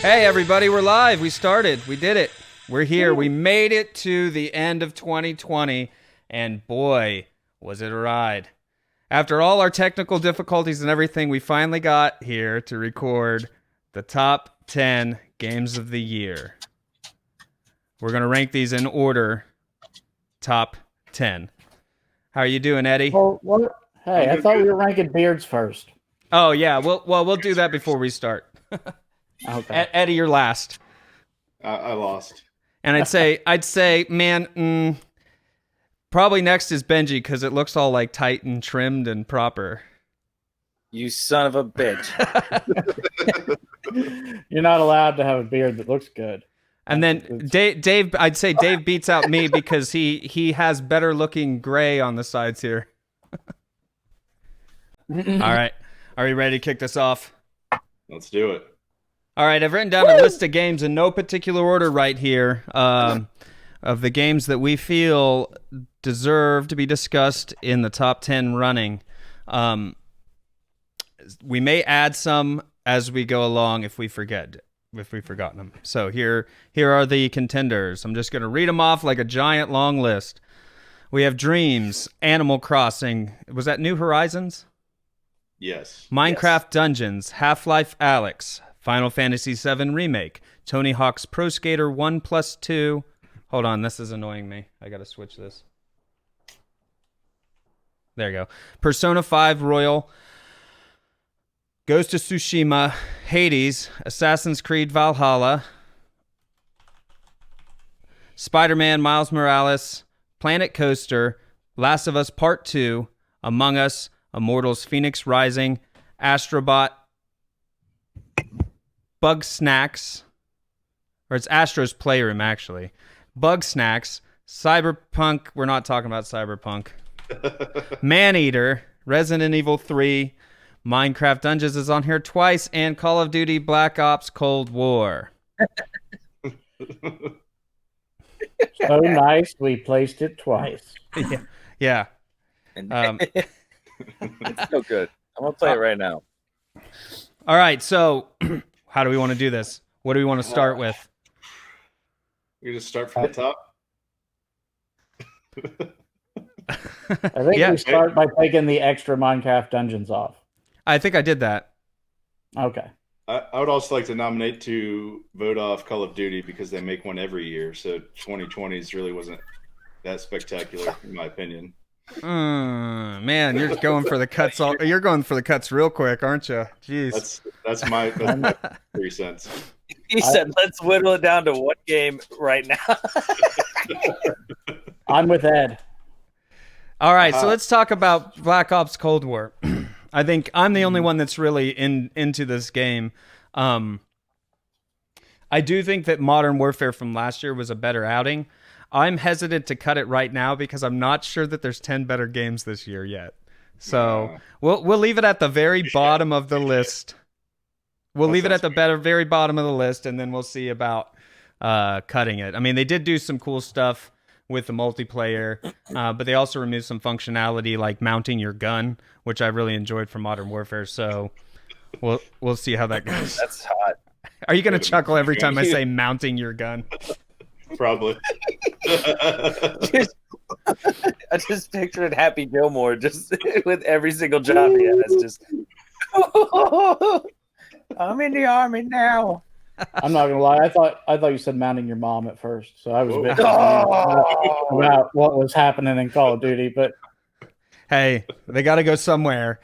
Hey, everybody, we're live. We started. We did it. We're here. We made it to the end of 2020, and boy, was it a ride. After all our technical difficulties and everything, we finally got here to record the top 10 games of the year. We're going to rank these in order. Top 10. How are you doing, Eddie? Well, what? Hey, I thought we were ranking beards first. Oh, yeah. We'll do that before we start. Okay. Eddie, you're last. I lost. And I'd say, man, probably next is Benji because it looks all like tight and trimmed and proper. You son of a bitch. You're not allowed to have a beard that looks good. And then Dave, I'd say Dave beats out me because he has better looking gray on the sides here. All right. Are we ready to kick this off? Let's do it. All right, I've written down a list of games in no particular order right here of the games that we feel deserve to be discussed in the top 10 running. We may add some as we go along if we've forgotten them. So here are the contenders. I'm just going to read them off like a giant long list. We have Dreams, Animal Crossing. Was that New Horizons? Yes. Minecraft Dungeons, Half-Life Alyx, Final Fantasy VII Remake, Tony Hawk's Pro Skater 1+2. Hold on, this is annoying me. I gotta switch this. There you go. Persona 5 Royal, Ghost of Tsushima, Hades, Assassin's Creed Valhalla, Spider-Man Miles Morales, Planet Coaster, Last of Us Part 2, Among Us, Immortals Phoenix Rising, Astrobot, Bug Snacks, or it's Astro's Playroom, actually. Bug Snacks, Cyberpunk, we're not talking about Cyberpunk. Maneater, Resident Evil 3, Minecraft Dungeons is on here twice, and Call of Duty Black Ops Cold War. So nice, we placed it twice. Yeah. It's so good. I'm going to play it right now. All right, so how do we want to do this? What do we want to start with? We just start from the top. I think we start by taking the extra Minecraft Dungeons off. I think I did that. Okay. I would also like to nominate to vote off Call of Duty because they make one every year. So 2020's really wasn't that spectacular, in my opinion. Man, you're going for the cuts. You're going for the cuts real quick, aren't you? Jeez. That's my 3 cents. He said, let's whittle it down to one game right now. I'm with Ed. All right, so let's talk about Black Ops Cold War. I think I'm the only one that's really into this game. I do think that Modern Warfare from last year was a better outing. I'm hesitant to cut it right now because I'm not sure that there's 10 better games this year yet. So we'll leave it at the very bottom of the list. We'll leave it at the very bottom of the list, and then we'll see about cutting it. I mean, they did do some cool stuff with the multiplayer, but they also removed some functionality like mounting your gun, which I really enjoyed from Modern Warfare. So we'll see how that goes. That's hot. Are you going to chuckle every time I say mounting your gun? Probably. I just pictured Happy Gilmore just with every single job he has. Just, I'm in the army now. I'm not gonna lie. I thought you said mounting your mom at first, so I was a bit confused about what was happening in Call of Duty. But hey, they got to go somewhere.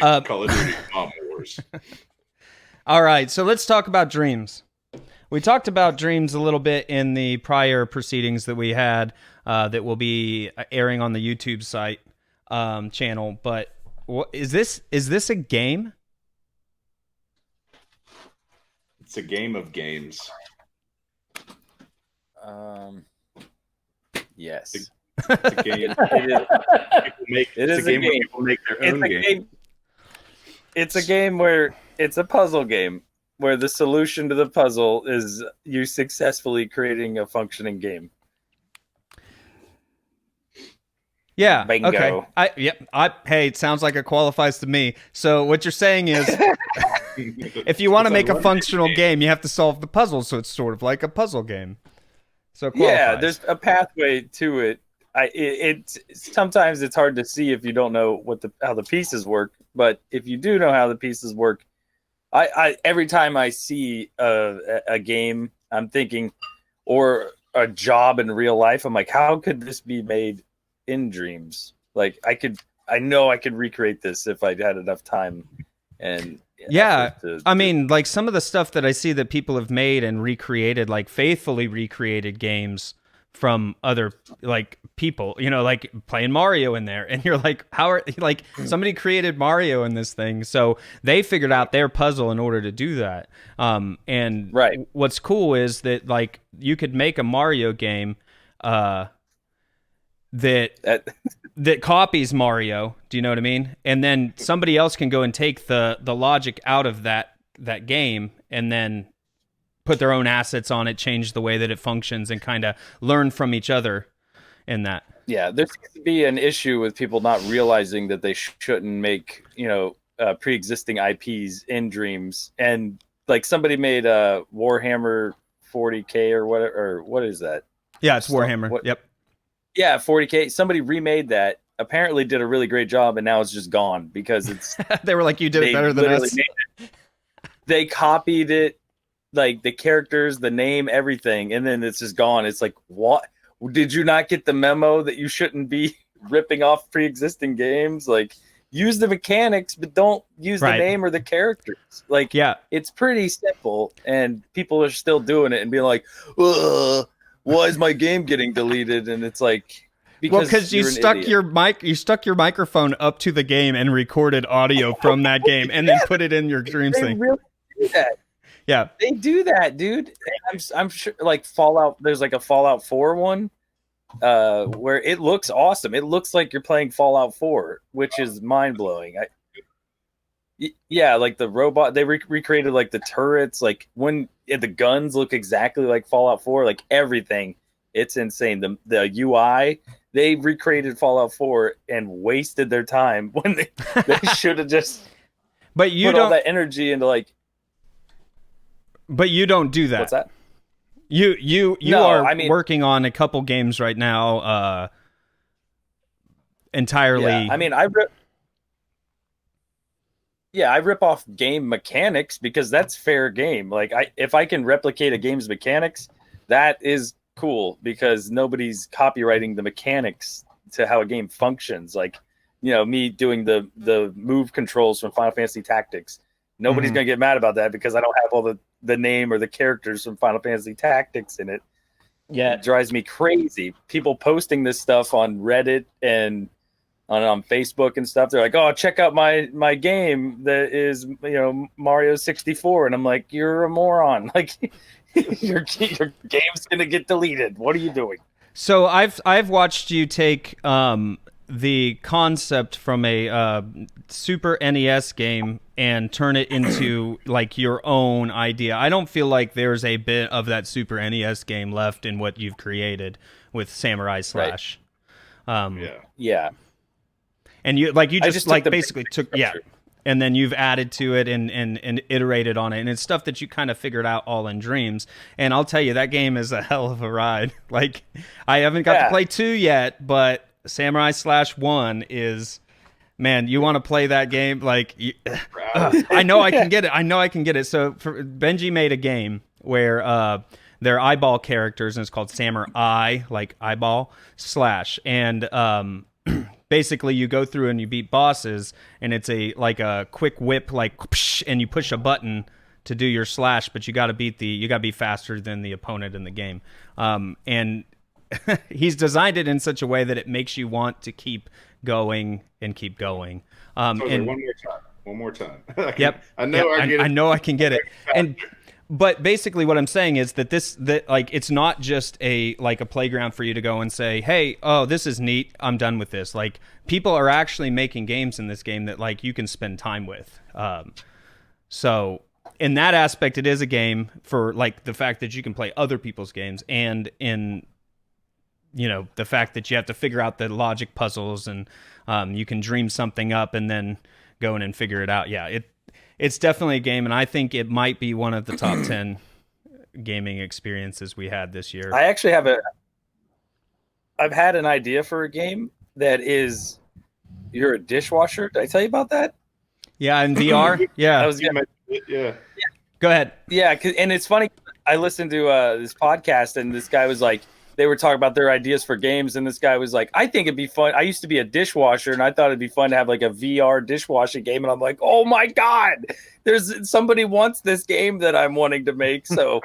Call of Duty Mom Wars. All right, so let's talk about Dreams. We talked about Dreams a little bit in the prior proceedings that we had that will be airing on the YouTube site channel. But is this a game? It's a game of games. Yes. It's a game. It's a game where people make their own game. It's a game where it's a puzzle game where the solution to the puzzle is you successfully creating a functioning game. Yeah. Bingo. Okay. Hey, it sounds like it qualifies to me. So what you're saying is, if you want to make a functional game, you have to solve the puzzle. So it's sort of like a puzzle game. So it qualifies. Yeah, there's a pathway to it. Sometimes it's hard to see if you don't know how the pieces work. But if you do know how the pieces work, I every time I see a game, I'm thinking, or a job in real life, I'm like, how could this be made in dreams? Like I know I could recreate this if I had enough time. And I mean, like some of the stuff that I see that people have made and recreated, like faithfully recreated games from other like people, you know, like playing Mario in there, and you're like, how are like somebody created Mario in this thing, so they figured out their puzzle in order to do that. And what's cool is that like you could make a Mario game that copies Mario. Do you know what I mean? And then somebody else can go and take the logic out of that game and then put their own assets on it, change the way that it functions, and kind of learn from each other in that. Yeah, there seems to be an issue with people not realizing that they shouldn't make, pre-existing IPs in dreams. And like somebody made a Warhammer 40K or whatever, or what is that? Yeah, it's Warhammer. Yep. Yeah, 40K. Somebody remade that. Apparently did a really great job, and now it's just gone because it's. They were like, "You did it better than us." They copied it, like the characters, the name, everything, and then it's just gone. It's like, what? Did you not get the memo that you shouldn't be ripping off pre-existing games? Like, use the mechanics, but don't use the name or the characters. Like, it's pretty simple, and people are still doing it and being like, "Ugh, why is my game getting deleted?" And it's like, because you stuck your microphone up to the game and recorded audio from that game, and then put it in your dreams thing. Really do that. Yeah, they do that, dude. I'm sure, like Fallout. There's like a Fallout 4 one, where it looks awesome. It looks like you're playing Fallout 4, which is mind blowing. Like the robot, they recreated like the turrets, like the guns look exactly like Fallout 4, like everything. It's insane. The UI, they recreated Fallout 4 and wasted their time when they should have just put all that energy into like. But you don't do that. What's that? You are working on a couple games right now, entirely. Yeah, I mean, I rip off game mechanics because that's fair game. Like, if I can replicate a game's mechanics, that is cool because nobody's copywriting the mechanics to how a game functions. Like, me doing the move controls from Final Fantasy Tactics. Nobody's gonna get mad about that because I don't have all the name or the characters from Final Fantasy Tactics in it. Yeah, it drives me crazy. People posting this stuff on Reddit and on Facebook and stuff. They're like, "Oh, check out my game that is Mario 64," and I'm like, "You're a moron! Like, your game's gonna get deleted. What are you doing?" So I've watched you take the concept from a Super NES game and turn it into like your own idea. I don't feel like there's a bit of that Super NES game left in what you've created with Samurai Slash. Yeah. And you just like basically took and then you've added to it and iterated on it, and it's stuff that you kind of figured out all in dreams. And I'll tell you, that game is a hell of a ride. Like, I haven't got to play 2 yet, but Samurai Slash 1 is, man, you want to play that game? Like, I know I can get it. So Benji made a game where they're eyeball characters, and it's called Samurai, like eyeball slash, and basically you go through and you beat bosses, and it's a quick whip, like, and you push a button to do your slash, but you got to be faster than the opponent in the game, and he's designed it in such a way that it makes you want to keep going and keep going. And one more time. Yep. I know I can get it. But basically what I'm saying is that it's not just a playground for you to go and say, "Hey, oh, this is neat. I'm done with this." Like, people are actually making games in this game that like you can spend time with. So in that aspect, it is a game for like the fact that you can play other people's games, and in the fact that you have to figure out the logic puzzles and you can dream something up and then go in and figure it out. Yeah, it's definitely a game, and I think it might be one of the top 10 gaming experiences we had this year. I actually I've had an idea for a game that is, you're a dishwasher. Did I tell you about that? Yeah, in VR. Yeah. Yeah. Go ahead. Yeah, and it's funny. I listened to this podcast, and this guy was like, they were talking about their ideas for games, and this guy was like, I think it'd be fun. I used to be a dishwasher, and I thought it'd be fun to have like a VR dishwashing game. And I'm like, oh my God, there's somebody wants this game that I'm wanting to make. So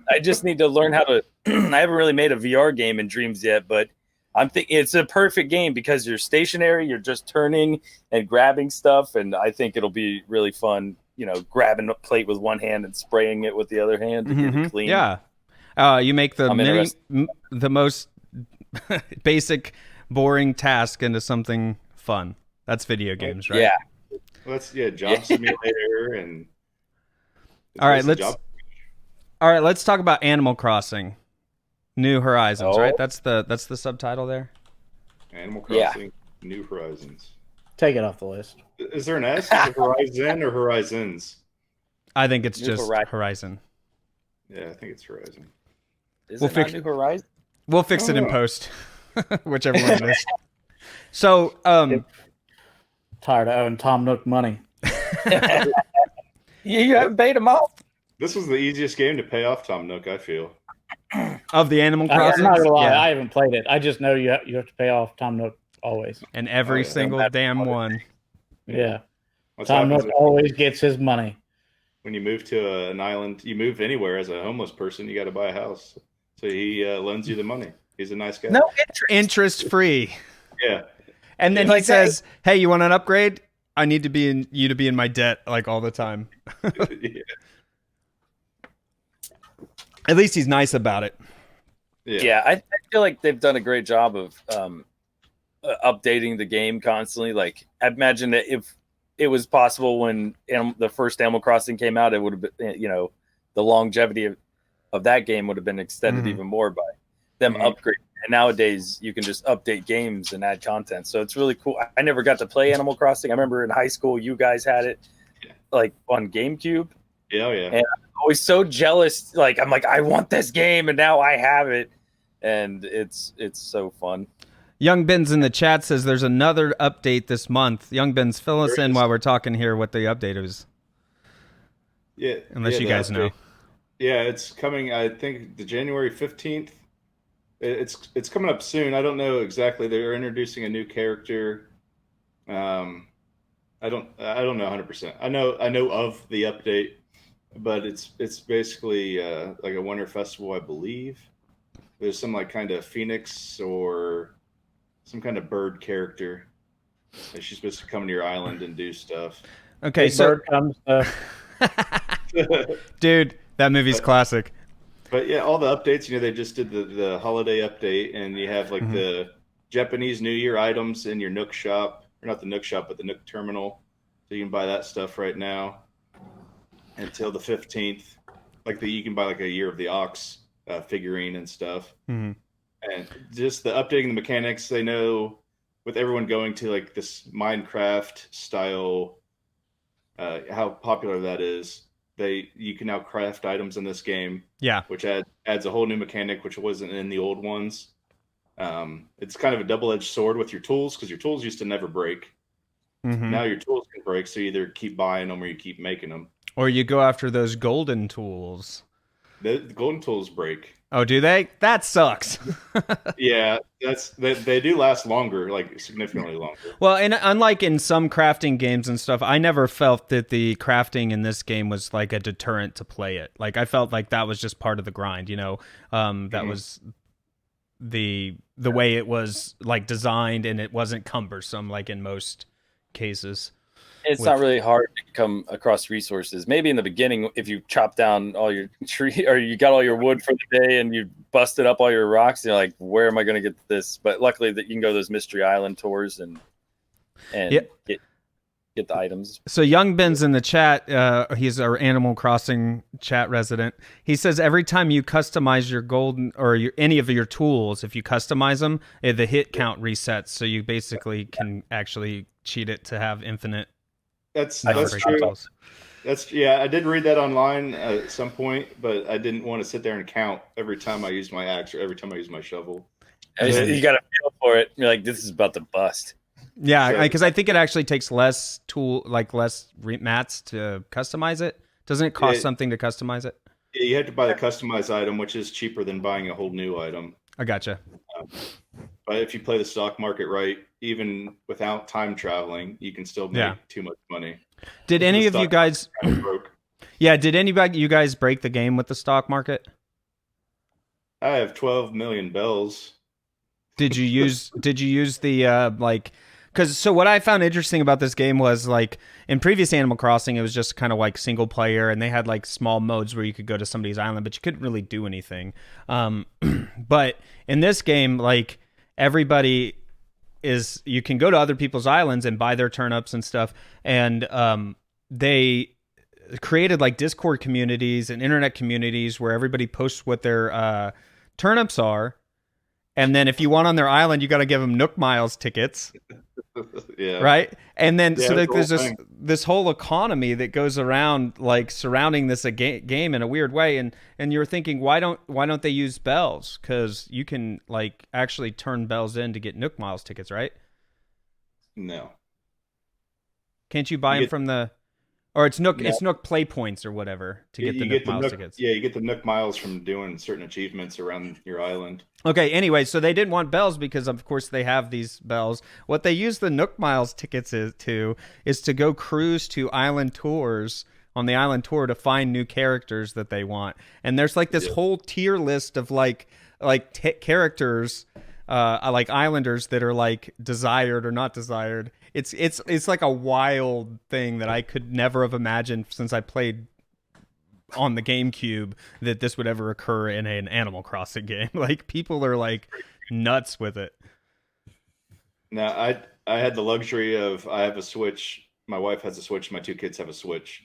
I just need to learn how to. I haven't really made a VR game in Dreams yet, but I'm thinking it's a perfect game because you're stationary, you're just turning and grabbing stuff, and I think it'll be really fun. Grabbing a plate with one hand and spraying it with the other hand to get it clean. Yeah. You make the most basic, boring task into something fun. That's video games, right? Yeah. Well, that's Job Simulator and. All right, let's talk about Animal Crossing, New Horizons. Right? That's the subtitle there. Animal Crossing, New Horizons. Take it off the list. Is there an S? Is it Horizon or Horizons? I think it's just Horizon. Yeah, I think it's Horizon. We'll fix New Horizon. We'll fix it in post, whichever one it is. So, tired of owing Tom Nook money. You haven't paid him off. This was the easiest game to pay off Tom Nook, I feel. Of the Animal Crossing. I'm not gonna lie, I haven't played it. I just know you have to pay off Tom Nook always. And every single damn one. Yeah. Tom Nook always gets his money. When you move to an island, you move anywhere as a homeless person, you got to buy a house. So he lends you the money. He's a nice guy. No interest free. Yeah. And then he says, "Hey, you want an upgrade? I need to be in my debt like all the time." Yeah. At least he's nice about it. Yeah, I feel like they've done a great job of updating the game constantly. Like, I imagine that if it was possible when the first Animal Crossing came out, it would have been, the longevity of that game would have been extended even more by them upgrading. And nowadays, you can just update games and add content. So it's really cool. I never got to play Animal Crossing. I remember in high school, you guys had it like on GameCube. Yeah, yeah. And I'm always so jealous. Like, I'm like, I want this game, and now I have it. And it's so fun. Young Ben's in the chat says there's another update this month. Young Ben's, fill us in while we're talking here what the update is. Yeah. Unless you guys know. Yeah, it's coming, I think, the January 15th. It's coming up soon. I don't know exactly. They're introducing a new character. I don't know 100%. I know of the update, but it's basically like a winter festival, I believe. There's some like kind of phoenix or some kind of bird character. And she's supposed to come to your island and do stuff. Okay, Big bird comes. Dude, that movie's classic. But yeah, all the updates. They just did the holiday update, and you have like the Japanese New Year items in your Nook shop, or not the Nook shop, but the Nook terminal. So you can buy that stuff right now until the 15th. Like you can buy like a Year of the Ox figurine and stuff. And just the updating the mechanics. They know with everyone going to like this Minecraft style, how popular that is. You can now craft items in this game. Yeah. Which adds a whole new mechanic, which wasn't in the old ones. It's kind of a double-edged sword with your tools, because your tools used to never break. Now your tools can break, so you either keep buying them or you keep making them. Or you go after those golden tools. The golden tools break. Oh, do they? That sucks. Yeah, they do last longer, like significantly longer. Well, and unlike in some crafting games and stuff, I never felt that the crafting in this game was like a deterrent to play it. Like I felt like that was just part of the grind, that was the way it was like designed, and it wasn't cumbersome like in most cases. It's not really hard to come across resources. Maybe in the beginning, if you chop down all your tree or you got all your wood for the day and you busted up all your rocks, you're like, where am I going to get this? But luckily that you can go those Mystery Island tours and get get the items. So Young Ben's in the chat. He's our Animal Crossing chat resident. He says every time you customize your golden or any of your tools, if you customize them, the hit count resets. So you basically can actually cheat it to have infinite. That's true. Tools. I did read that online at some point, but I didn't want to sit there and count every time I use my axe or every time I use my shovel. You got to feel for it. You're like, this is about to bust. Yeah, because I think it actually takes less mats to customize it. Doesn't it cost something to customize it? Yeah, you have to buy the customized item, which is cheaper than buying a whole new item. I gotcha. But if you play the stock market right, even without time traveling, you can still make too much money. Did any of you guys? Yeah, did you guys break the game with the stock market? I have 12 million bells. Did you use the like? Because what I found interesting about this game was like in previous Animal Crossing, it was just kind of like single player, and they had like small modes where you could go to somebody's island, but you couldn't really do anything. But in this game, like everybody you can go to other people's islands and buy their turnips and stuff, and they created like Discord communities and internet communities where everybody posts what their turnips are. And then if you want on their island, you got to give them Nook Miles tickets. Yeah. Right. And then so like, there's this whole economy that goes around like surrounding this game in a weird way. And you're thinking, why don't they use bells? Because you can like actually turn bells in to get Nook Miles tickets, right? No. Can't you buy them from the? Or it's Nook Play Points or whatever to get the Nook Miles tickets. Yeah, you get the Nook Miles from doing certain achievements around your island. Okay, anyway, so they didn't want bells because, of course, they have these bells. What they use the Nook Miles tickets is to go cruise to island tours on the island tour to find new characters that they want. And there's like this whole tier list of like characters, like islanders that are like desired or not desired. It's like a wild thing that I could never have imagined since I played on the GameCube that this would ever occur in an Animal Crossing game. Like people are like nuts with it. Now I had the luxury of I have a Switch. My wife has a Switch. My two kids have a Switch.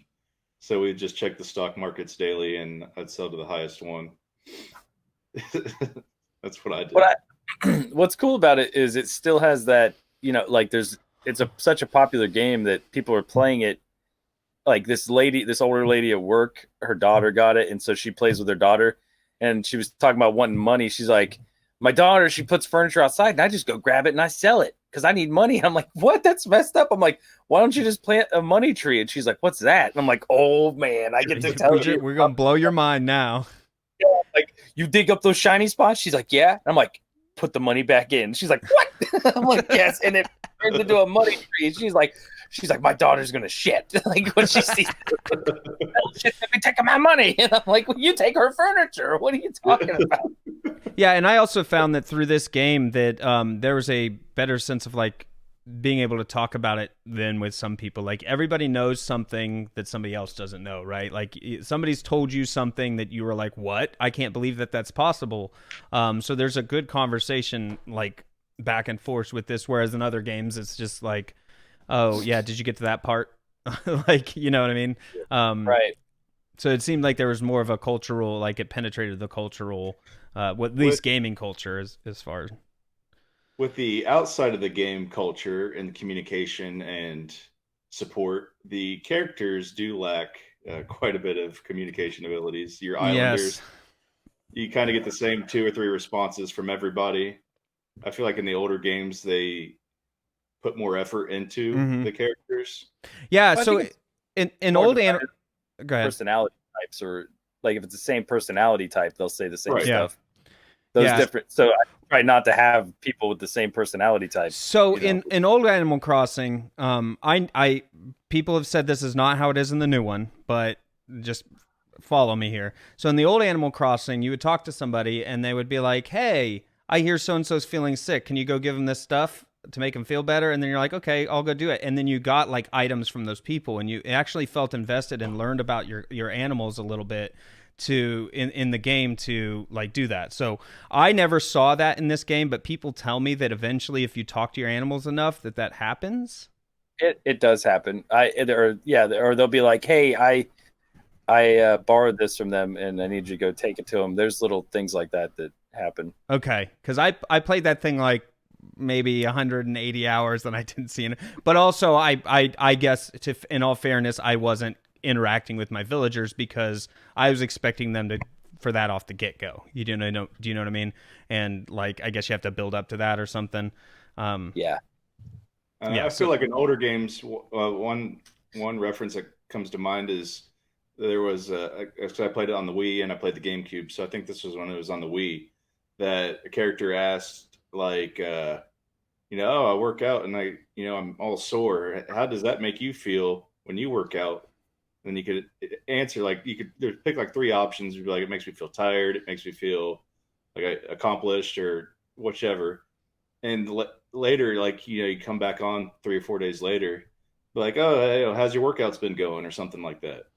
So we just check the stock markets daily, and I'd sell to the highest one. That's what I did. What's cool about it is it still has that, like it's such a popular game that people are playing it. Like this older lady at work, her daughter got it, and so she plays with her daughter. And she was talking about wanting money. She's like, my daughter, she puts furniture outside, and I just go grab it and I sell it because I need money. I'm like, what? That's messed up. I'm like, why don't you just plant a money tree? And she's like, what's that? And I'm like, oh man, I get to tell you, we're gonna blow your mind now. Yeah, like you dig up those shiny spots. She's like, yeah. And I'm like, put the money back in. She's like, what? I'm like, yes. And it turns into a money tree. And she's like, my daughter's gonna shit. Like when she sees shit, be taking my money. And I'm like, well, you take her furniture. What are you talking about? Yeah, and I also found that through this game that there was a better sense of like being able to talk about it than with some people. Like everybody knows something that somebody else doesn't know, right? Like somebody's told you something that you were like, what? I can't believe that that's possible. So there's a good conversation like back and forth with this, whereas in other games it's just like, oh yeah, did you get to that part? Like, you know what I mean? Right. So it seemed like there was more of a cultural, like it penetrated the cultural, at least gaming culture as far as. With the outside of the game culture and communication and support, the characters do lack quite a bit of communication abilities. Your islanders, you kind of get the same 2 or 3 responses from everybody. I feel like in the older games, they put more effort into the characters. Yeah, well, so in old go ahead. Personality types, or like if it's the same personality type, they'll say the same stuff. Those different. So I try not to have people with the same personality type. So in old Animal Crossing, I people have said this is not how it is in the new one, but just follow me here. So in the old Animal Crossing, you would talk to somebody and they would be like, "Hey, I hear so and so's feeling sick. Can you go give them this stuff to make them feel better?" And then you're like, "Okay, I'll go do it." And then you got like items from those people, and you actually felt invested and learned about your animals a little bit in the game to like do that. So I never saw that in this game, but people tell me that eventually if you talk to your animals enough that happens. It does happen. Or they'll be like, hey, I borrowed this from them and I need you to go take it to them. There's little things like that happen. Okay, because I played that thing like maybe 180 hours and I didn't see it. But also, I guess in all fairness, I wasn't interacting with my villagers because I was expecting them for that off the get go. Do you know what I mean? And like, I guess you have to build up to that or something. Yeah. I feel like in older games, one reference that comes to mind is there was so I played it on the Wii and I played the GameCube. So I think this was when it was on the Wii that a character asked like, oh, I work out and I'm all sore. How does that make you feel when you work out? And you could answer like you could pick like 3 options. You'd be like, it makes me feel tired. It makes me feel like I accomplished or whichever. And later, like you come back on 3 or 4 days later, be like, oh, how's your workouts been going or something like that.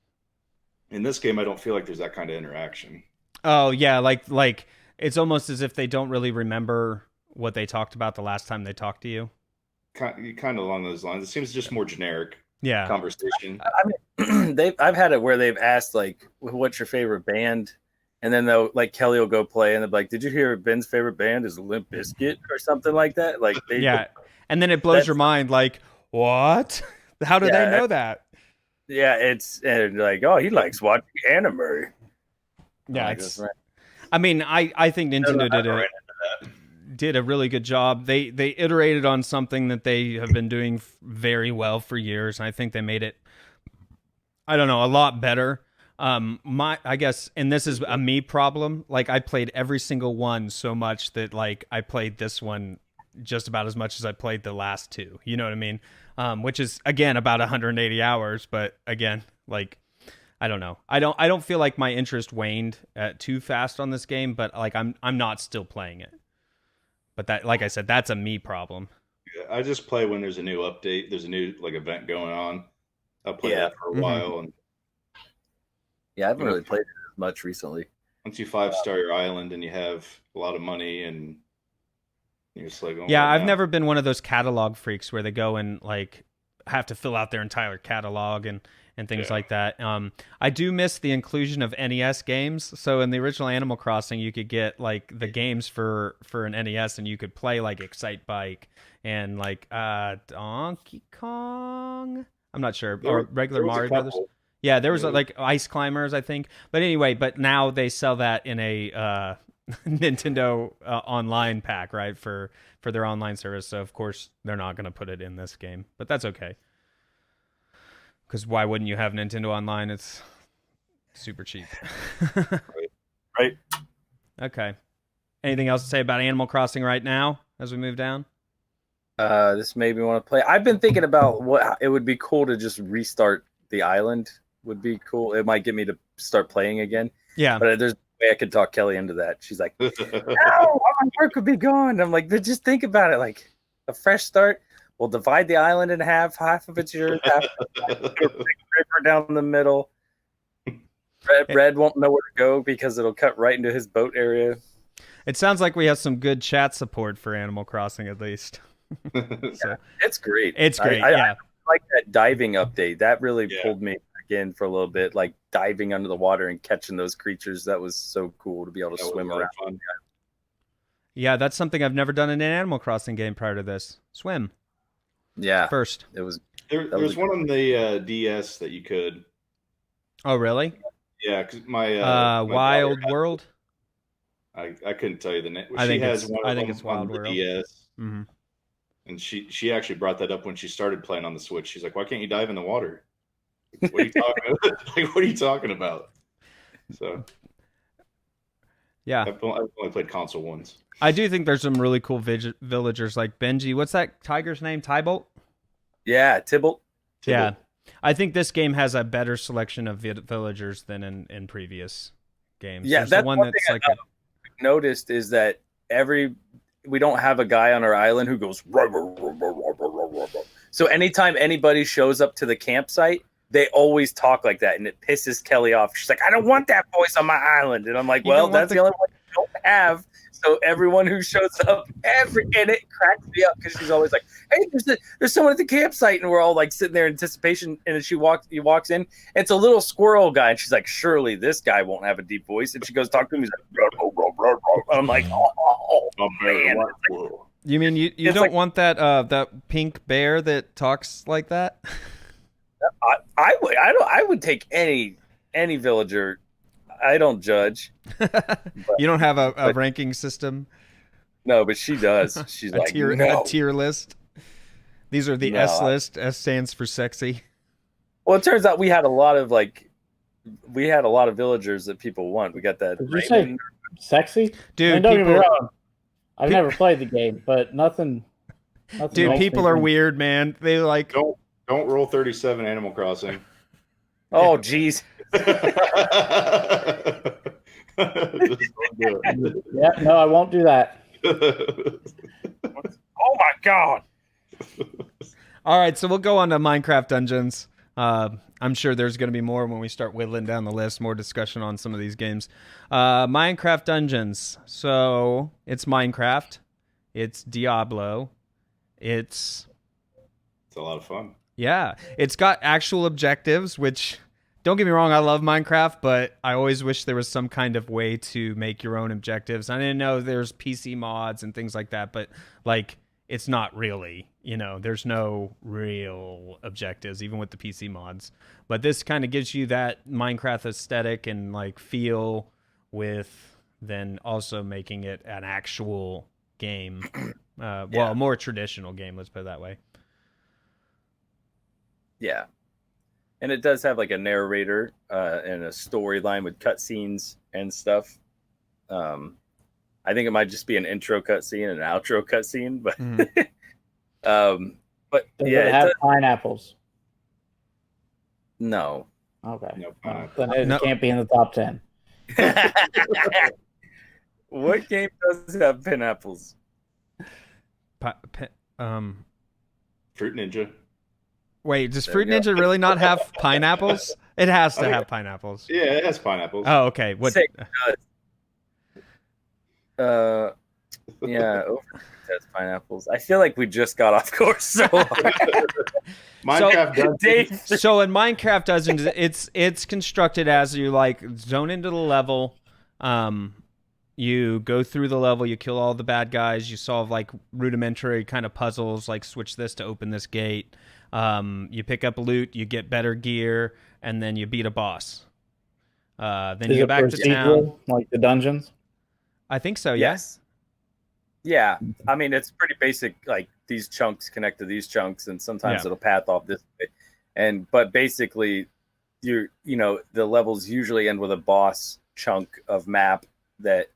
In this game, I don't feel like there's that kind of interaction. Oh yeah, like it's almost as if they don't really remember what they talked about the last time they talked to you. Kind of along those lines. It seems just more generic. Yeah. Conversation. I mean, I've had it where they've asked like, "What's your favorite band?" And then they'll like Kelly will go play, and they're like, "Did you hear Ben's favorite band is Limp Bizkit or something like that?" Like, and then it blows your mind. Like, what? How do they know that? Yeah, it's like, oh, he likes watching anime. Yeah, right. I mean, I think Nintendo did a really good job. They iterated on something that they have been doing very well for years. And I think they made it, I don't know, a lot better. I guess, and this is a me problem. Like I played every single one so much that like I played this one just about as much as I played the last 2. You know what I mean? Which is again about 180 hours. But again, like I don't know. I don't feel like my interest waned too fast on this game. But like I'm not still playing it. But that, like I said, that's a me problem. Yeah, I just play when there's a new update. There's a new like event going on. I'll play that for a while. And I haven't really played it as much recently. Once you 5-star your island and you have a lot of money and you're just like, I've never been one of those catalog freaks where they go and like have to fill out their entire catalog and things like that. I do miss the inclusion of NES games. So in the original Animal Crossing, you could get like the games for an NES, and you could play like Excite Bike and like Donkey Kong. I'm not sure, or regular Mario Brothers. Yeah, there was like Ice Climbers, I think. But anyway, but now they sell that in a Nintendo online pack, right, for their online service. So of course they're not going to put it in this game, but that's okay. Because why wouldn't you have Nintendo Online? It's super cheap. Right. Okay. Anything else to say about Animal Crossing right now as we move down? This made me want to play. I've been thinking about what it would be cool to just restart the island. Would be cool. It might get me to start playing again. Yeah. But there's no way I could talk Kelly into that. She's like, no, all my work would be gone. I'm like, but just think about it. Like a fresh start. We'll divide the island in half. Half of it's yours. Half of it's river down the middle. Red won't know where to go because it'll cut right into his boat area. It sounds like we have some good chat support for Animal Crossing, at least. So, it's great. It's great. I like that diving update. That really pulled me back in for a little bit. Like diving under the water and catching those creatures. That was so cool to be able to swim around. Fun. Yeah, that's something I've never done in an Animal Crossing game prior to this. Swim. Yeah, first there was one on the DS that you could. Oh, really? Yeah, because my Wild World. I couldn't tell you the name. I think it's Wild World. DS. Mm-hmm. And she actually brought that up when she started playing on the Switch. She's like, "Why can't you dive in the water? What are you talking about? Like, what are you talking about?" So, yeah, I've only played console once. I do think there's some really cool villagers like Benji. What's that tiger's name? Tybalt? Yeah, Tybalt. Yeah. I think this game has a better selection of villagers than in previous games. Yeah, There's that's the one that's that's like noticed is that we don't have a guy on our island who goes so anytime anybody shows up to the campsite, they always talk like that, and it pisses Kelly off. She's like, I don't want that voice on my island. And I'm like, well, that's the only one you don't have. So everyone who shows up, and it cracks me up because she's always like, "Hey, there's someone at the campsite," and we're all like sitting there in anticipation. And then he walks in, and it's a little squirrel guy, and she's like, "Surely this guy won't have a deep voice." And she goes talk to him. He's like, "Blah, blah, blah, blah." I'm like, "Oh man." You mean you don't like, want that that pink bear that talks like that? I would take any villager. I don't judge. You don't have a ranking system? No, but she does. She's a like, tier, no. a tier list. These are the S list. S stands for sexy. Well, it turns out we had a lot of villagers that people want. We got that. Did you say sexy? Dude, I mean, don't get me wrong. I've never played the game, but nothing Dude, people are weird, man. They like don't roll 37 Animal Crossing. Oh, jeez. Yeah, no, I won't do that. Oh my god. All right, so we'll go on to Minecraft Dungeons. I'm sure there's going to be more when we start whittling down the list, more discussion on some of these games. Minecraft Dungeons. So it's Minecraft. It's Diablo. It's a lot of fun. Yeah, it's got actual objectives, which, don't get me wrong, I love Minecraft, but I always wish there was some kind of way to make your own objectives. I didn't know there's PC mods and things like that, but like, it's not really, there's no real objectives, even with the PC mods. But this kind of gives you that Minecraft aesthetic and like feel, with then also making it an actual game. Well, a more traditional game, let's put it that way. Yeah. And it does have like a narrator and a storyline with cutscenes and stuff. I think it might just be an intro cutscene and an outro cutscene, but but Does yeah, it have pineapples? No. Okay. No Then it can't be in the top 10. What game does have pineapples? Fruit Ninja. Wait, does Fruit Ninja really not have pineapples? It has to have pineapples. Yeah, it has pineapples. Oh, okay. What? Yeah, has pineapples. I feel like we just got off course so Minecraft Dungeons. So in Minecraft Dungeons, it's constructed as you like zone into the level. You go through the level, you kill all the bad guys, you solve like rudimentary kind of puzzles, like switch this to open this gate. You pick up loot, you get better gear, and then you beat a boss. Then you go back to town. Like the dungeons? I think so, yes. Yeah. I mean, it's pretty basic. Like these chunks connect to these chunks, and sometimes it'll path off this way. But basically, the levels usually end with a boss chunk of map that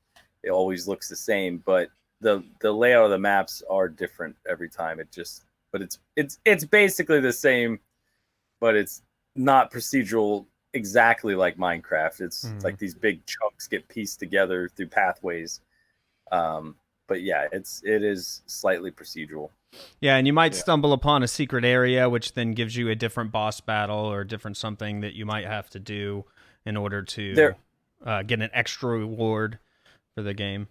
it always looks the same, but the layout of the maps are different every time. It's basically the same, but it's not procedural exactly like Minecraft. It's like these big chunks get pieced together through pathways. But yeah, it is slightly procedural. Yeah, and you might stumble upon a secret area, which then gives you a different boss battle or different something that you might have to do in order to get an extra reward for the game.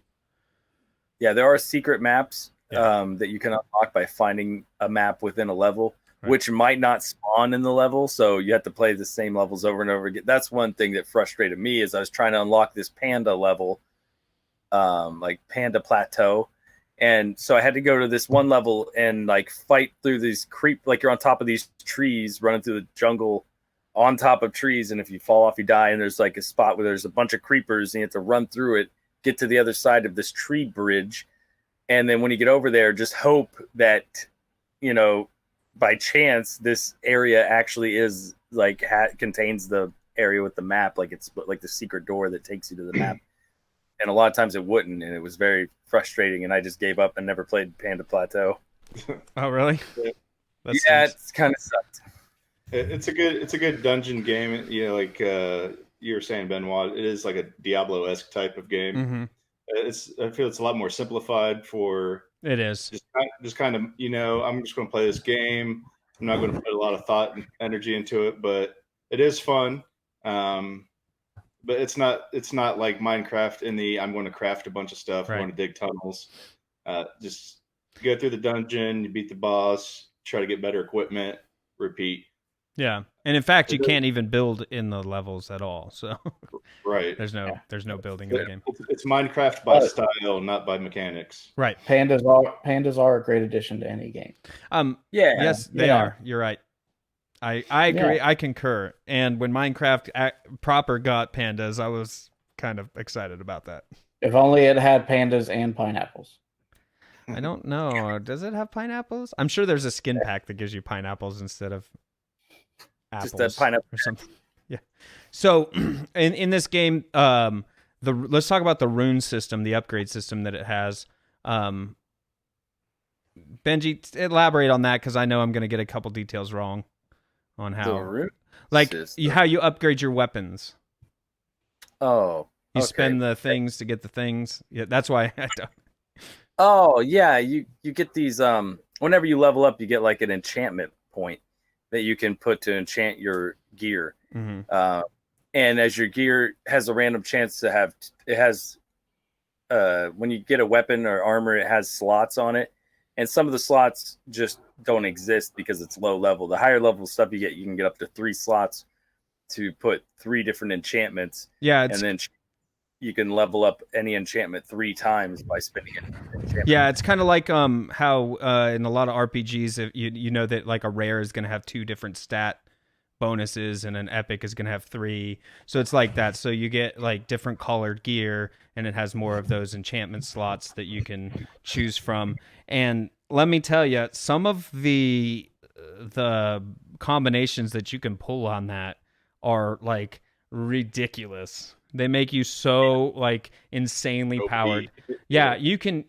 Yeah, there are secret maps that you can unlock by finding a map within a level, which might not spawn in the level, so you have to play the same levels over and over again. That's one thing that frustrated me is I was trying to unlock this panda level, like Panda Plateau, and so I had to go to this one level and like fight through these like you're on top of these trees, running through the jungle on top of trees, and if you fall off, you die, and there's like a spot where there's a bunch of creepers, and you have to run through it, get to the other side of this tree bridge. And then when you get over there, just hope that, by chance, this area actually is like contains the area with the map. Like it's like the secret door that takes you to the map. And a lot of times it wouldn't. And it was very frustrating. And I just gave up and never played Panda Plateau. Oh, really? It's kind of sucked. It's a good dungeon game. Like you were saying, Benwa, it is like a Diablo-esque type of game. Mm-hmm. I feel it's a lot more simplified for. It is just kind of I'm just going to play this game. I'm not going to put a lot of thought and energy into it, but it is fun. but it's not like Minecraft in the I'm going to craft a bunch of stuff, Right. I'm going to dig tunnels. Just go through the dungeon, you beat the boss, try to get better equipment, repeat. Yeah, and in fact, you can't even build in the levels at all. So Right. there's no building in the game. It's Minecraft by style, not by mechanics. Right. Pandas are a great addition to any game. Yes, they Yeah. are. You're right. I agree. Yeah. I concur. And when Minecraft proper got pandas, I was kind of excited about that. If only it had pandas and pineapples. I don't know. Does it have pineapples? I'm sure there's a skin pack that gives you pineapples instead of apples. Just a pineapple or something. Yeah. So in this game, let's talk about the rune system, the upgrade system that it has. Benji, elaborate on that because I know I'm going to get a couple details wrong on how, how you upgrade your weapons. Oh, you spend the things to get the things. Yeah, that's why I don't. Oh yeah, you get these. Whenever you level up, you get like an enchantment point that you can put to enchant your gear. Mm-hmm. And as your gear has a random chance to have, it has. When you get a weapon or armor, it has slots on it. And some of the slots just don't exist because it's low level. The higher level stuff you can get up to 3 slots to put 3 different enchantments. Yeah, and then you can level up any enchantment 3 times by spending it. Yeah, it's kind of like how in a lot of RPGs, if you know that like a rare is going to have 2 different stat bonuses and an epic is going to have 3. So it's like that. So you get like different colored gear and it has more of those enchantment slots that you can choose from. And let me tell you, some of the combinations that you can pull on that are like ridiculous. They make you so like insanely powered. Yeah, you can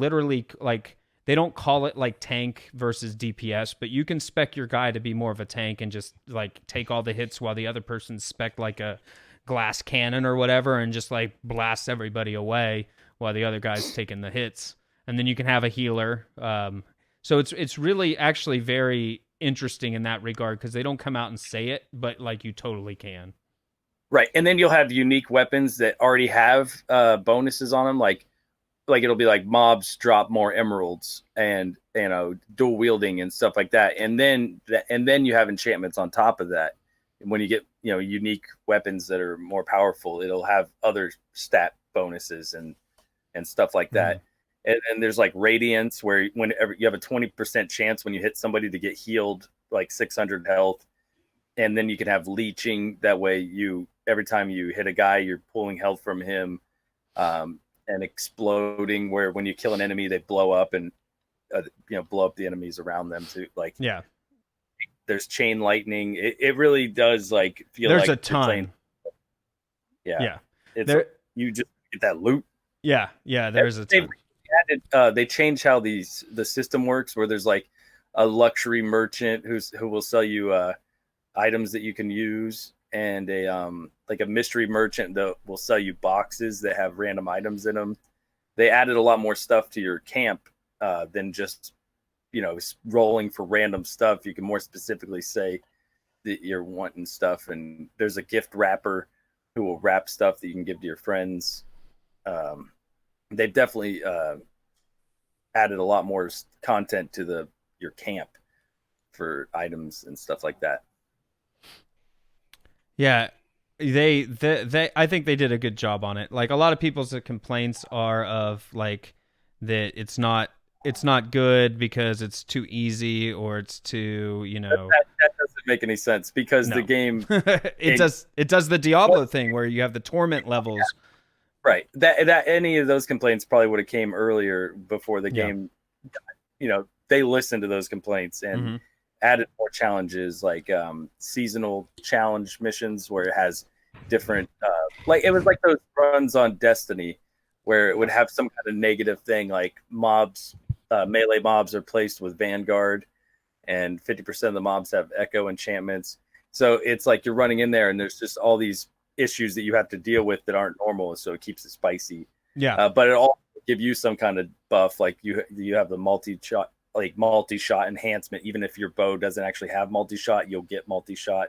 literally like, they don't call it like tank versus DPS, but you can spec your guy to be more of a tank and just like take all the hits while the other person's spec like a glass cannon or whatever and just like blast everybody away while the other guy's taking the hits. And then you can have a healer. So it's really actually very interesting in that regard because they don't come out and say it, but like you totally can. Right, and then you'll have unique weapons that already have bonuses on them, like it'll be like mobs drop more emeralds and dual wielding and stuff like that, and then you have enchantments on top of that. And when you get unique weapons that are more powerful, it'll have other stat bonuses and stuff like that. And there's like radiance where whenever you have a 20% chance when you hit somebody to get healed like 600 health, and then you can have leeching. That way every time you hit a guy, you're pulling health from him. And exploding, where when you kill an enemy, they blow up and blow up the enemies around them too. Like, yeah, there's chain lightning. It really does like feel there's like a ton. Yeah. It's you just get that loot. Yeah, there's a ton. They changed how the system works, where there's like a luxury merchant who will sell you items that you can use, and a mystery merchant that will sell you boxes that have random items in them. They added a lot more stuff to your camp than just rolling for random stuff. You can more specifically say that you're wanting stuff, and there's a gift wrapper who will wrap stuff that you can give to your friends. They've definitely added a lot more content to your camp for items and stuff like that. Yeah, they I think they did a good job on it. Like a lot of people's complaints are of like that it's not good because it's too easy or it's too that doesn't make any sense because the game it does the Diablo thing where you have the torment levels. Right. That any of those complaints probably would have came earlier before the game. They listened to those complaints and added more challenges, like seasonal challenge missions where it has different like it was like those runs on Destiny where it would have some kind of negative thing, like mobs, melee mobs are placed with Vanguard, and 50% of the mobs have echo enchantments. So it's like you're running in there and there's just all these issues that you have to deal with that aren't normal, so it keeps it spicy. But it all give you some kind of buff, like you have the multi-shot enhancement. Even if your bow doesn't actually have multi-shot, you'll get multi-shot.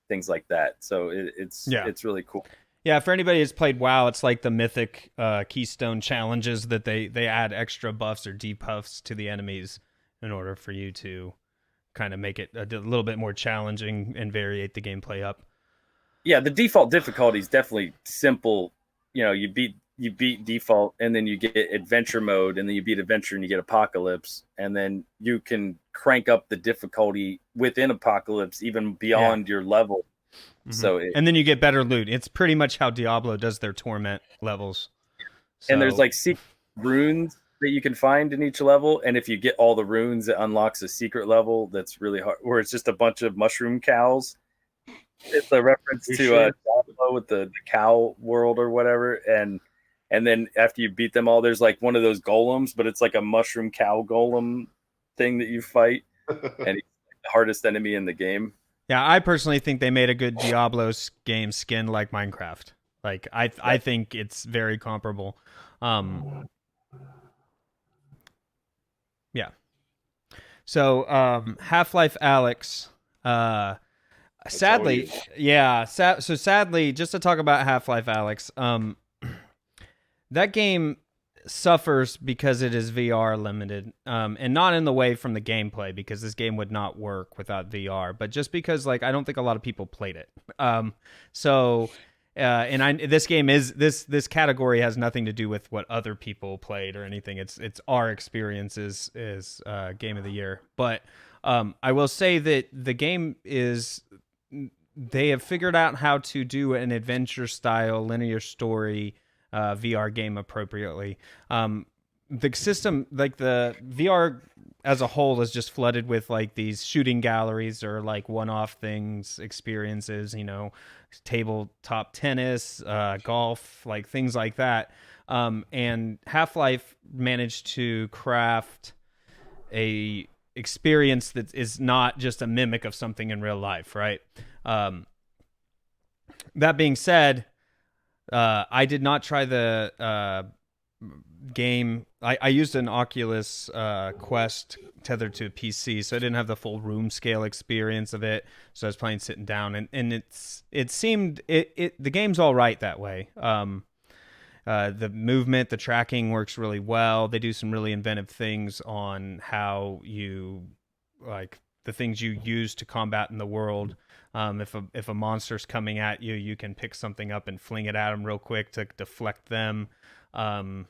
things like that. So it's really cool. Yeah, for anybody who's played WoW, it's like the mythic Keystone challenges that they add extra buffs or debuffs to the enemies in order for you to kind of make it a little bit more challenging and variate the gameplay up. Yeah, the default difficulty is definitely simple. You beat default, and then you get adventure mode, and then you beat adventure and you get apocalypse, and then you can crank up the difficulty within apocalypse even beyond your level. Mm-hmm. So and then you get better loot. It's pretty much how Diablo does their torment levels. So, and there's like secret runes that you can find in each level, and if you get all the runes, it unlocks a secret level that's really hard, where it's just a bunch of mushroom cows. It's a reference to Diablo with the cow world or whatever, and then after you beat them all, there's like one of those golems, but it's like a mushroom cow golem thing that you fight, and he's the hardest enemy in the game. Yeah, I personally think they made a good Diablo game skin like Minecraft. Like I think it's very comparable. Yeah. So Half-Life Alyx. Sadly, sadly, just to talk about Half-Life Alyx, that game suffers because it is VR limited, and not in the way from the gameplay, because this game would not work without VR, but just because I don't think a lot of people played it. This game is this category has nothing to do with what other people played or anything. It's our experiences is game of the year, but I will say that the game is. They have figured out how to do an adventure style linear story VR game appropriately. The system, like the VR as a whole, is just flooded with these shooting galleries or one-off things, experiences, tabletop tennis, golf, things like that. And Half-Life managed to craft a experience that is not just a mimic of something in real life, right? That being said, I did not try the game. I used an Oculus Quest tethered to a PC, so I didn't have the full room scale experience of it. So I was playing sitting down, and it seemed the game's all right that way. The movement, the tracking works really well. They do some really inventive things on how you the things you use to combat in the world. If a monster's coming at you, you can pick something up and fling it at them real quick to deflect them, and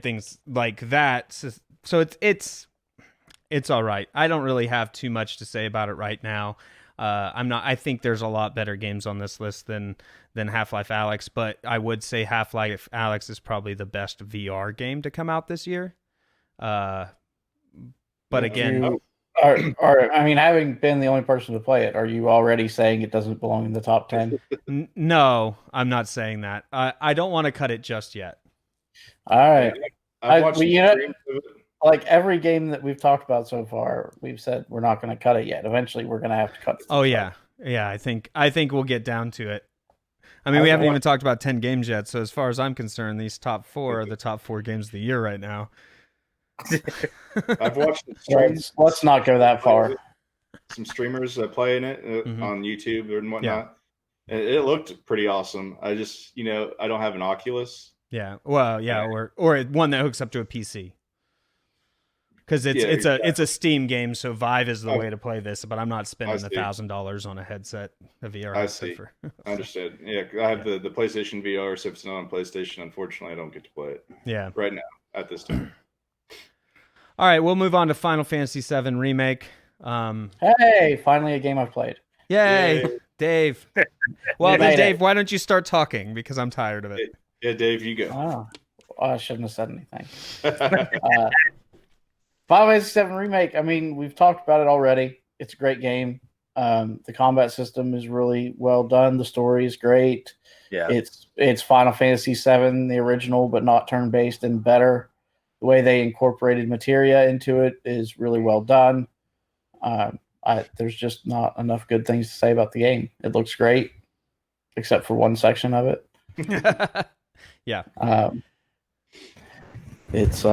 things like that. So it's all right. I don't really have too much to say about it right now. I think there's a lot better games on this list than Half-Life Alyx, but I would say Half-Life Alyx is probably the best VR game to come out this year. But again, having been the only person to play it, are you already saying it doesn't belong in the top 10? No, I'm not saying that. I don't want to cut it just yet. All right. Every game that we've talked about so far, we've said we're not going to cut it yet. Eventually, we're going to have to cut it. Oh yeah. I think we'll get down to it. I mean, we haven't even talked about 10 games yet. So as far as I'm concerned, these top 4 are the top 4 games of the year right now. I've watched the streams. Let's not go that far. Some streamers playing it on YouTube and whatnot. Yeah. It looked pretty awesome. I just, I don't have an Oculus. Yeah. Well, yeah, or one that hooks up to a PC. Because it's a Steam game, so Vive is the way to play this. But I'm not spending $1,000 on a headset, a VR headset. I understand. Yeah, I have the PlayStation VR, so if it's not on PlayStation, unfortunately, I don't get to play it. Yeah. Right now, at this time. All right, we'll move on to Final Fantasy VII Remake. Hey, finally a game I've played. Yay. Dave. Well, then, Dave, why don't you start talking? Because I'm tired of it. Yeah, Dave, you go. Oh, I shouldn't have said anything. Final Fantasy VII Remake, I mean, we've talked about it already. It's a great game. The combat system is really well done. The story is great. Yeah. It's Final Fantasy VII, the original, but not turn-based, and better. The way they incorporated materia into it is really well done. There's just not enough good things to say about the game. It looks great, except for one section of it. Yeah. It's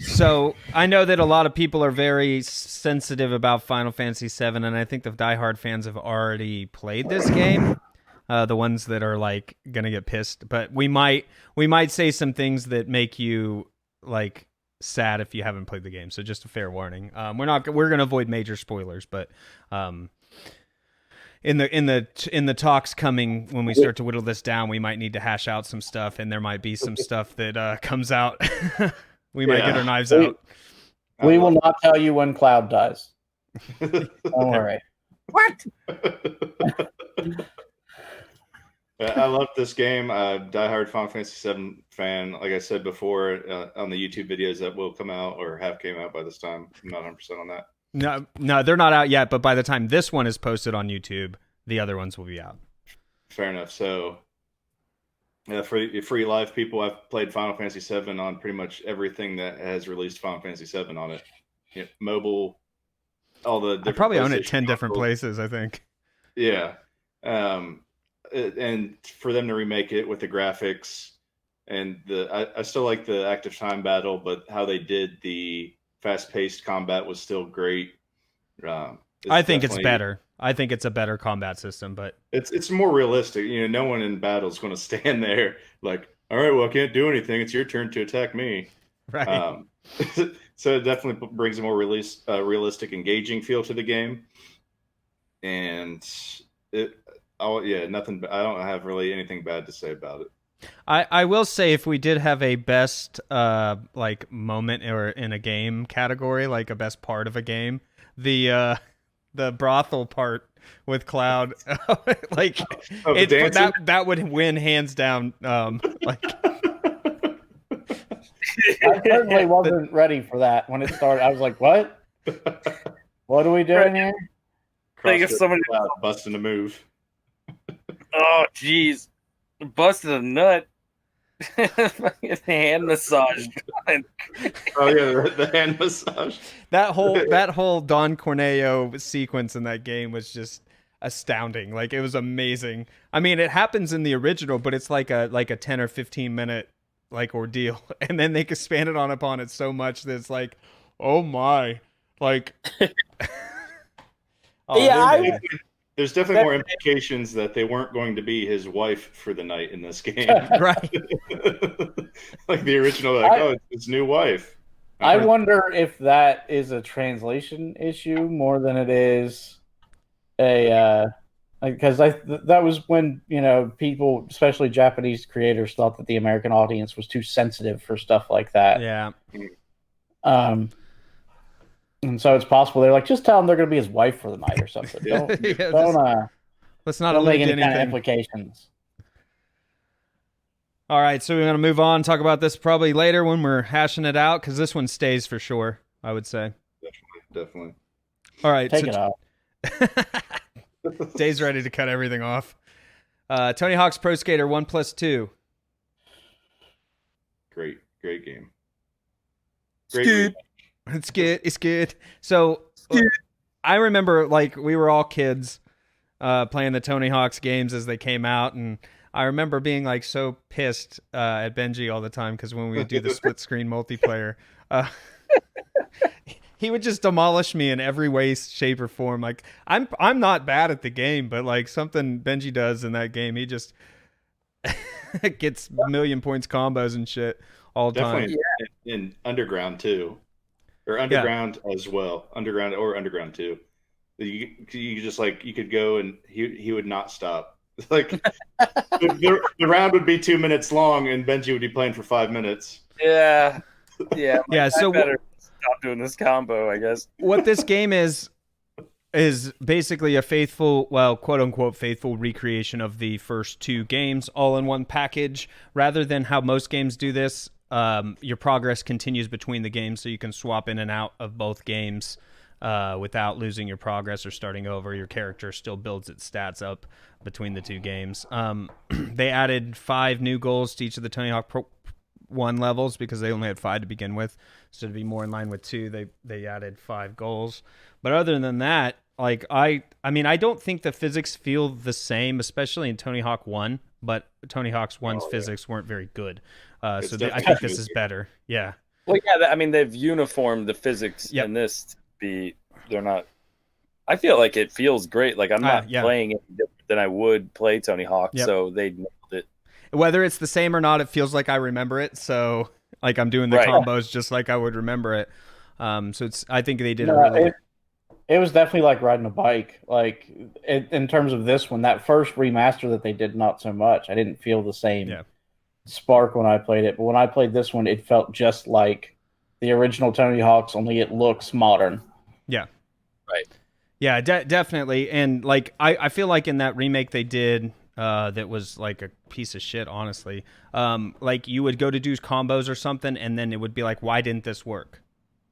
So I know that a lot of people are very sensitive about Final Fantasy VII, and I think the diehard fans have already played this game. The ones that are like gonna get pissed, but we might say some things that make you like sad if you haven't played the game. So just a fair warning. We're gonna avoid major spoilers, but in the talks coming when we start to whittle this down, we might need to hash out some stuff, and there might be some stuff that comes out. We might get our knives out. We will not tell you when Cloud dies. Don't worry. What? I love this game. Diehard Final Fantasy VII fan. Like I said before, on the YouTube videos that will come out or have came out by this time. I'm not 100% on that. No, they're not out yet. But by the time this one is posted on YouTube, the other ones will be out. Fair enough. So, for free live people, I've played Final Fantasy VII on pretty much everything that has released Final Fantasy VII on it. Mobile, all the different. I probably own it 10 consoles. different places, I think. Yeah. And for them to remake it with the graphics and I still like the active time battle, but how they did the fast-paced combat was still great. I think it's better. I think it's a better combat system, but it's more realistic. No one in battle is going to stand there like, all right, well, I can't do anything. It's your turn to attack me. Right. So it definitely brings a more realistic, engaging feel to the game. And nothing. I don't have really anything bad to say about it. I will say if we did have a best like moment or in a game category, like a best part of a game, the brothel part with Cloud, like that would win hands down. Like I certainly wasn't ready for that when it started. I was like, "What? What are we doing here?" Think if somebody busting a move. Oh, jeez. Busted a nut. Hand massage. Oh yeah, the hand massage. That whole Don Corneo sequence in that game was just astounding. Like, it was amazing. I mean, it happens in the original, but it's like a 10 or 15 minute like ordeal, and then they expanded upon it so much that it's like, oh my, like. Yeah, there's definitely more implications that they weren't going to be his wife for the night in this game. Right. Like the original, it's his new wife. I wonder if that is a translation issue more than it is because that was when people, especially Japanese creators, thought that the American audience was too sensitive for stuff like that. Yeah. And so it's possible they're like, just tell him they're going to be his wife for the night or something. Let's not don't allude make to any kind of anything. implications. All right, so we're going to move on, talk about this probably later when we're hashing it out, because this one stays for sure, I would say. Definitely. All right. Take it off. Dave's ready to cut everything off. Tony Hawk's Pro Skater 1+2. Great game. Scoot. It's good. So I remember, like, we were all kids playing the Tony Hawk's games as they came out, and I remember being like so pissed at Benji all the time because when we would do the split screen multiplayer, he would just demolish me in every way, shape, or form. Like, I'm not bad at the game, but like something Benji does in that game, he just gets million points combos and shit all the time. Definitely in Underground too. Or Underground as well. Underground 2. You just like, you could go and he would not stop. Like the round would be 2 minutes long and Benji would be playing for 5 minutes. Yeah. So I better stop doing this combo, I guess. What this game is basically a faithful, well, quote unquote faithful recreation of the first two games all in one package. Rather than how most games do this, your progress continues between the games, so you can swap in and out of both games without losing your progress or starting over. Your character still builds its stats up between the two games. They added 5 new goals to each of the Tony Hawk Pro 1 levels because they only had 5 to begin with. So to be more in line with 2, they added 5 goals. But other than that, like I mean, I don't think the physics feel the same, especially in Tony Hawk 1. But Tony Hawk's 1's physics weren't very good. I think this is better. Yeah. Well, yeah, I mean, they've uniformed the physics Yep. in this to be. They're not. I feel like it feels great. Like I'm not Yeah. playing it different than I would play Tony Hawk. Yep. So they nailed it. Whether it's the same or not, it feels like I remember it. So like I'm doing the Right. combos just like I would remember it. So it's. I think they did a No, really. it was definitely like riding a bike. Like in terms of this one, that first remaster that they did, not so much. I didn't feel the same Yeah. spark when I played it, but when I played this one, it felt just like the original Tony Hawk's, only it looks modern. Yeah. Right. Yeah, definitely. And like I feel like in that remake they did that was like a piece of shit, honestly. Like you would go to do combos or something, and then it would be like, why didn't this work?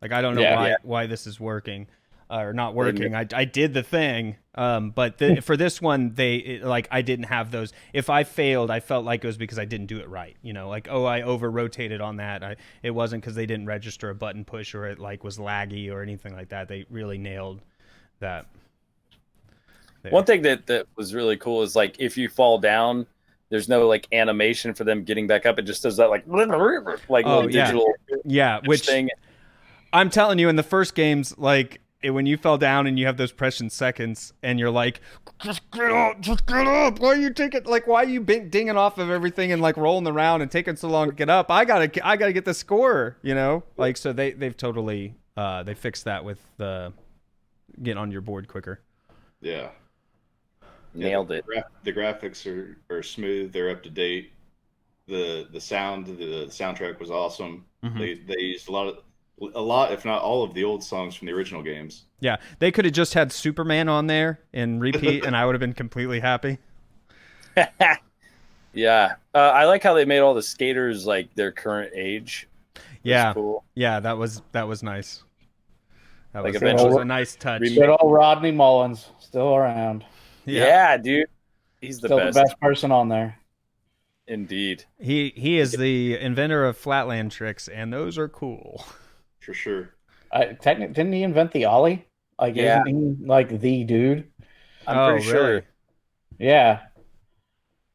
Like I don't know why this is working or not working. I did the thing, but for this one, like I didn't have those. If I failed, I felt like it was because I didn't do it right. You know, like I over rotated on that. It wasn't because they didn't register a button push or it like was laggy or anything like that. They really nailed that. There. One thing that was really cool is like if you fall down, there's no like animation for them getting back up. It just does that like little digital which thing. I'm telling you, in the first games, like when you fell down and you have those precious seconds, and you're like, just get up. Why are you taking why are you dinging off of everything and like rolling around and taking so long to get up? I gotta get the score, you know. Like so they've totally they fixed that with getting on your board quicker. Yeah. Nailed it. The graphics are smooth. They're up to date. The soundtrack was awesome. Mm-hmm. They used a lot, if not all, of the old songs from the original games. Yeah, they could have just had Superman on there and repeat, and I would have been completely happy. Yeah, I like how they made all the skaters like their current age. Yeah, cool. Yeah, that was nice. That like was a nice touch. Good old Rodney Mullins still around. Yeah, dude, he's still the best person on there. Indeed, he is the inventor of flatland tricks, and those are cool. For sure. Didn't he invent the ollie? Like, isn't he like the dude? I'm pretty sure. Really? Yeah.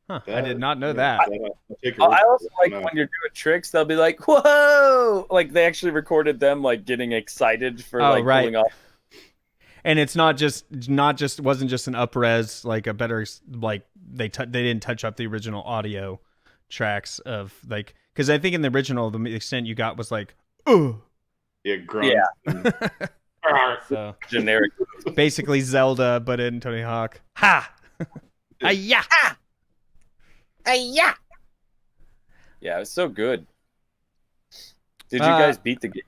Huh, I did not know that. I also like when you're doing tricks, they'll be like, "Whoa!" Like they actually recorded them like getting excited for pulling off. And it's wasn't just an up-res, like a better, like they didn't touch up the original audio tracks of like, because I think in the original the extent you got was like, oh, yeah, grunt. Yeah, so generic, basically Zelda, but in Tony Hawk. Ha, yeah, yeah. Yeah, it's so good. Did you guys beat the game?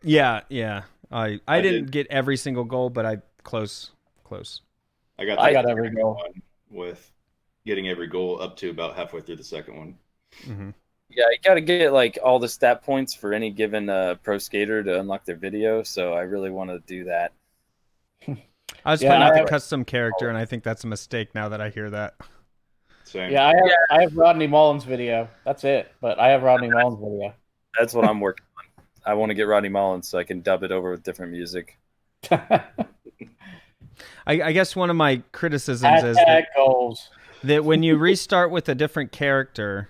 Yeah. I didn't get every single goal, but I close. I got every goal with getting every goal up to about halfway through the second one. Mm-hmm. Yeah, you got to get like all the stat points for any given pro skater to unlock their video. So I really want to do that. I was playing with a custom character, and I think that's a mistake now that I hear that. Same. Yeah, I have Rodney Mullins video. That's it. But I have Rodney Mullins video. That's what I'm working on. I want to get Rodney Mullins so I can dub it over with different music. I guess one of my criticisms is that when you restart with a different character,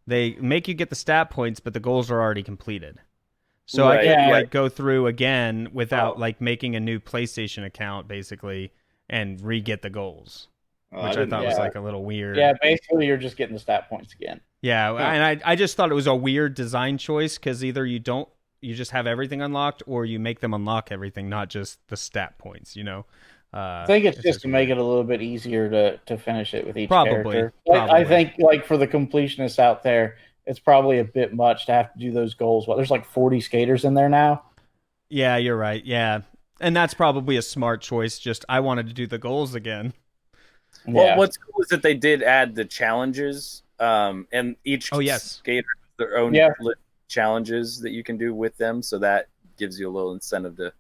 they make you get the stat points, but the goals are already completed. So I can go through again without like making a new PlayStation account basically and re-get the goals, which I thought was like a little weird. Yeah, basically you're just getting the stat points again. Yeah, and I just thought it was a weird design choice because either you just have everything unlocked or you make them unlock everything, not just the stat points, you know. I think it's just to make it a little bit easier to finish it with each character. I think like for the completionists out there, it's probably a bit much to have to do those goals. Well, there's like 40 skaters in there now. Yeah, you're right. Yeah. And that's probably a smart choice. Just I wanted to do the goals again. Well, what's cool is that they did add the challenges, and each skater has their own challenges that you can do with them. So that gives you a little incentive to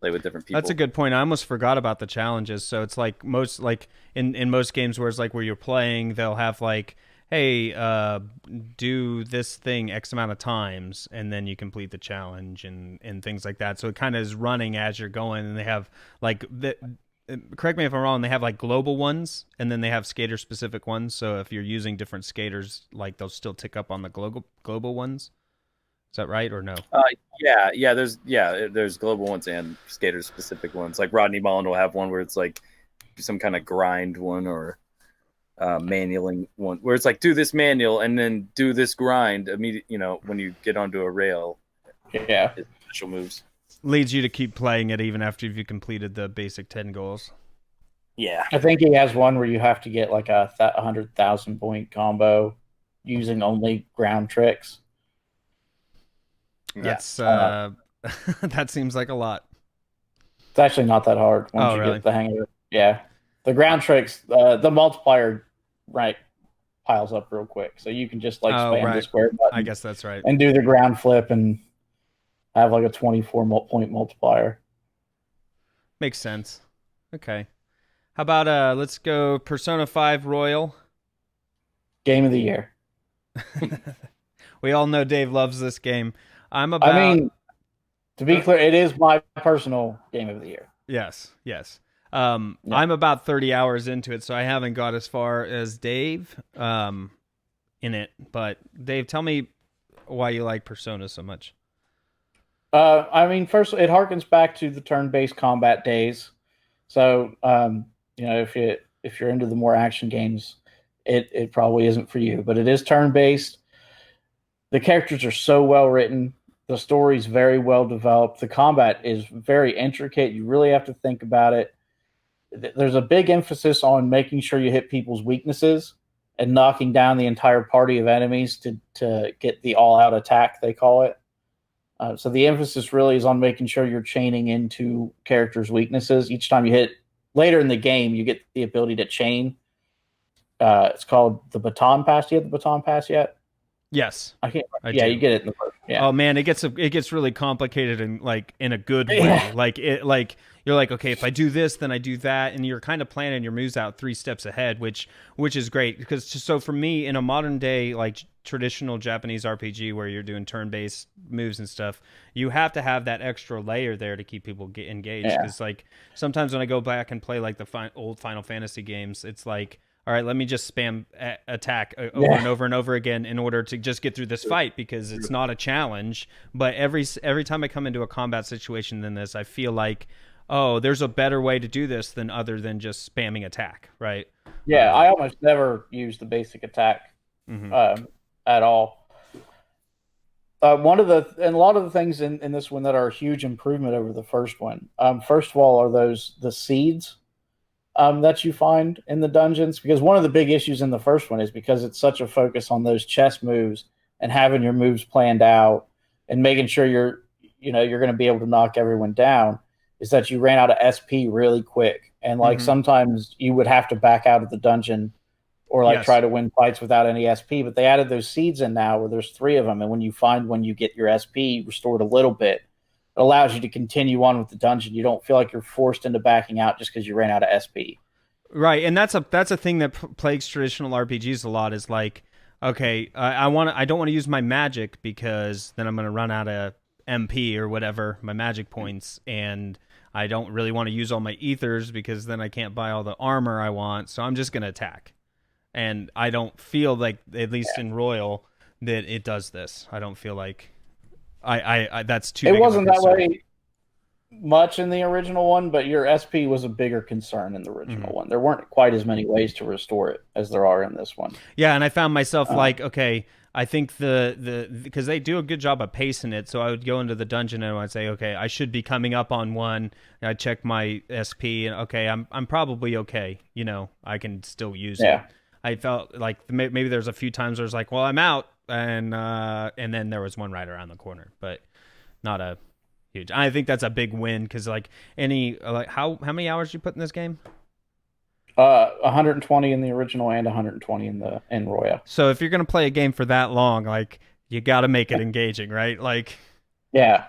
play with different people. That's a good point. I almost forgot about the challenges. So it's like in most games where it's like where you're playing, they'll have like, hey, do this thing X amount of times, and then you complete the challenge and things like that. So it kind of is running as you're going, and they have like correct me if I'm wrong, they have like global ones, and then they have skater specific ones. So if you're using different skaters, like they'll still tick up on the global ones. that right or no? There's global ones and skater specific ones. Like Rodney Mullen will have one where it's like some kind of grind one or manualing one where it's like do this manual and then do this grind immediately. When you get onto a rail, Yeah, special moves leads you to keep playing it even after you've completed the basic 10 goals. Yeah, I think he has one where you have to get like a 100,000 point combo using only ground tricks. That's that seems like a lot. It's actually not that hard once you really? get the hang of it. Yeah, the ground tricks, the multiplier piles up real quick, so you can just spam the square button. I guess that's right. And do the ground flip and have like a 24 point multiplier. Makes sense. Okay. How about let's go Persona 5 Royal. Game of the year. We all know Dave loves this game. To be clear, it is my personal game of the year. Yes. I'm about 30 hours into it, so I haven't got as far as Dave in it. But Dave, tell me why you like Persona so much. First, it harkens back to the turn-based combat days. So, if you're into the more action games, it probably isn't for you. But it is turn-based. The characters are so well written. The story's very well developed. The combat is very intricate. You really have to think about it. There's a big emphasis on making sure you hit people's weaknesses and knocking down the entire party of enemies to get the all-out attack, they call it. So the emphasis really is on making sure you're chaining into characters' weaknesses. Each time you hit, later in the game, you get the ability to chain. It's called the baton pass. Do you have the baton pass yet? Yes, I can't. I yeah, do. You get it in the first. Yeah. Oh man, it gets really complicated and in a good way. You're like, okay, if I do this, then I do that, and you're kind of planning your moves out 3 steps ahead, which is great because so for me in a modern day traditional Japanese RPG where you're doing turn-based moves and stuff, you have to have that extra layer there to keep people engaged. Because sometimes when I go back and play the old Final Fantasy games, it's like, all right, let me just spam attack over and over and over again in order to just get through this fight because it's not a challenge. But every time I come into a combat situation than this, I feel like, oh, there's a better way to do this other than just spamming attack, right? Yeah, I almost never use the basic attack at all. A lot of the things in this one that are a huge improvement over the first one. First of all, are the seeds that you find in the dungeons, because one of the big issues in the first one is because it's such a focus on those chess moves and having your moves planned out and making sure you're going to be able to knock everyone down, is that you ran out of SP really quick. And sometimes you would have to back out of the dungeon or try to win fights without any SP. But they added those seeds in now where there's 3 of them. And when you get your SP restored a little bit, it allows you to continue on with the dungeon. You don't feel like you're forced into backing out just because you ran out of SP. Right, and that's a thing that plagues traditional RPGs a lot. Is like, okay, I don't want to use my magic because then I'm going to run out of MP or whatever, my magic points, and I don't really want to use all my ethers because then I can't buy all the armor I want. So I'm just going to attack, and I don't feel like, at least in Royal, that it does this. I don't feel like. I that's too. It wasn't that way much in the original one, but your SP was a bigger concern in the original one. There weren't quite as many ways to restore it as there are in this one. Yeah, and I found myself okay, I think because they do a good job of pacing it, so I would go into the dungeon and I'd say, okay, I should be coming up on one. And I'd check my SP, and okay, I'm probably okay. I can still use it. I felt like maybe there's a few times where it's like, well, I'm out, and then there was one right around the corner, but not a huge. I think that's a big win because how many hours you put in this game? 120 in the original and 120 in Royal. So if you're gonna play a game for that long, you got to make it engaging, right? Yeah.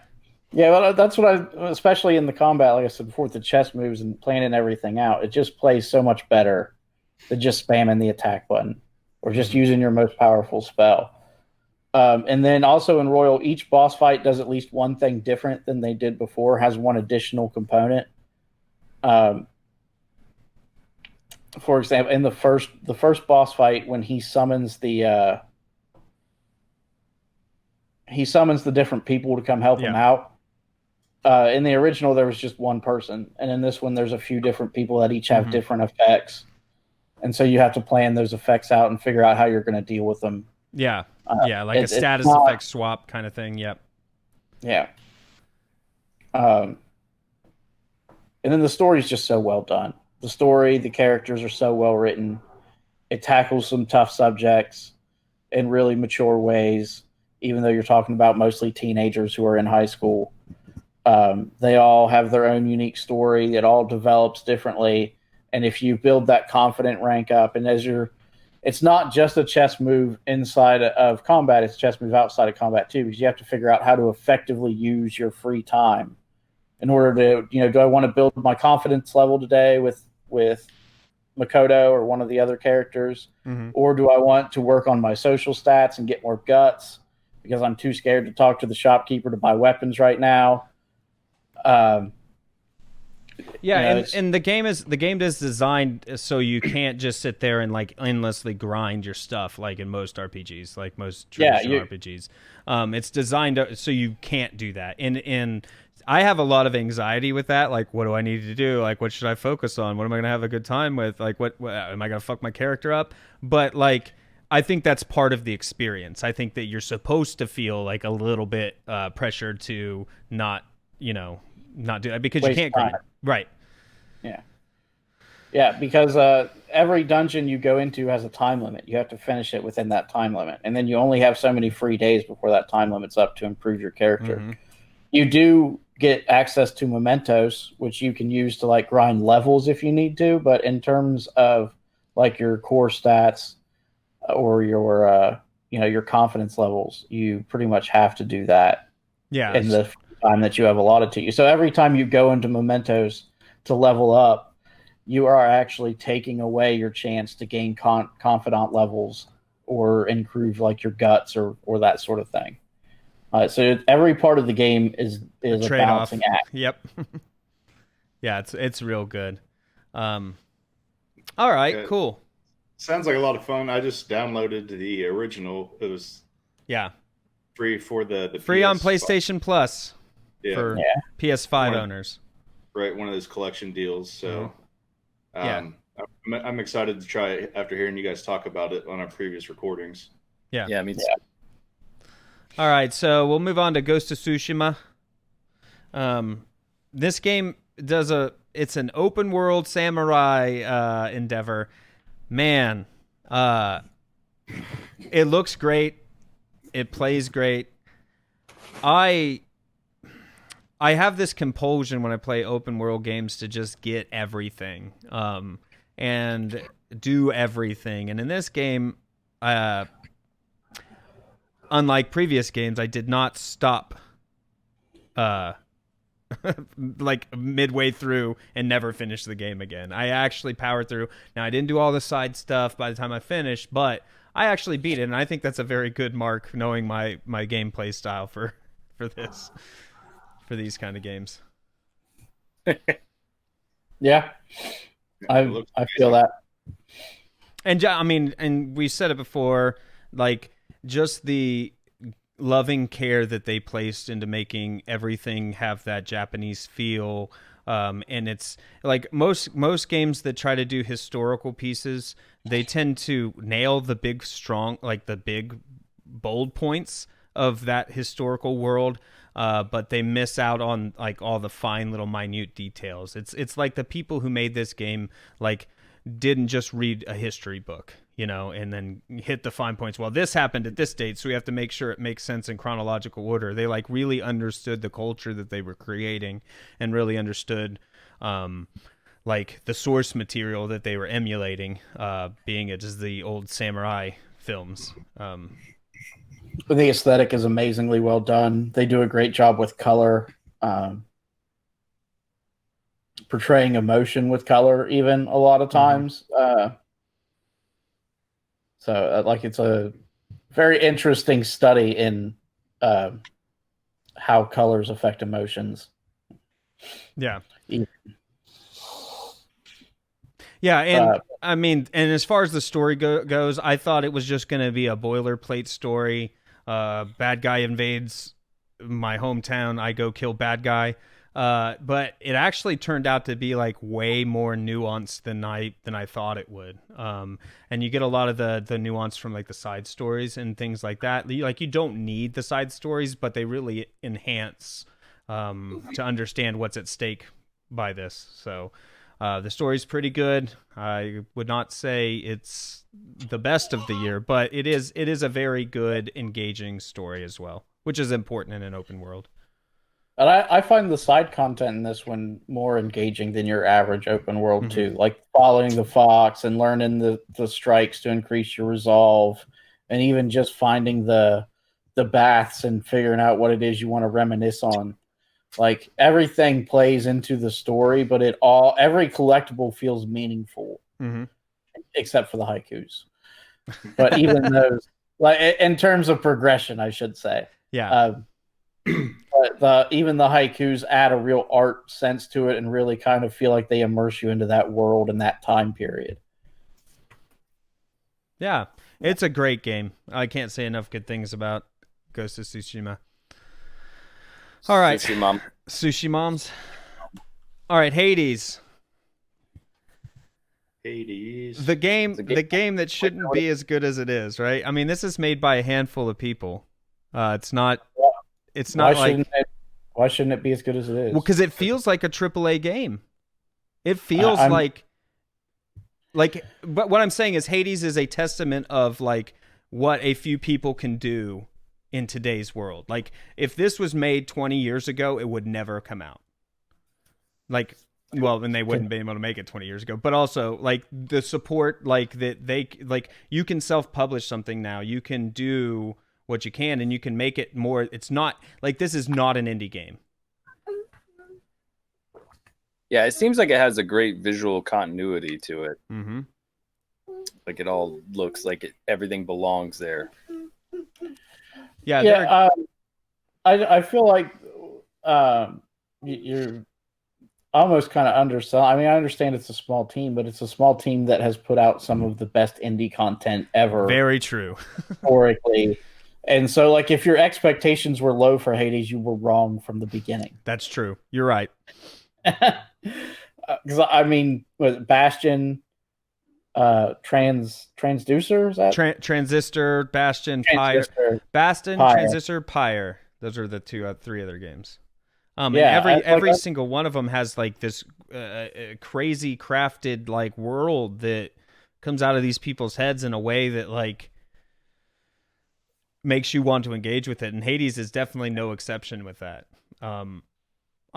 Well, that's what especially in the combat, like I said before, with the chess moves and planning everything out, it just plays so much better than just spamming the attack button or just using your most powerful spell. And then also in Royal, each boss fight does at least one thing different than they did before, has one additional component. For example, in the first boss fight, when he summons the he summons the different people to come help him out. In the original, there was just one person, and in this one, there's a few different people that each have different effects, and so you have to plan those effects out and figure out how you're going to deal with them. Yeah, like a status effect swap kind of thing. Yep. Yeah. And then the story is just so well done. The story, the characters are so well written. It tackles some tough subjects in really mature ways, even though you're talking about mostly teenagers who are in high school. They all have their own unique story. It all develops differently. And if you build that confident rank up, and it's not just a chess move inside of combat, it's a chess move outside of combat too, because you have to figure out how to effectively use your free time in order to, do I want to build my confidence level today with Makoto or one of the other characters, or do I want to work on my social stats and get more guts because I'm too scared to talk to the shopkeeper to buy weapons right now? And the game is designed so you can't just sit there and like endlessly grind your stuff like in most RPGs, like most traditional RPGs. It's designed so you can't do that. And I have a lot of anxiety with that. Like, what do I need to do? Like, what should I focus on? What am I gonna have a good time with? Like, what am I gonna fuck my character up? But like, I think that's part of the experience. I think that you're supposed to feel like a little bit pressured to not do that because you can't grind. Right. Yeah, because every dungeon you go into has a time limit. You have to finish it within that time limit. And then you only have so many free days before that time limit's up to improve your character. You do get access to mementos, which you can use to like grind levels if you need to. But in terms of like your core stats or your confidence levels, you pretty much have to do that in the time that you have allotted to you. So every time you go into mementos to level up, you are actually taking away your chance to gain confidant levels or improve like your guts or that sort of thing. So every part of the game is a balancing act. Yep. Yeah, it's real good. All right, cool. Sounds like a lot of fun. I just downloaded the original. It was free for the free on PlayStation Plus for PS5 one owners. Right, one of those collection deals. So I'm excited to try it after hearing you guys talk about it on our previous recordings. Yeah, me too. All right, so we'll move on to Ghost of Tsushima. This game it's an open world samurai endeavor. Man, it looks great. It plays great. I have this compulsion when I play open world games to just get everything and do everything. And in this game, unlike previous games, I did not stop like midway through and never finish the game again. I actually powered through. Now, I didn't do all the side stuff by the time I finished, but I actually beat it, and I think that's a very good mark knowing my gameplay style for these kind of games. Yeah. I feel that. And I mean, and we said it before, like just the loving care that they placed into making everything have that Japanese feel. And it's like most games that try to do historical pieces, they tend to nail the big bold points of that historical world. But they miss out on like all the fine little minute details. It's like the people who made this game like didn't just read a history book, and then hit the fine points. Well, this happened at this date, so we have to make sure it makes sense in chronological order. They like really understood the culture that they were creating and really understood like the source material that they were emulating, being it as the old samurai films. The aesthetic is amazingly well done. They do a great job with color, portraying emotion with color, even a lot of times. So, like, it's a very interesting study in how colors affect emotions. Yeah. Yeah, and I mean, and as far as the story goes, I thought it was just going to be a boilerplate story. bad guy invades my hometown, I go kill bad guy. But it actually turned out to be like way more nuanced than I thought it would. And you get a lot of the nuance from like the side stories and things like that. Like you don't need the side stories, but they really enhance to understand what's at stake by this. So the story's pretty good. I would not say it's the best of the year, but it is a very good, engaging story as well, which is important in an open world. And I find the side content in this one more engaging than your average open world too. Like following the fox and learning the strikes to increase your resolve, and even just finding the baths and figuring out what it is you want to reminisce on. Like everything plays into the story, but every collectible feels meaningful, except for the haikus. But even those, like in terms of progression, I should say, yeah. But even the haikus add a real art sense to it and really kind of feel like they immerse you into that world and that time period. Yeah, it's a great game. I can't say enough good things about Ghost of Tsushima. All right. Sushi Moms. All right, Hades. Hades. The game that shouldn't be as good as it is, right? I mean, this is made by a handful of people. It's not why shouldn't it be as good as it is? Well, because it feels like a AAA game. It feels but what I'm saying is Hades is a testament of like what a few people can do in today's world. Like if this was made 20 years ago, it would never come out. Like, well, and they wouldn't be able to make it 20 years ago, but also like the support, like that they like you can self-publish something now. You can do what you can, and you can make it more. It's not like this is not an indie game. Yeah, it seems like it has a great visual continuity to it. Mm-hmm. Like it all looks like everything belongs there. Yeah. I feel like you're almost kind of underselling. I mean, I understand it's a small team, but it's a small team that has put out some of the best indie content ever. Very true. Historically. And so, like, if your expectations were low for Hades, you were wrong from the beginning. That's true. You're right. Because I mean, Bastion, transducer, is that Transistor, Bastion, Pyre, Transistor, Pyre. Those are the three other games. And every single one of them has like this crazy crafted like world that comes out of these people's heads in a way that like makes you want to engage with it, and Hades is definitely no exception with that. I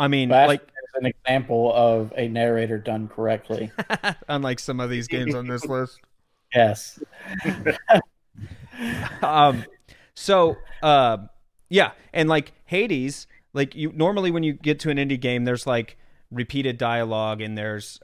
mean, Bastion like is an example of a narrator done correctly, unlike some of these games on this list. Yes. Yeah, and like Hades, like you normally when you get to an indie game, there's like repeated dialogue and there's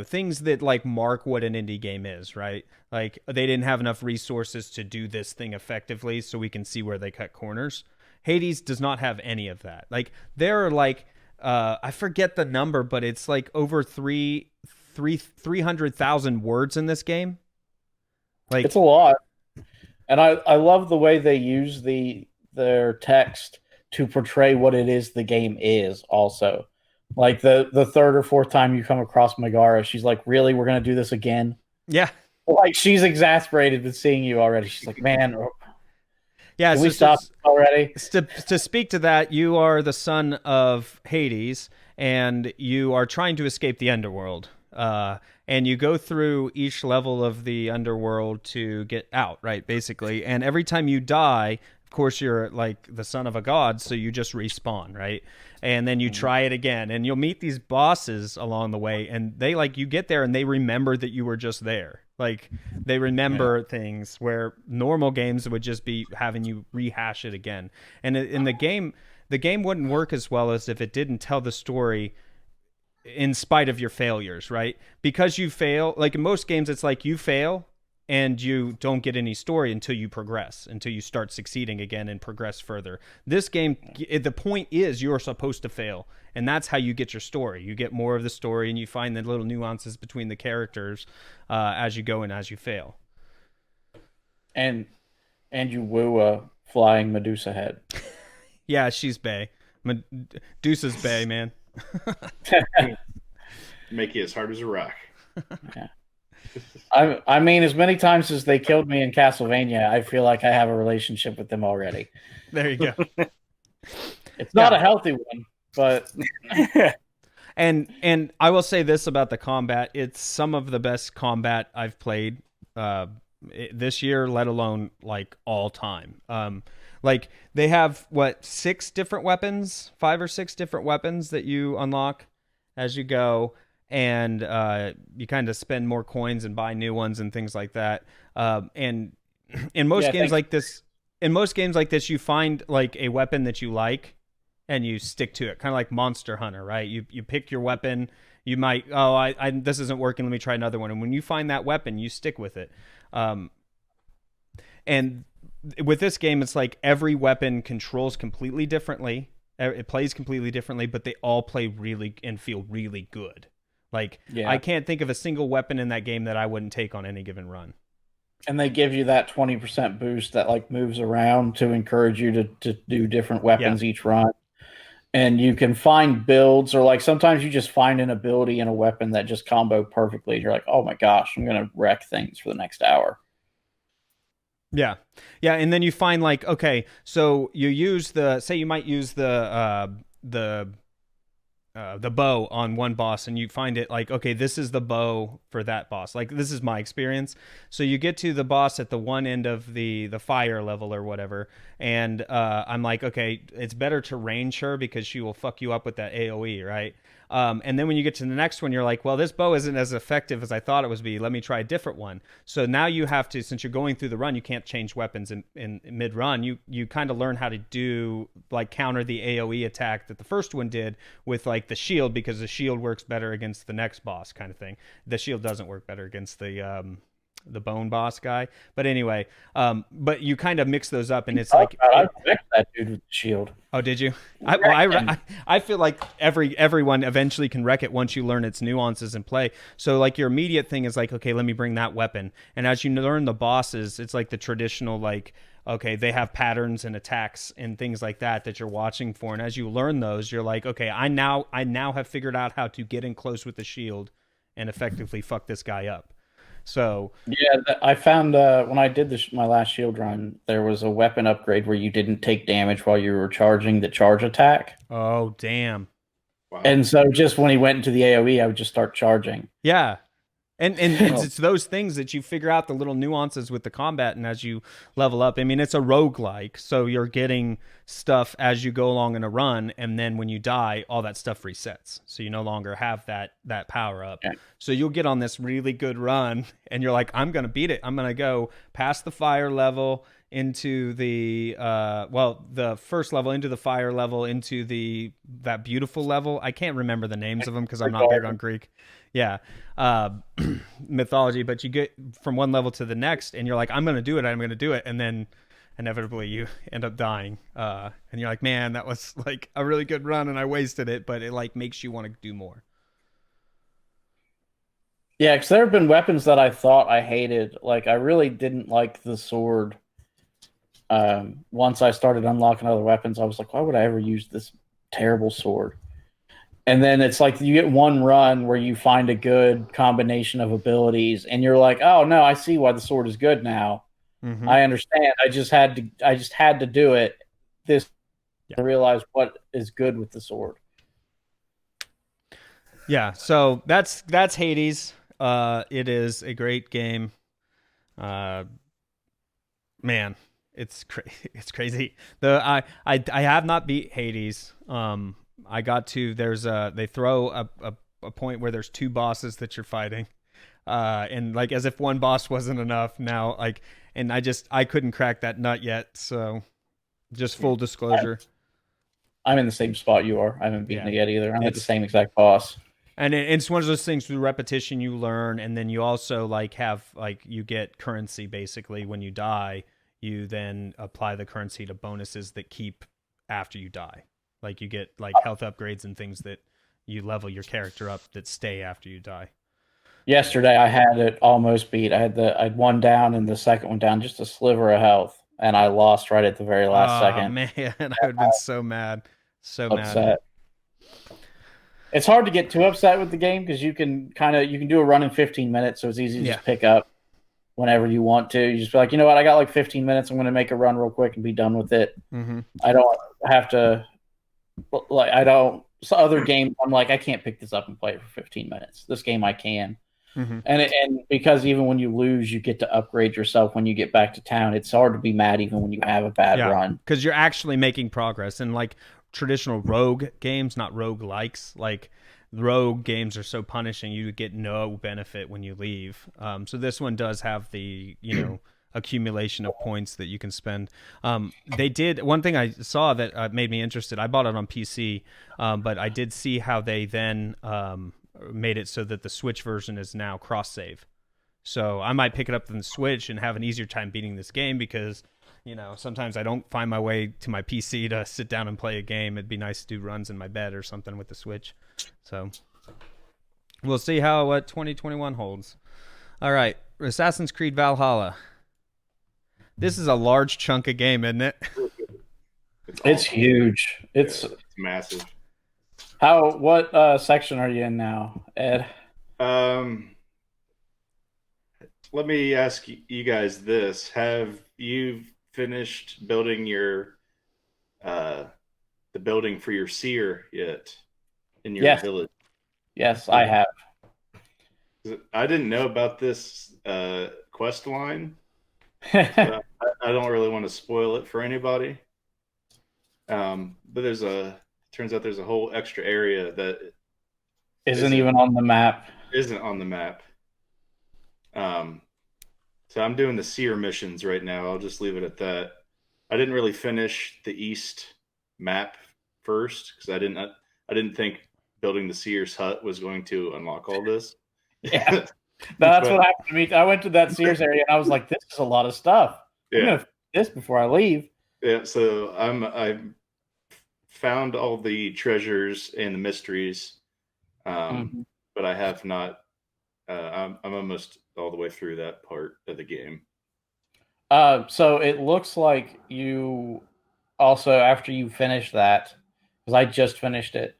things that like mark what an indie game is, right? Like they didn't have enough resources to do this thing effectively, so we can see where they cut corners. Hades does not have any of that. Like there are like I forget the number, but it's like over 300,000 words in this game. Like it's a lot. And I love the way they use their text to portray what it is the game is also. Like the third or fourth time you come across Megara, she's like, really, we're going to do this again? Yeah. Like she's exasperated with seeing you already. She's like, man, yeah, can we stop already? To speak to that, you are the son of Hades, and you are trying to escape the underworld. And you go through each level of the underworld to get out, right, basically. And every time you die, of course, you're like the son of a god, so you just respawn, right? And then you try it again, and you'll meet these bosses along the way, and they like you get there and they remember that you were just there. Like they remember things where normal games would just be having you rehash it again. And in the game wouldn't work as well as if it didn't tell the story in spite of your failures, right? Because you fail, like in most games, it's like you fail and you don't get any story until you progress, until you start succeeding again and progress further. This game, the point is you're supposed to fail, and that's how you get your story. You get more of the story, and you find the little nuances between the characters as you go and as you fail. And you woo a flying Medusa head. Yeah, she's bae. Medusa's bae, man. Make you as hard as a rock. I mean, as many times as they killed me in Castlevania, I feel like I have a relationship with them already. There you go. It's not a healthy one, but And I will say this about the combat: it's some of the best combat I've played this year, let alone like all time. Like they have what 6 different weapons, 5 or 6 different weapons that you unlock as you go, and you kind of spend more coins and buy new ones and things like that. And in most games like this, you find like a weapon that you like and you stick to it, kind of like Monster Hunter, right? You pick your weapon. You might, I this isn't working. Let me try another one. And when you find that weapon, you stick with it. And with this game, it's like every weapon controls completely differently. It plays completely differently, but they all play really and feel really good. Like I can't think of a single weapon in that game that I wouldn't take on any given run. And they give you that 20% boost that like moves around to encourage you to do different weapons each run. And you can find builds, or like sometimes you just find an ability in a weapon that just combo perfectly. You're like, oh my gosh, I'm gonna wreck things for the next hour. Yeah, and then you find like, okay, so you use you might use the bow on one boss, and you find it like, okay, this is the bow for that boss. Like this is my experience. So you get to the boss at the one end of the fire level or whatever, and I'm like, okay, it's better to range her because she will fuck you up with that AoE, right? And then when you get to the next one, you're like, well, this bow isn't as effective as I thought it was be. Let me try a different one. So now you have to, since you're going through the run, you can't change weapons in mid-run. You kind of learn how to do, like, counter the AoE attack that the first one did with, like, the shield, because the shield works better against the next boss kind of thing. The shield doesn't work better against the bone boss guy. But anyway, but you kind of mix those up, and it's like... I wrecked that dude with the shield. Oh, did you? I feel like everyone eventually can wreck it once you learn its nuances and play. So like your immediate thing is like, okay, let me bring that weapon. And as you learn the bosses, it's like the traditional, like, okay, they have patterns and attacks and things like that you're watching for. And as you learn those, you're like, okay, I now have figured out how to get in close with the shield and effectively fuck this guy up. So yeah, I found when I did my last shield run, there was a weapon upgrade where you didn't take damage while you were charging the charge attack. Oh, damn. Wow. And so just when he went into the AoE, I would just start charging. Yeah. And it's those things that you figure out the little nuances with the combat, and as you level up. I mean, it's a roguelike, so you're getting stuff as you go along in a run, and then when you die, all that stuff resets. So you no longer have that power up. Yeah. So you'll get on this really good run, and you're like, I'm going to beat it. I'm going to go past the fire level into the the first level, into the fire level, into that beautiful level. I can't remember the names of them because I'm not big on Greek. Yeah. Mythology, but you get from one level to the next, and you're like, I'm going to do it. And then inevitably you end up dying. And you're like, man, that was like a really good run and I wasted it, but it like makes you want to do more. Yeah, because there have been weapons that I thought I hated. Like, I really didn't like the sword. Once I started unlocking other weapons, I was like, why would I ever use this terrible sword? And then it's like you get one run where you find a good combination of abilities, and you're like, "Oh no, I see why the sword is good now. Mm-hmm. I understand. I just had to do it. To realize what is good with the sword." Yeah. So that's Hades. It is a great game. Man, it's crazy. I have not beat Hades. I got to, they throw a point where there's 2 bosses that you're fighting. And like, as if one boss wasn't enough now, like, and I couldn't crack that nut yet. So just full disclosure. I'm in the same spot you are. I haven't beaten it yet either. I'm at the same exact boss. And it's one of those things through repetition you learn. And then you also you get currency basically when you die. You then apply the currency to bonuses that keep after you die. Like you get like health upgrades and things that you level your character up that stay after you die. Yesterday I had it almost beat. I had one down and the second one down, just a sliver of health. and I lost right at the very last second. Man, I would have been so mad. So mad. Upset. It's hard to get too upset with the game because you can do a run in 15 minutes, so it's easy to just pick up whenever you want to. You just be like, you know what, I got like 15 minutes. I'm going to make a run real quick and be done with it. Mm-hmm. I don't have to So other games, I'm like, I can't pick this up and play it for 15 minutes. This game, I can. Mm-hmm. And because even when you lose, you get to upgrade yourself when you get back to town. It's hard to be mad even when you have a bad run. Because you're actually making progress. And like traditional rogue games, not rogue likes, like rogue games are so punishing, you get no benefit when you leave. So this one does have the, accumulation of points that you can spend. They did one thing I saw that made me interested. I bought it on PC, but I did see how they then made it so that the Switch version is now cross save. So I might pick it up on the Switch and have an easier time beating this game because, sometimes I don't find my way to my PC to sit down and play a game. It'd be nice to do runs in my bed or something with the Switch. So we'll see how 2021 holds. All right, Assassin's Creed Valhalla. This is a large chunk of game, isn't it? It's huge. It's massive. What section are you in now, Ed? Let me ask you guys this: have you finished building your the building for your seer yet in your village? Yes, I have. I didn't know about this quest line. So I don't really want to spoil it for anybody. But turns out there's a whole extra area that isn't even on the map. Isn't on the map. So I'm doing the seer missions right now. I'll just leave it at that. I didn't really finish the east map first because I didn't think building the seer's hut was going to unlock all this. Yeah. That's what happened to me. I went to that Sears area and I was like, this is a lot of stuff. I'm gonna finish this before I leave. Yeah, so I found all the treasures and the mysteries, but I have not. I'm almost all the way through that part of the game. So it looks like you also, after you finish that, because I just finished it.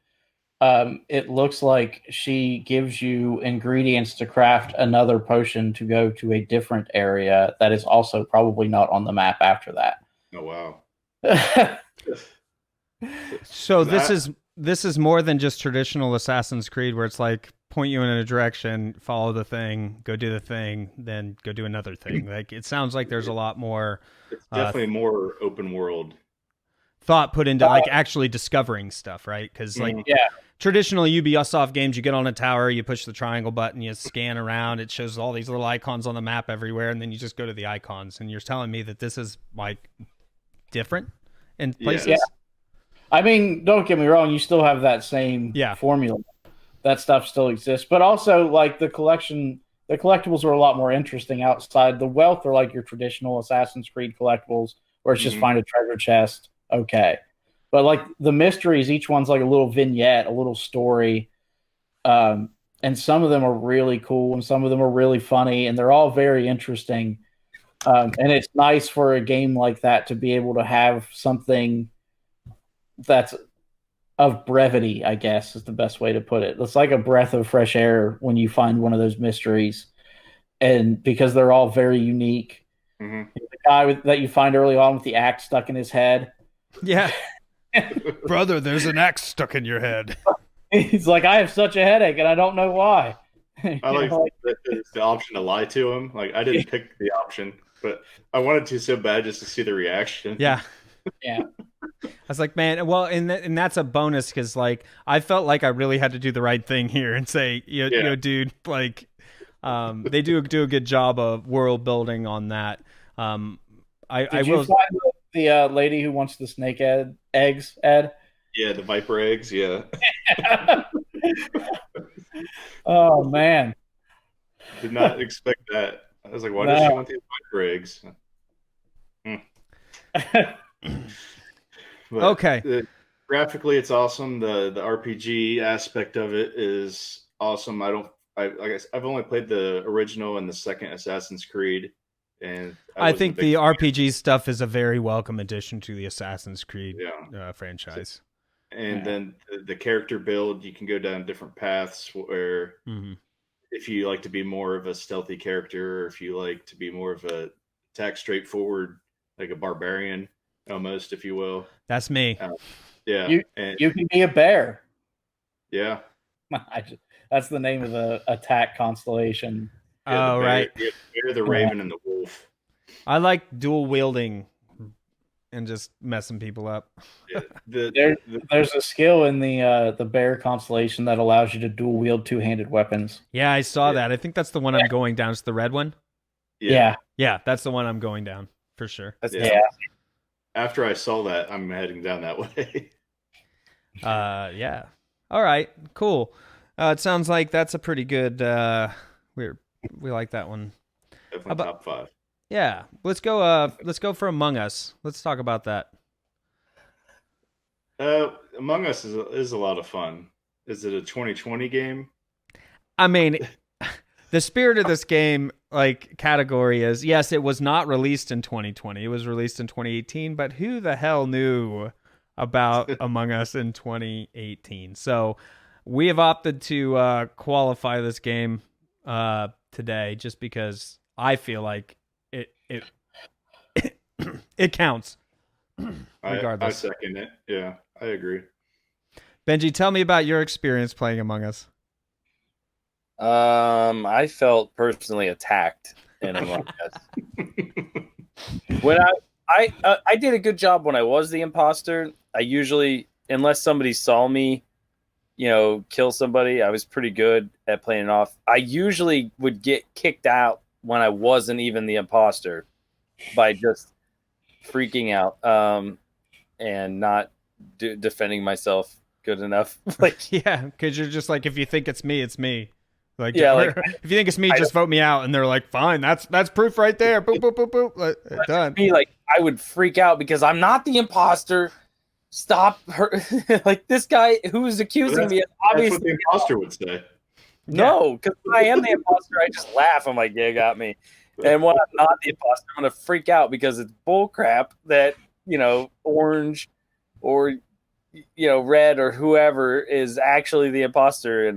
It looks like she gives you ingredients to craft another potion to go to a different area that is also probably not on the map after that. Oh wow. So this is more than just traditional Assassin's Creed where it's like point you in a direction, follow the thing, go do the thing, then go do another thing. Like it sounds like there's a lot more. It's definitely more open world thought put into like actually discovering stuff, right? Because like traditional Ubisoft games, you get on a tower, you push the triangle button, you scan around, it shows all these little icons on the map everywhere, and then you just go to the icons. And you're telling me that this is like different in places? Yeah. I mean, don't get me wrong, you still have that same formula. That stuff still exists. But also like the collectibles are a lot more interesting outside. The wealth are like your traditional Assassin's Creed collectibles, where it's just find a treasure chest. Okay. But like the mysteries, each one's like a little vignette, a little story. And some of them are really cool and some of them are really funny and they're all very interesting. And it's nice for a game like that to be able to have something that's of brevity, I guess is the best way to put it. It's like a breath of fresh air when you find one of those mysteries. And because they're all very unique. The guy that you find early on with the axe stuck in his head. Yeah. Brother, there's an axe stuck in your head. He's like, I have such a headache and I don't know why. I like the option to lie to him. Like I didn't pick the option, but I wanted to so bad just to see the reaction. Yeah. Yeah. I was like, man, well, and that's a bonus because like I felt like I really had to do the right thing here and say, you know, dude, like they do a good job of world building on that. Did you find the lady who wants the snake eggs, Ed? Yeah, the viper eggs, yeah. Oh, man. Did not expect that. I was like, why does she want these viper eggs? Okay. Graphically, it's awesome. The RPG aspect of it is awesome. I've only played the original and the second Assassin's Creed. and I wasn't a think big the fan. RPG stuff is a very welcome addition to the Assassin's Creed franchise. And then the character build, you can go down different paths where if you like to be more of a stealthy character, or if you like to be more of a attack straightforward, like a barbarian almost, if you will. That's me. Yeah. You can be a bear. Yeah. That's the name of the attack constellation. Yeah, Oh, the bear, right. Bear, the raven, and the wolf. I like dual wielding and just messing people up. Yeah, There's a skill in the bear constellation that allows you to dual wield two-handed weapons. Yeah, I saw that. I think that's the one I'm going down. It's the red one. Yeah. Yeah, that's the one I'm going down for sure. Yeah. After I saw that, I'm heading down that way. Yeah. All right. Cool. It sounds like that's a pretty good. We like that one. Definitely top 5. Yeah. Let's go for Among Us. Let's talk about that. Among Us is a lot of fun. Is it a 2020 game? I mean, the spirit of this game, like, category is, yes, it was not released in 2020. It was released in 2018, but who the hell knew about Among Us in 2018? So we have opted to qualify this game today just because I feel like it counts. Regardless. I second it. Yeah, I agree. Benji, tell me about your experience playing Among Us. I felt personally attacked in Among Us. When I did a good job when I was the imposter. I usually, unless somebody saw me, kill somebody, I was pretty good at playing it off. I usually would get kicked out when I wasn't even the imposter by just freaking out and not defending myself good enough. Like, yeah, because you're just like, if you think it's me, it's me. Like, yeah, like, if you think it's me, just vote me out. And they're like, fine, that's proof right there. Boop, boop, boop, boop. Like, done. Me, like, I would freak out because I'm not the imposter. Stop her. Like, this guy who is accusing me is obviously that's what the imposter would say. No, because when I am the imposter, I just laugh. I'm like, yeah, got me. And when I'm not the imposter, I'm going to freak out because it's bullcrap that, orange or, red or whoever is actually the imposter.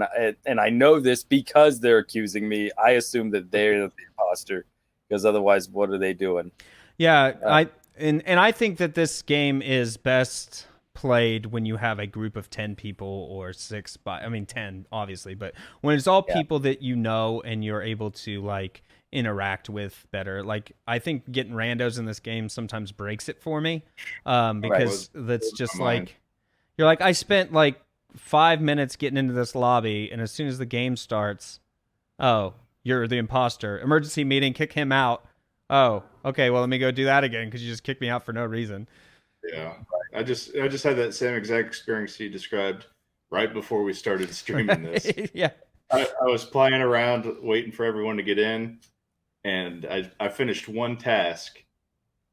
And I know this because they're accusing me. I assume that they're the imposter because otherwise, what are they doing? Yeah, I think that this game is best played when you have a group of 10 people or 10 obviously, but when it's all people that you know and you're able to like interact with better. Like, I think getting randos in this game sometimes breaks it for me, because that's just like, you're like, I spent like 5 minutes getting into this lobby, and as soon as the game starts, oh, you're the imposter, emergency meeting, kick him out. Oh, okay, well, let me go do that again because you just kicked me out for no reason. Yeah, I just had that same exact experience you described right before we started streaming this. Yeah, I was playing around waiting for everyone to get in, and I finished one task,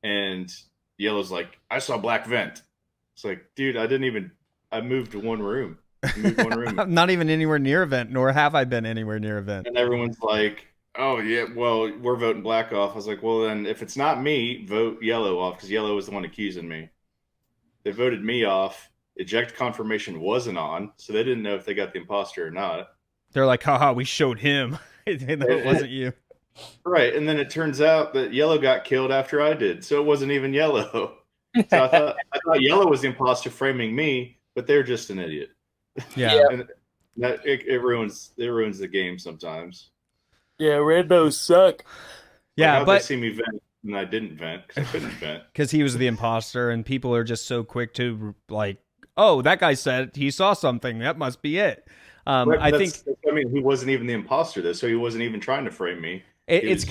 and Yellow's like, I saw black vent. It's like, dude, I moved to one room. I'm not even anywhere near event, nor have I been anywhere near event. And everyone's like, oh, yeah, well, we're voting black off. I was like, well, then if it's not me, vote yellow off, because yellow was the one accusing me. They voted me off. Eject confirmation wasn't on, so they didn't know if they got the imposter or not. They're like, haha, we showed him. It wasn't you. Right, and then it turns out that yellow got killed after I did, so it wasn't even yellow. So I thought yellow was the imposter framing me, but they're just an idiot. Yeah. And it ruins the game sometimes. Yeah, randos suck. Yeah, Like, but they see me vent and I didn't vent because I couldn't vent. Because he was the imposter, and people are just so quick to like, oh, that guy said he saw something. That must be it. I think. I mean, he wasn't even the imposter, though, so he wasn't even trying to frame me. It's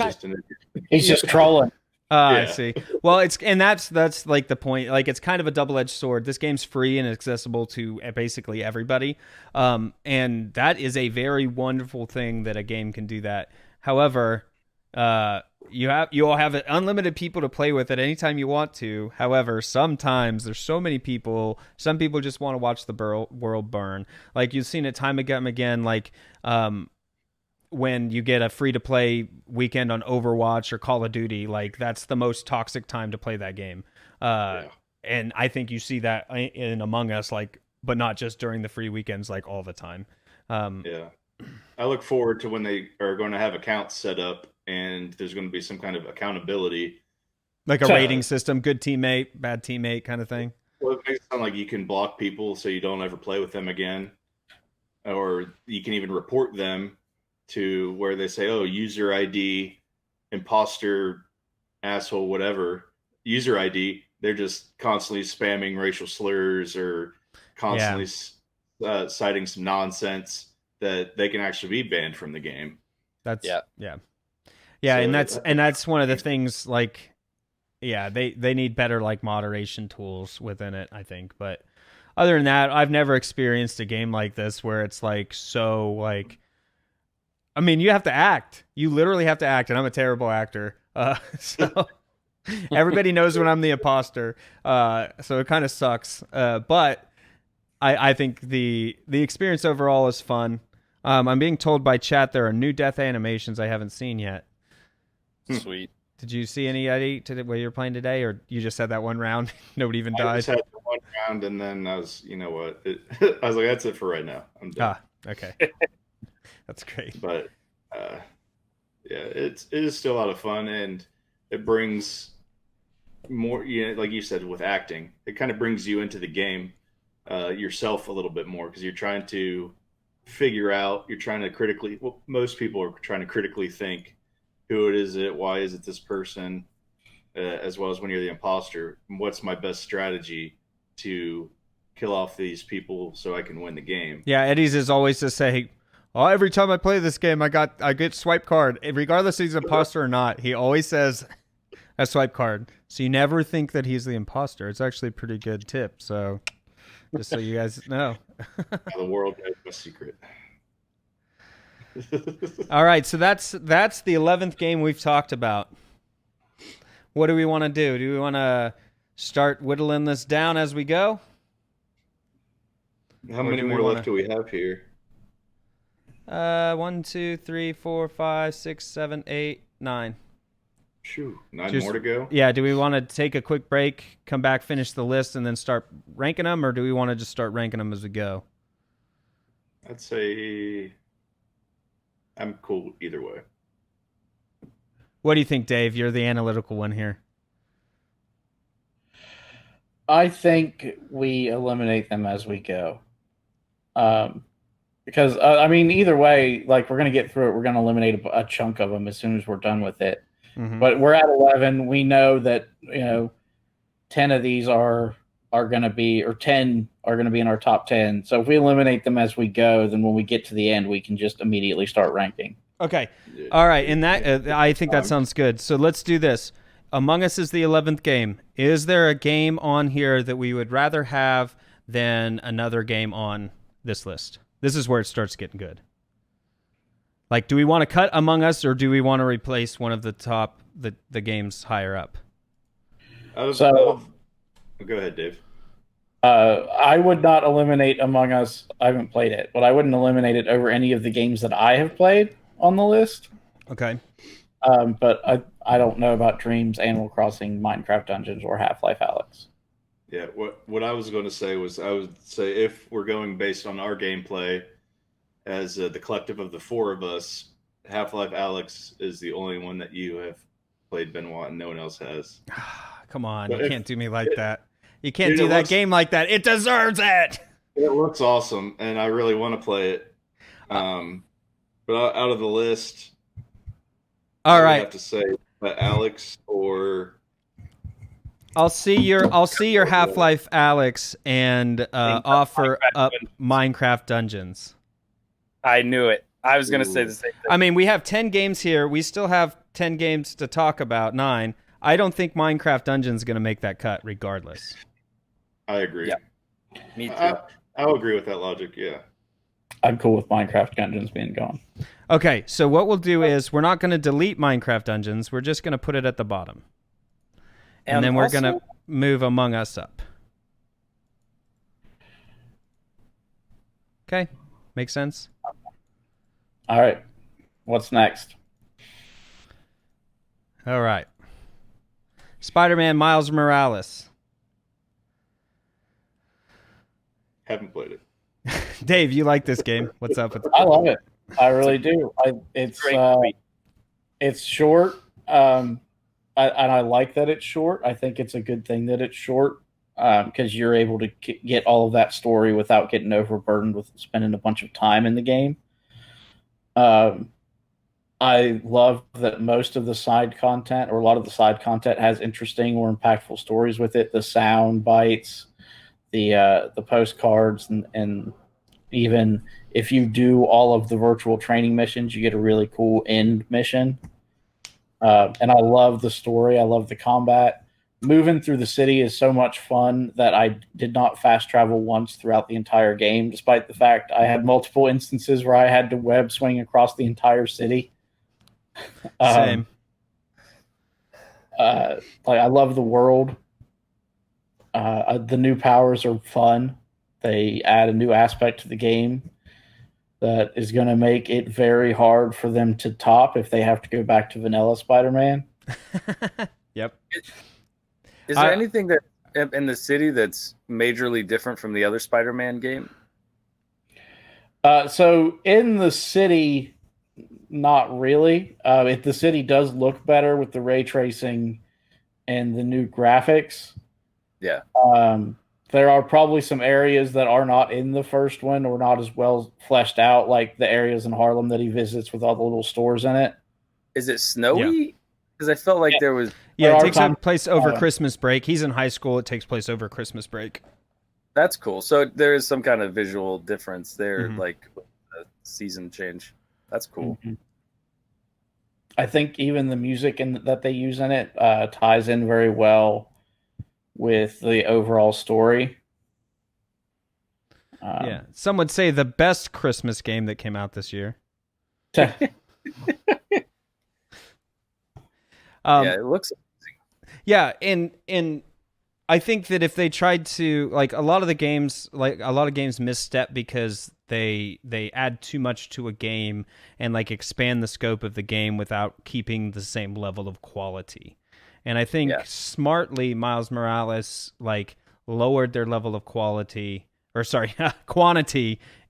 He's just trolling. I see. Well, that's like the point. Like, it's kind of a double-edged sword. This game's free and accessible to basically everybody, and that is a very wonderful thing that a game can do that. However, you all have unlimited people to play with at any time you want to. However, sometimes there's so many people. Some people just want to watch the world burn. Like, you've seen it time and again. Like, when you get a free-to-play weekend on Overwatch or Call of Duty. Like, that's the most toxic time to play that game. And I think you see that in Among Us, like, but not just during the free weekends, like all the time. Yeah. I look forward to when they are going to have accounts set up and there's going to be some kind of accountability. Like a rating system, good teammate, bad teammate kind of thing. Well, it makes it sound like you can block people so you don't ever play with them again. Or you can even report them to where they say, oh, user ID, imposter, asshole, whatever, user ID. They're just constantly spamming racial slurs or constantly citing some nonsense that they can actually be banned from the game. That's So, and that's one of the things, like, they need better, like, moderation tools within it, I think. But other than that, I've never experienced a game like this where it's like so, like, I mean, you have to act. You literally have to act, and I'm a terrible actor. So everybody knows when I'm the imposter. So it kind of sucks. But I think the experience overall is fun. I'm being told by chat there are new death animations I haven't seen yet. Sweet. Did you see any, Eddie, where you're playing today, or you just had that one round? Nobody even died? I just had one round, and then I was, you know what? I was like, that's it for right now. I'm done. Okay. That's great. But, it is still a lot of fun, and it brings more, like you said, with acting, it kind of brings you into the game yourself a little bit more, because you're trying to figure out, most people are trying to critically think who it is, why is it this person, as well as when you're the imposter, what's my best strategy to kill off these people so I can win the game. Yeah, Eddie's is always to say, oh, every time I play this game, I get swipe card, regardless if he's an imposter or not. He always says a swipe card, so you never think that he's the imposter. It's actually a pretty good tip. So just so you guys know, the world knows my secret. All right, so that's the 11th game we've talked about. What do we want to do? Do we want to start whittling this down as we go? How many more left do we have here? 1, 2, 3, 4, 5, 6, 7, 8, 9. Shoo, 9 more to go? Yeah, do we want to take a quick break, come back, finish the list, and then start ranking them, or do we want to just start ranking them as we go? I'd say I'm cool either way. What do you think, Dave? You're the analytical one here. I think we eliminate them as we go. Because, I mean, either way, like, we're going to get through it. We're going to eliminate a chunk of them as soon as we're done with it. Mm-hmm. But we're at 11. We know that, 10 of these are going to be, or 10 are going to be in our top 10. So if we eliminate them as we go, then when we get to the end, we can just immediately start ranking. Okay. All right. And that I think that sounds good. So let's do this. Among Us is the 11th game. Is there a game on here that we would rather have than another game on this list? This is where it starts getting good. Like, do we want to cut Among Us, or do we want to replace one of the top, the games higher up? Go ahead, Dave. I would not eliminate Among Us. I haven't played it, but I wouldn't eliminate it over any of the games that I have played on the list. Okay. But I don't know about Dreams, Animal Crossing, Minecraft Dungeons, or Half-Life Alyx. Yeah, what I was going to say was, I would say if we're going based on our gameplay as the collective of the four of us, Half-Life Alyx is the only one that you have played, Benwa, and no one else has. Come on, you can't do me like that. You can't do that game like that. It deserves it. It looks awesome, and I really want to play it. But out of the list, all right, I have to say Alyx or. I'll see your Half-Life Alyx and offer up Minecraft Dungeons. I knew it. I was going to say the same thing. I mean, we have 10 games here. We still have 10 games to talk about, 9. I don't think Minecraft Dungeons is going to make that cut regardless. I agree. Yeah. Me too. I'll agree with that logic, yeah. I'm cool with Minecraft Dungeons being gone. Okay, so what we'll do is we're not going to delete Minecraft Dungeons. We're just going to put it at the bottom. And then we're going to move Among Us up. Okay, makes sense? All right. What's next? All right. Spider-Man Miles Morales. Haven't played it. Dave, you like this game? What's up with I love it. I really do. Great. It's short, and I like that it's short. I think it's a good thing that it's short because you're able to get all of that story without getting overburdened with spending a bunch of time in the game. I love that most of the side content, or a lot of the side content, has interesting or impactful stories with it. The sound bites, the postcards, and even if you do all of the virtual training missions, you get a really cool end mission. And I love the story. I love the combat. Moving through the city is so much fun that I did not fast travel once throughout the entire game, despite the fact I had multiple instances where I had to web swing across the entire city. Same. Like, I love the world. The new powers are fun. They add a new aspect to the game that is going to make it very hard for them to top if they have to go back to vanilla Spider-Man. Yep. Is there anything that in the city that's majorly different from the other Spider-Man game? So in the city, not really. The city does look better with the ray tracing and the new graphics. Yeah. There are probably some areas that are not in the first one or not as well fleshed out, like the areas in Harlem that he visits with all the little stores in it. Is it snowy? Because I felt like there was. Yeah, it takes place over Christmas break. He's in high school. It takes place over Christmas break. That's cool. So there is some kind of visual difference there, like with the season change. That's cool. Mm-hmm. I think even the music that they use in it ties in very well with the overall story. Yeah, some would say the best Christmas game that came out this year. Yeah, it looks. Yeah, and I think that if they tried to, like, a lot of games misstep because they add too much to a game and like expand the scope of the game without keeping the same level of quality. And I think smartly Miles Morales like lowered their level of quantity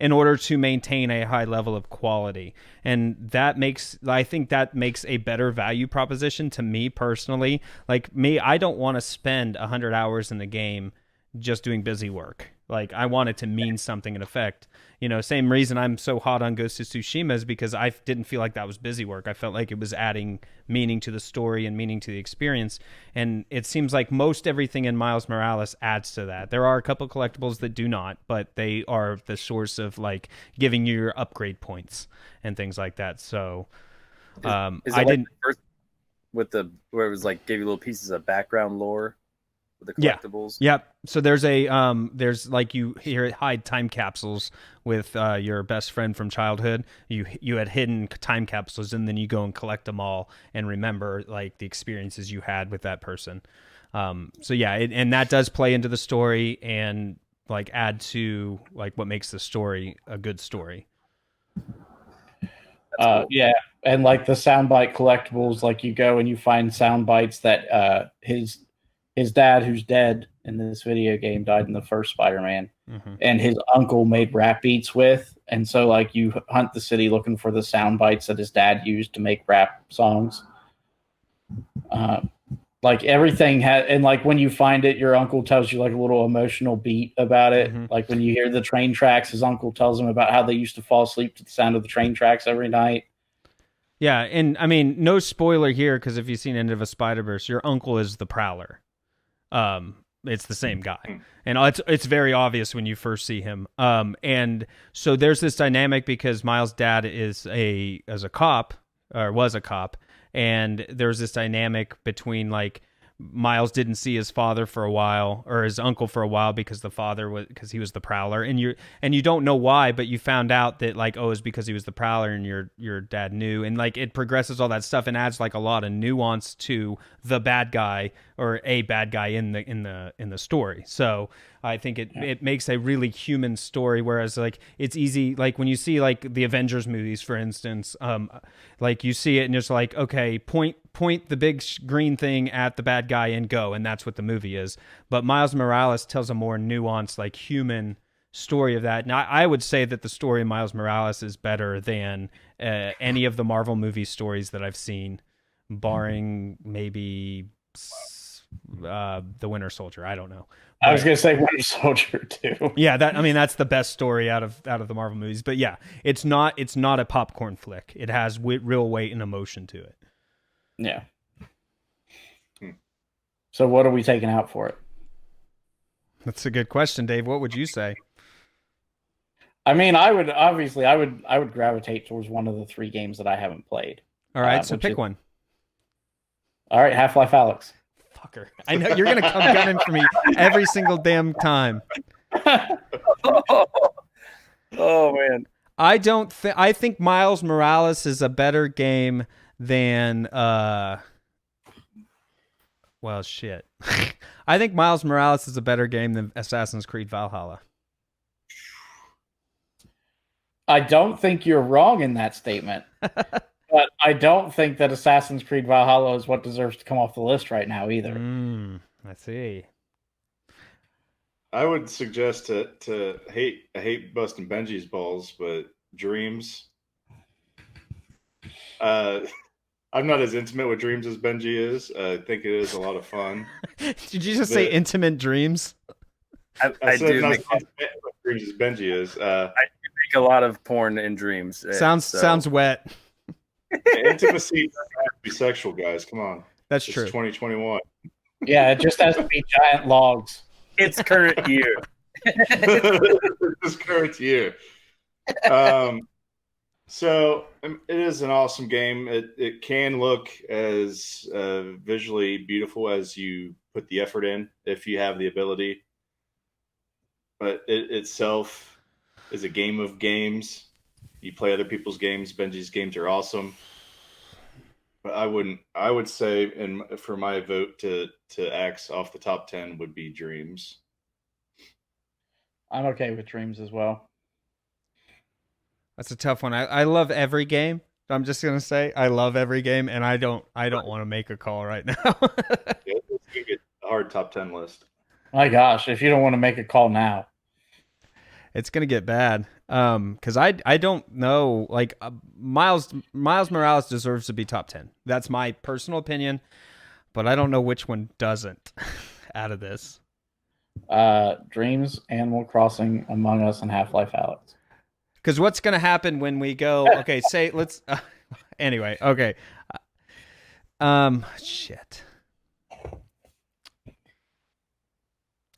in order to maintain a high level of quality. And I think that makes a better value proposition to me personally. Like me, I don't want to spend 100 hours in the game just doing busy work. Like I want it to mean something in effect. You know, same reason I'm so hot on Ghost of Tsushima is because I didn't feel like that was busy work. I felt like it was adding meaning to the story and meaning to the experience. And it seems like most everything in Miles Morales adds to that. There are a couple collectibles that do not, but they are the source of like giving you your upgrade points and things like that. So I didn't first with the where it was like gave you little pieces of background lore. The collectibles. Yep. So there's there's like you here hide time capsules with your best friend from childhood. You had hidden time capsules, and then you go and collect them all and remember like the experiences you had with that person. So yeah, and that does play into the story and like add to like what makes the story a good story. Cool. Yeah, and like the soundbite collectibles, like you go and you find sound bites that his dad, who's dead in this video game, died in the first Spider-Man, and his uncle made rap beats with. And so, like, you hunt the city looking for the sound bites that his dad used to make rap songs. Like, everything and like, when you find it, your uncle tells you, like, a little emotional beat about it. Like, when you hear the train tracks, his uncle tells him about how they used to fall asleep to the sound of the train tracks every night. Yeah, and, I mean, no spoiler here, because if you've seen End of a Spider-Verse, your uncle is the Prowler. It's the same guy, and it's very obvious when you first see him. And so there's this dynamic because Miles' dad is a cop, or was a cop, and there's this dynamic between like Miles didn't see his father for a while, or his uncle for a while, because he was the Prowler, and you don't know why, but you found out that like, oh, it's because he was the Prowler, and your dad knew, and like it progresses all that stuff and adds like a lot of nuance to the bad guy or a bad guy in the story. So I think it makes a really human story. Whereas like it's easy, like when you see like the Avengers movies, for instance, like you see it and it's like, okay, point the big green thing at the bad guy and go, and that's what the movie is. But Miles Morales tells a more nuanced, like human story of that. Now, I would say that the story of Miles Morales is better than any of the Marvel movie stories that I've seen, barring maybe the Winter Soldier. I don't know. I was gonna say Winter Soldier too. Yeah, that's the best story out of the Marvel movies. But yeah, it's not a popcorn flick. It has real weight and emotion to it. Yeah. So what are we taking out for it? That's a good question, Dave. What would you say? I mean, I would gravitate towards one of the 3 games that I haven't played. All right, so pick one. All right, Half-Life Alyx. Fucker. I know you're going to come gunning for me every single damn time. Oh man. I think Miles Morales is a better game than well, shit. I think Miles Morales is a better game than Assassin's Creed Valhalla. I don't think you're wrong in that statement. But I don't think that Assassin's Creed Valhalla is what deserves to come off the list right now either. I see. I would suggest to I hate busting Benji's balls, but Dreams. I'm not as intimate with Dreams as Benji is. I think it is a lot of fun. Did you just say intimate dreams? I do not make, as intimate with Dreams as Benji is. I make a lot of porn in dreams. Sounds wet. Intimacy doesn't have to be sexual, guys. Come on. That's It's true. 2021. Yeah, it just has to be giant logs. It's current year. This current year. So it is an awesome game. It can look as visually beautiful as you put the effort in, if you have the ability. But it itself is a game of games. You play other people's games. Benji's games are awesome. But I would say, for my vote to X off the top 10 would be Dreams. I'm okay with Dreams as well. That's a tough one. I love every game. I'm just gonna say I love every game, and I don't want to make a call right now. Yeah, it's gonna get a hard top 10 list. My gosh, if you don't want to make a call now. It's gonna get bad. Because I don't know. Like Miles Morales deserves to be top 10. That's my personal opinion, but I don't know which one doesn't out of this. Dreams, Animal Crossing, Among Us, and Half-Life Alyx. Because what's gonna happen when we go? Okay, say let's. Anyway, okay. Shit.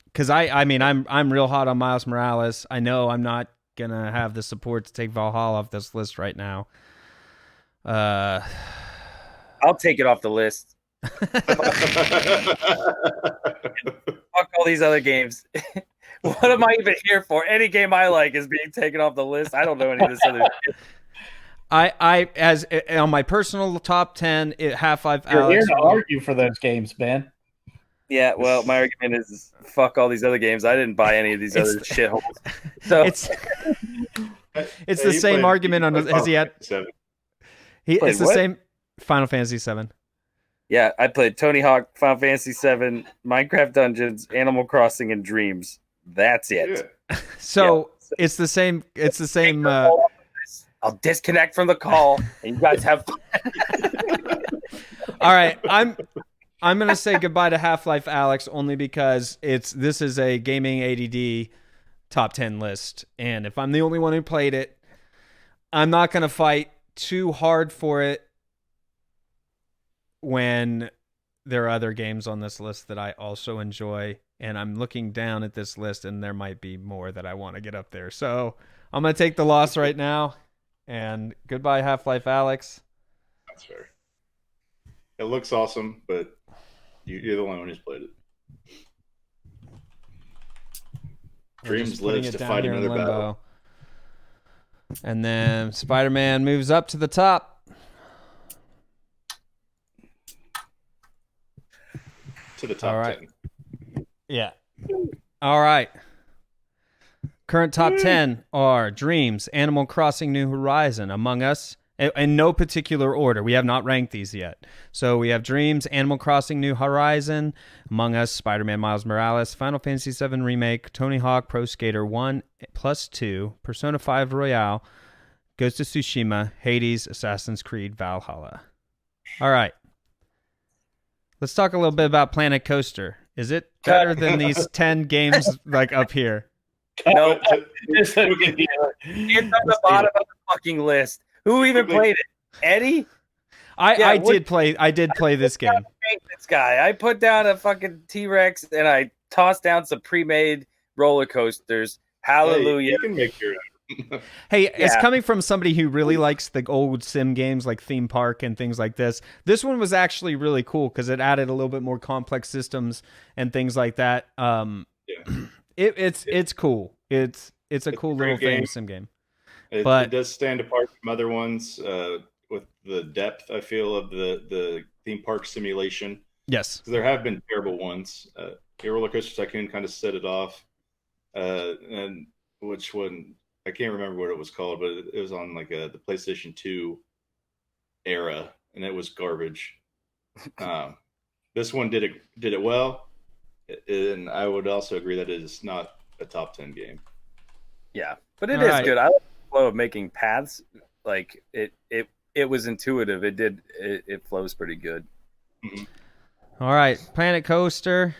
Because I mean I'm real hot on Miles Morales. I know I'm not gonna have the support to take Valhalla off this list right now. I'll take it off the list. Fuck all these other games. What am I even here for? Any game I like is being taken off the list. I don't know any of this other shit. I as on my personal top 10, Half-Life You're Alyx. here to argue for those games, Ben. Yeah, well, my argument is fuck all these other games. I didn't buy any of these other shitholes. So It's the same argument on has he had. It's the what? same Final Fantasy 7. yeah, I played Tony Hawk, Final Fantasy 7, Minecraft Dungeons, Animal Crossing, and Dreams. That's it. Yeah. So it's the same. It's the same. I'll disconnect from the call, and you guys have fun. All right, I'm gonna say goodbye to Half-Life Alyx only because this is a gaming ADD top 10 list, and if I'm the only one who played it, I'm not gonna fight too hard for it when there are other games on this list that I also enjoy, and I'm looking down at this list, and there might be more that I want to get up there. So I'm gonna take the loss right now, and goodbye Half-Life Alyx. That's fair. It looks awesome, but you're the only one who's played it. We're Dreams just putting lives it to down fight here in another limbo. battle. And then Spider-Man moves up to the top. to the top All right. 10. Yeah. All right. Current top 10 are Dreams, Animal Crossing New Horizon, Among Us, in no particular order. We have not ranked these yet. So we have Dreams, Animal Crossing New Horizon, Among Us, Spider-Man Miles Morales, Final Fantasy VII Remake, Tony Hawk Pro Skater 1 plus 2, Persona 5 Royale, Ghost of Tsushima, Hades, Assassin's Creed, Valhalla. All right. Let's talk a little bit about Planet Coaster. Is it better than these 10 games like up here? No, It's okay. it's on the bottom of the fucking list. Who even played it? Eddie? I did play this game. This guy. I put down a fucking T-Rex and I tossed down some pre-made roller coasters. Hallelujah. Hey, you can make your Hey, it's coming from somebody who really likes the old sim games like Theme Park and things like this. This one was actually really cool because it added a little bit more complex systems and things like that. It's cool. It's a cool little thing, sim game. It does stand apart from other ones with the depth, I feel, of the theme park simulation. Yes. So there have been terrible ones. Roller Coaster Tycoon kind of set it off. And which one, I can't remember what it was called, but it was on like the PlayStation 2 era, and it was garbage. This one did it well, and I would also agree that it is not a top 10 game. Yeah, but it is good. I like the flow of making paths. Like it was intuitive. It flows pretty good. Mm-hmm. All right, Planet Coaster.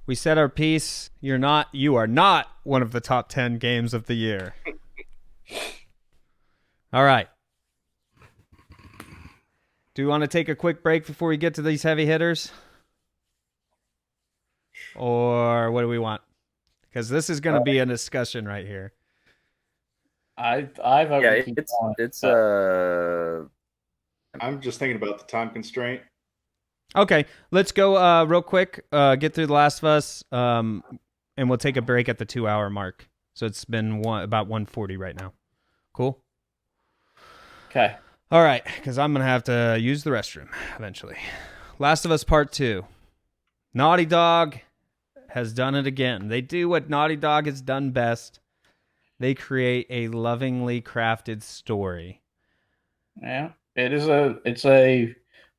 We said our piece. You are not one of the top 10 games of the year. All right. Do you want to take a quick break before we get to these heavy hitters? Or what do we want? Because this is going to be a discussion right here. I've it's I'm just thinking about the time constraint. Okay, let's go real quick, get through The Last of Us, and we'll take a break at the 2-hour mark. So it's been about 1:40 right now. Cool? Okay. All right, because I'm going to have to use the restroom eventually. Last of Us Part 2. Naughty Dog has done it again. They do what Naughty Dog has done best. They create a lovingly crafted story. Yeah, it's a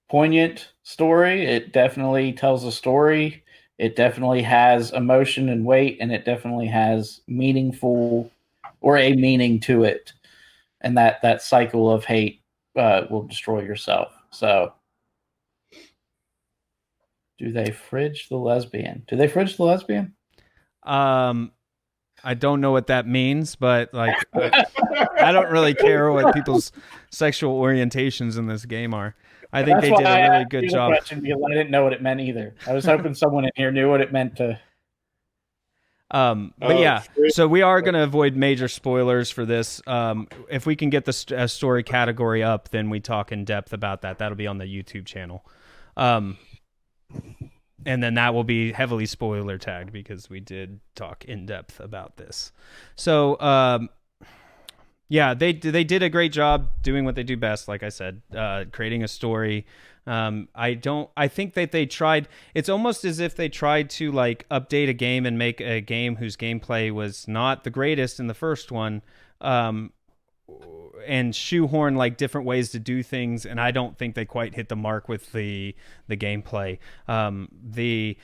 poignant story. It definitely tells a story. It definitely has emotion and weight, and it definitely has a meaning to it. And that cycle of hate will destroy yourself. So, do they fridge the lesbian? I don't know what that means, but like, I don't really care what people's sexual orientations in this game are. I think they did a really good job. Because I didn't know what it meant either. I was hoping someone in here knew what it meant to. But yeah, so we are going to avoid major spoilers for this. If we can get the story category up, then we talk in depth about that. That'll be on the YouTube channel. And then that will be heavily spoiler tagged because we did talk in depth about this. So, yeah, they did a great job doing what they do best. Like I said, creating a story. I think that they tried, it's almost as if they tried to like update a game and make a game whose gameplay was not the greatest in the first one. And shoehorn like different ways to do things, and I don't think they quite hit the mark with the gameplay. The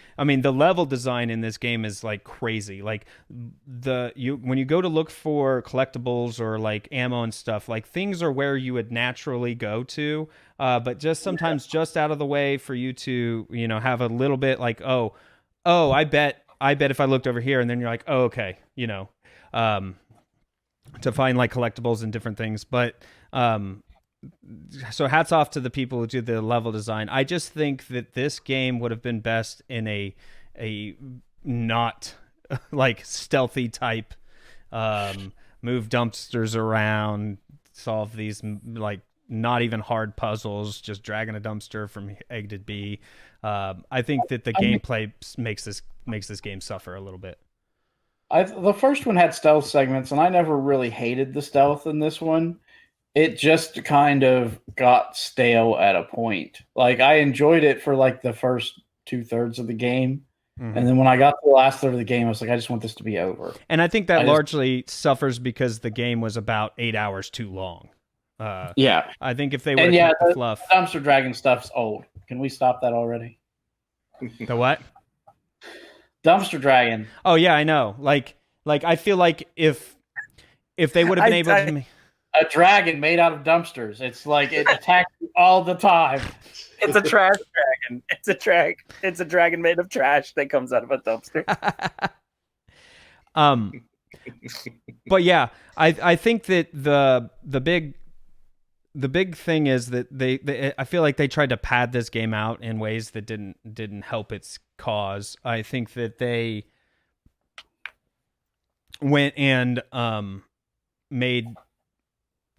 level design in this game is like crazy. Like when you go to look for collectibles or like ammo and stuff, like things are where you would naturally go to, but just sometimes just out of the way for you to have a little bit like I bet if I looked over here, and then you're like okay, to find like collectibles and different things. But so hats off to the people who do the level design. I just think that this game would have been best in a not like stealthy type move dumpsters around, solve these like not even hard puzzles, just dragging a dumpster from A to B. I think that the gameplay makes this game suffer a little bit. The first one had stealth segments, and I never really hated the stealth in this one. It just kind of got stale at a point. Like, I enjoyed it for like the first 2/3 of the game. Mhm. And then when I got to the last third of the game, I was like, I just want this to be over. And I think that I just- largely suffers because the game was about 8 hours too long. Yeah. I think if they would And have yeah, kept the fluff. Dumpster Dragon stuff's old. Can we stop that already? The what? Dumpster Dragon. Oh yeah, I know. Like I feel like if they would have been able to. A dragon made out of dumpsters. It's like it attacks you all the time. It's a trash dragon. It's a dragon made of trash that comes out of a dumpster. But yeah, I think that the big thing is that they I feel like they tried to pad this game out in ways that didn't help its cause. I think that they went and made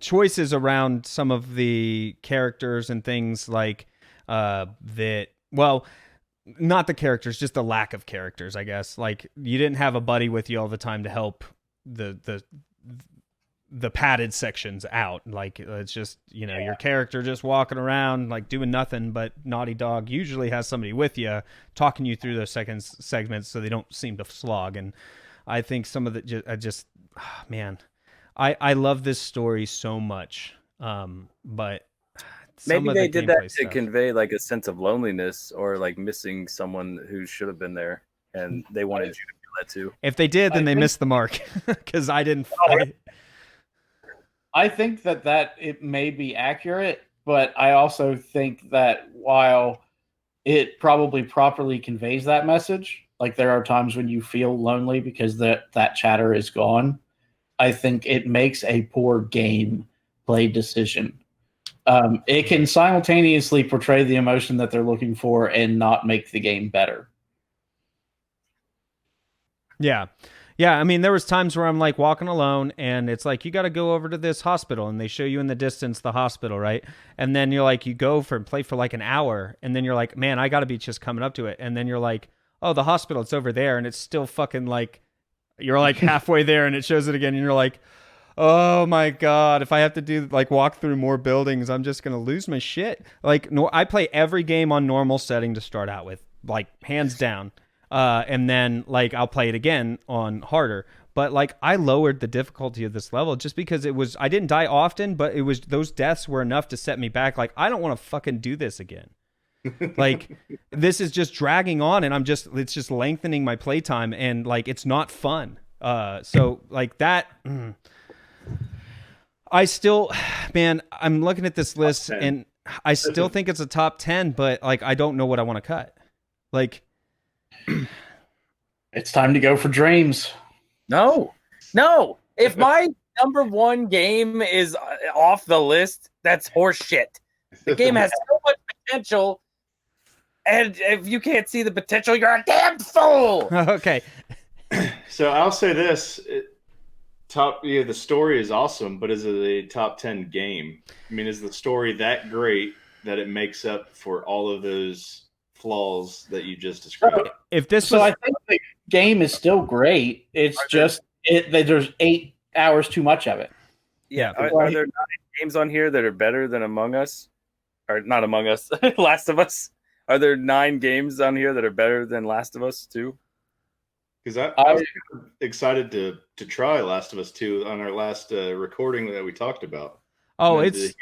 choices around some of the characters and things like that. Well, not the characters, just the lack of characters, I guess. Like you didn't have a buddy with you all the time to help the padded sections out. Like it's just, your character just walking around like doing nothing, but Naughty Dog usually has somebody with you talking you through those segments so they don't seem to slog. And I think some of the man, I love this story so much. But maybe they did that to convey like a sense of loneliness or like missing someone who should have been there, and they wanted you to feel that too. If they did, then they missed the mark because I didn't. I think that it may be accurate, but I also think that while it probably properly conveys that message, like there are times when you feel lonely because that chatter is gone. I think it makes a poor game play decision. It can simultaneously portray the emotion that they're looking for and not make the game better. Yeah. I mean, there was times where I'm like walking alone and it's like, you got to go over to this hospital, and they show you in the distance the hospital, right? And then you're like, you go for and play for like an hour, and then you're like, man, I got to be just coming up to it. And then you're like, oh, the hospital, it's over there. And it's still fucking like, you're like halfway there and it shows it again. And you're like, oh my God, if I have to do like walk through more buildings, I'm just going to lose my shit. Like, no, I play every game on normal setting to start out with, like hands down. And then like, I'll play it again on harder, but like I lowered the difficulty of this level just because I didn't die often, but it was, those deaths were enough to set me back. Like, I don't want to fucking do this again. Like this is just dragging on and it's just lengthening my playtime and like it's not fun. So like that I still, man, I'm looking at this list and I still think it's a top 10, but like I don't know what I want to cut. Like it's time to go for dreams. No. If my number one game is off the list, that's horse shit. The game has so much potential. And if you can't see the potential, you're a damn fool. Okay. So I'll say this: the story is awesome, but is it a top 10 game? I mean, is the story that great that it makes up for all of those flaws that you just described? If this so I think the game is still great. It's there's 8 hours too much of it. Yeah. Are there 9 games on here that are better than Among Us? Or not Among Us, Last of Us? Are there 9 games on here that are better than Last of Us 2? Because I was excited to try Last of Us 2 on our last recording that we talked about. Oh, it's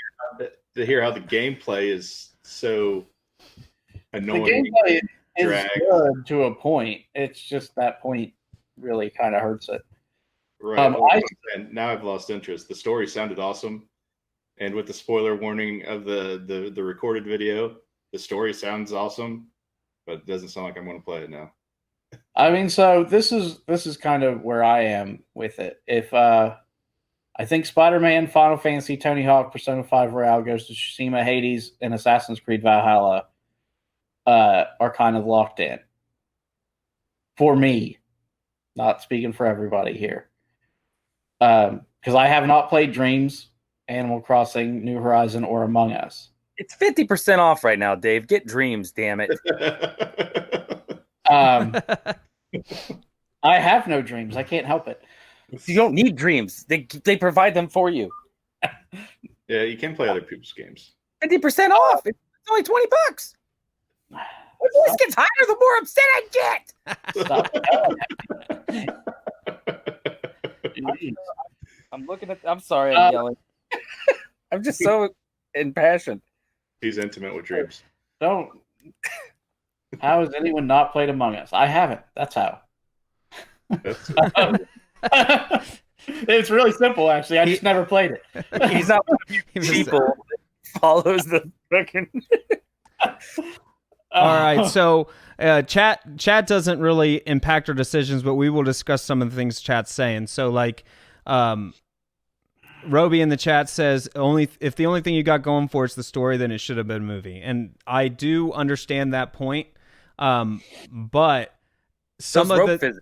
to hear how the gameplay is so annoying. The gameplay is good to a point. It's just that point really kind of hurts it. Right. And now I've lost interest. The story sounded awesome, and with the spoiler warning of the recorded video, the story sounds awesome, but it doesn't sound like I'm going to play it now. I mean, so this is kind of where I am with it. If I think Spider-Man, Final Fantasy, Tony Hawk, Persona 5 Royale, Ghost of Tsushima, Hades, and Assassin's Creed Valhalla are kind of locked in. For me, not speaking for everybody here. Because I have not played Dreams, Animal Crossing, New Horizon, or Among Us. It's 50% off right now, Dave. Get Dreams, damn it. I have no dreams. I can't help it. You don't need dreams. They provide them for you. Yeah, you can play other people's games. 50% off. It's only $20. What My voice gets higher the more upset I get. Jeez. I'm looking at. I'm sorry, I'm yelling. I'm just so impassioned. He's intimate with dreams. Don't. How has anyone not played Among Us? I haven't. That's how. That's It's really simple, actually. I just never played it. He's not one of you He was- people that follows the fucking. All right, so chat doesn't really impact our decisions, but we will discuss some of the things chat's saying. So like, Roby in the chat says if the only thing you got going for is the story, then it should have been a movie, and I do understand that point. But some of the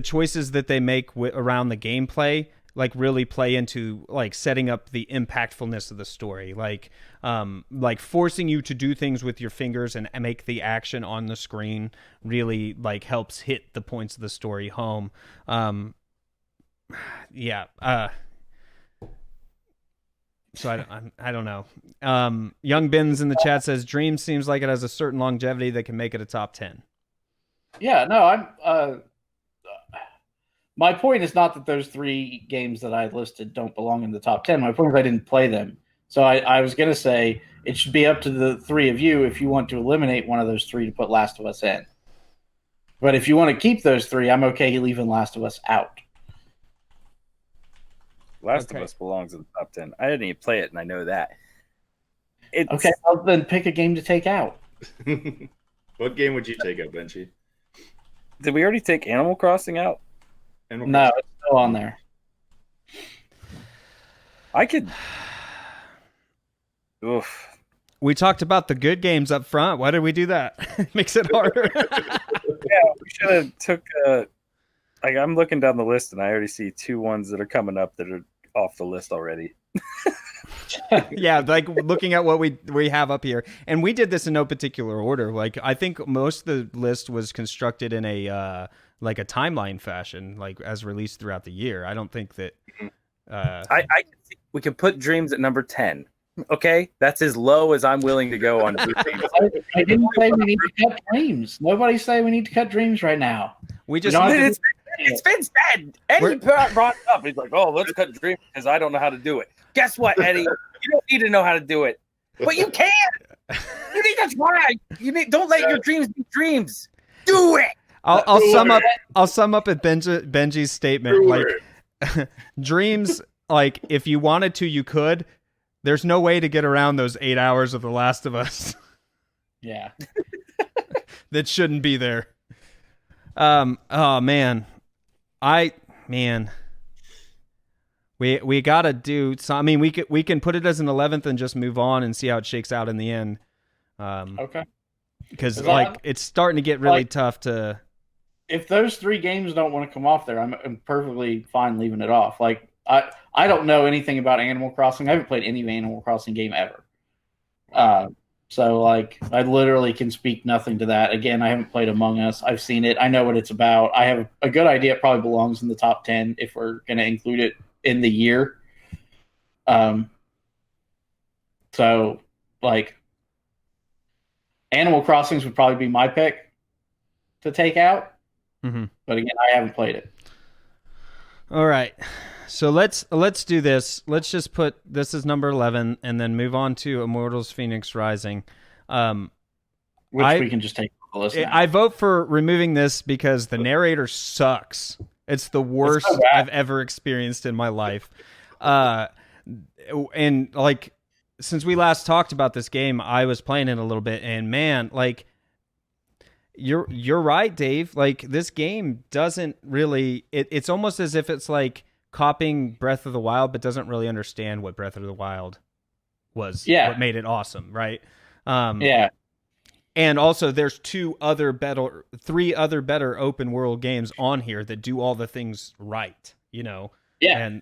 choices that they make around the gameplay like really play into like setting up the impactfulness of the story, like forcing you to do things with your fingers and make the action on the screen really like helps hit the points of the story home. So I don't know. Young Bins in the chat says Dream seems like it has a certain longevity that can make it a top 10. Yeah, no, I'm. My point is not that those 3 games that I listed don't belong in the top 10. My point is I didn't play them. So I was going to say it should be up to the 3 of you if you want to eliminate one of those 3 to put Last of Us in. But if you want to keep those 3, I'm okay leaving Last of Us out. Last of Us belongs in the top 10. I didn't even play it, and I know that. Okay, well, then pick a game to take out. What game would you take out, Benji? Did we already take Animal Crossing out? No, it's still on there. I could. Oof. We talked about the good games up front. Why did we do that? Makes it harder. Yeah, we should have took. Like I'm looking down the list, and I already see 2 ones that are coming up that are off the list already. Yeah, like looking at what we have up here, and we did this in no particular order. Like I think most of the list was constructed in a like a timeline fashion, like as released throughout the year. I don't think that. We can put Dreams at number 10. Okay, that's as low as I'm willing to go on Dreams. I didn't say we need to cut Dreams. Nobody say we need to cut Dreams right now. We just. It's been said. Eddie brought it up. He's like, "Oh, let's cut Dreams because I don't know how to do it." Guess what, Eddie? You don't need to know how to do it, but you can. You need to try. Don't let your dreams be dreams. Do it. I'll sum up at Benji's statement. Like Dreams, like if you wanted to, you could. There's no way to get around those 8 hours of The Last of Us. Yeah, that shouldn't be there. Oh man, we gotta do. So I mean, we can put it as an 11th and just move on and see how it shakes out in the end. Okay. Because like it's starting to get really tough to. If those 3 games don't want to come off there, I'm perfectly fine leaving it off. Like I don't know anything about Animal Crossing. I haven't played any Animal Crossing game ever. So like I literally can speak nothing to that. Again, I haven't played Among Us. I've seen it. I know what it's about. I have a good idea. It probably belongs in the top 10 if we're going to include it in the year. So like Animal Crossings would probably be my pick to take out. Mm-hmm. But again, I haven't played it. All right. So let's do this. Let's just put this as number 11 and then move on to Immortals Phoenix Rising. Which we can just take off the list now. I vote for removing this because the narrator sucks. It's the worst I've ever experienced in my life. And like since we last talked about this game, I was playing it a little bit, and man, like you're right, Dave. Like this game doesn't really. It's almost as if it's like copying Breath of the Wild, but doesn't really understand what Breath of the Wild was. Yeah. What made it awesome, right? Yeah. And also, there's 3 other better open world games on here that do all the things right, you know. Yeah.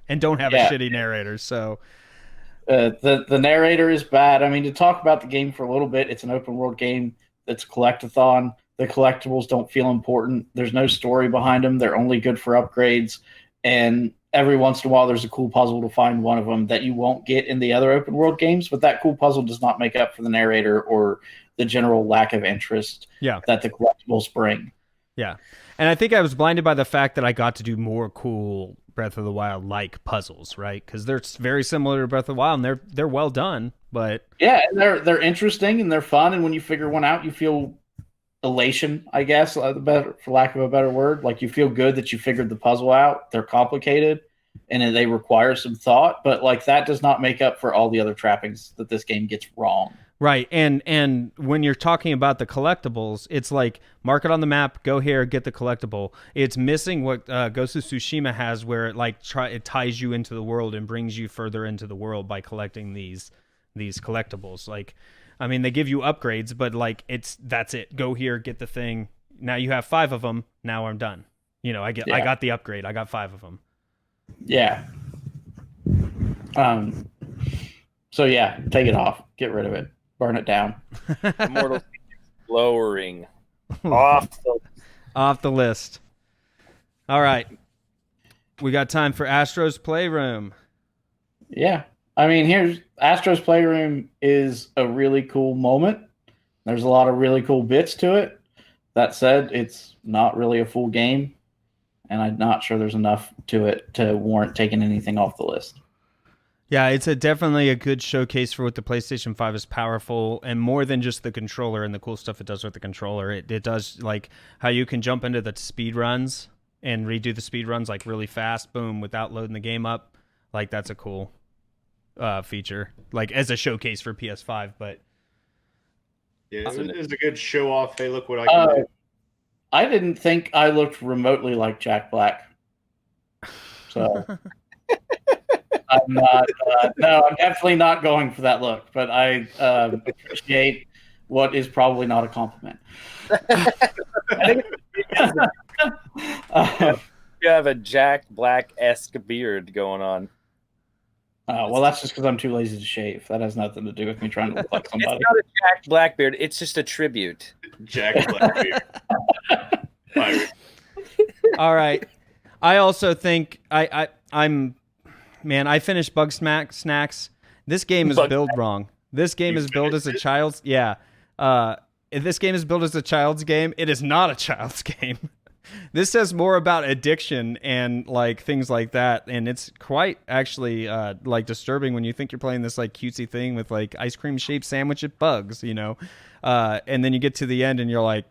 And don't have a shitty narrator. So the narrator is bad. I mean, to talk about the game for a little bit, it's an open world game that's a collectathon. The collectibles don't feel important. There's no story behind them. They're only good for upgrades. And every once in a while there's a cool puzzle to find one of them that you won't get in the other open world games, but that cool puzzle does not make up for the narrator or the general lack of interest that the collectibles bring. Yeah. And I think I was blinded by the fact that I got to do more cool Breath of the Wild like puzzles, right? Because they're very similar to Breath of the Wild, and they're well done. But yeah, and they're interesting and they're fun, and when you figure one out, you feel elation, I guess, for lack of a better word. Like, you feel good that you figured the puzzle out. They're complicated and they require some thought, but like that does not make up for all the other trappings that this game gets wrong. Right, and when you're talking about the collectibles, it's like mark it on the map, go here, get the collectible. It's missing what Ghost of Tsushima has, where it it ties you into the world and brings you further into the world by collecting these collectibles. Like, I mean, they give you upgrades, but like that's it. Go here, get the thing. Now you have 5 of them. Now I'm done. You know, I got the upgrade. I got 5 of them. Yeah. So yeah, take it off. Get rid of it. Burn it down. Immortal lowering off the list. All right. We got time for Astro's Playroom. Yeah. I mean, here's Astro's Playroom is a really cool moment. There's a lot of really cool bits to it. That said, it's not really a full game, and I'm not sure there's enough to it to warrant taking anything off the list. Yeah, it's definitely a good showcase for what the PlayStation 5 is powerful, and more than just the controller and the cool stuff it does with the controller. It does, like, how you can jump into the speed runs and redo the speed runs like really fast, boom, without loading the game up. Like, that's a cool feature, like as a showcase for PS5. But yeah, it is a good show off. Hey, look what I can do. I didn't think I looked remotely like Jack Black, so I'm not. No, I'm definitely not going for that look. But I appreciate what is probably not a compliment. You have a Jack Black-esque beard going on. Well, that's just because I'm too lazy to shave. That has nothing to do with me trying to look like somebody. It's not a Jack Blackbeard. It's just a tribute. Jack Blackbeard. All right. I also think I'm I finished Bug Snacks. This game is built wrong. This game is built as a child's if this game is built as a child's game, it is not a child's game. This says more about addiction and like things like that, and it's quite actually like disturbing when you think you're playing this like cutesy thing with like ice cream shaped sandwich at bugs, you know, and then you get to the end and you're like,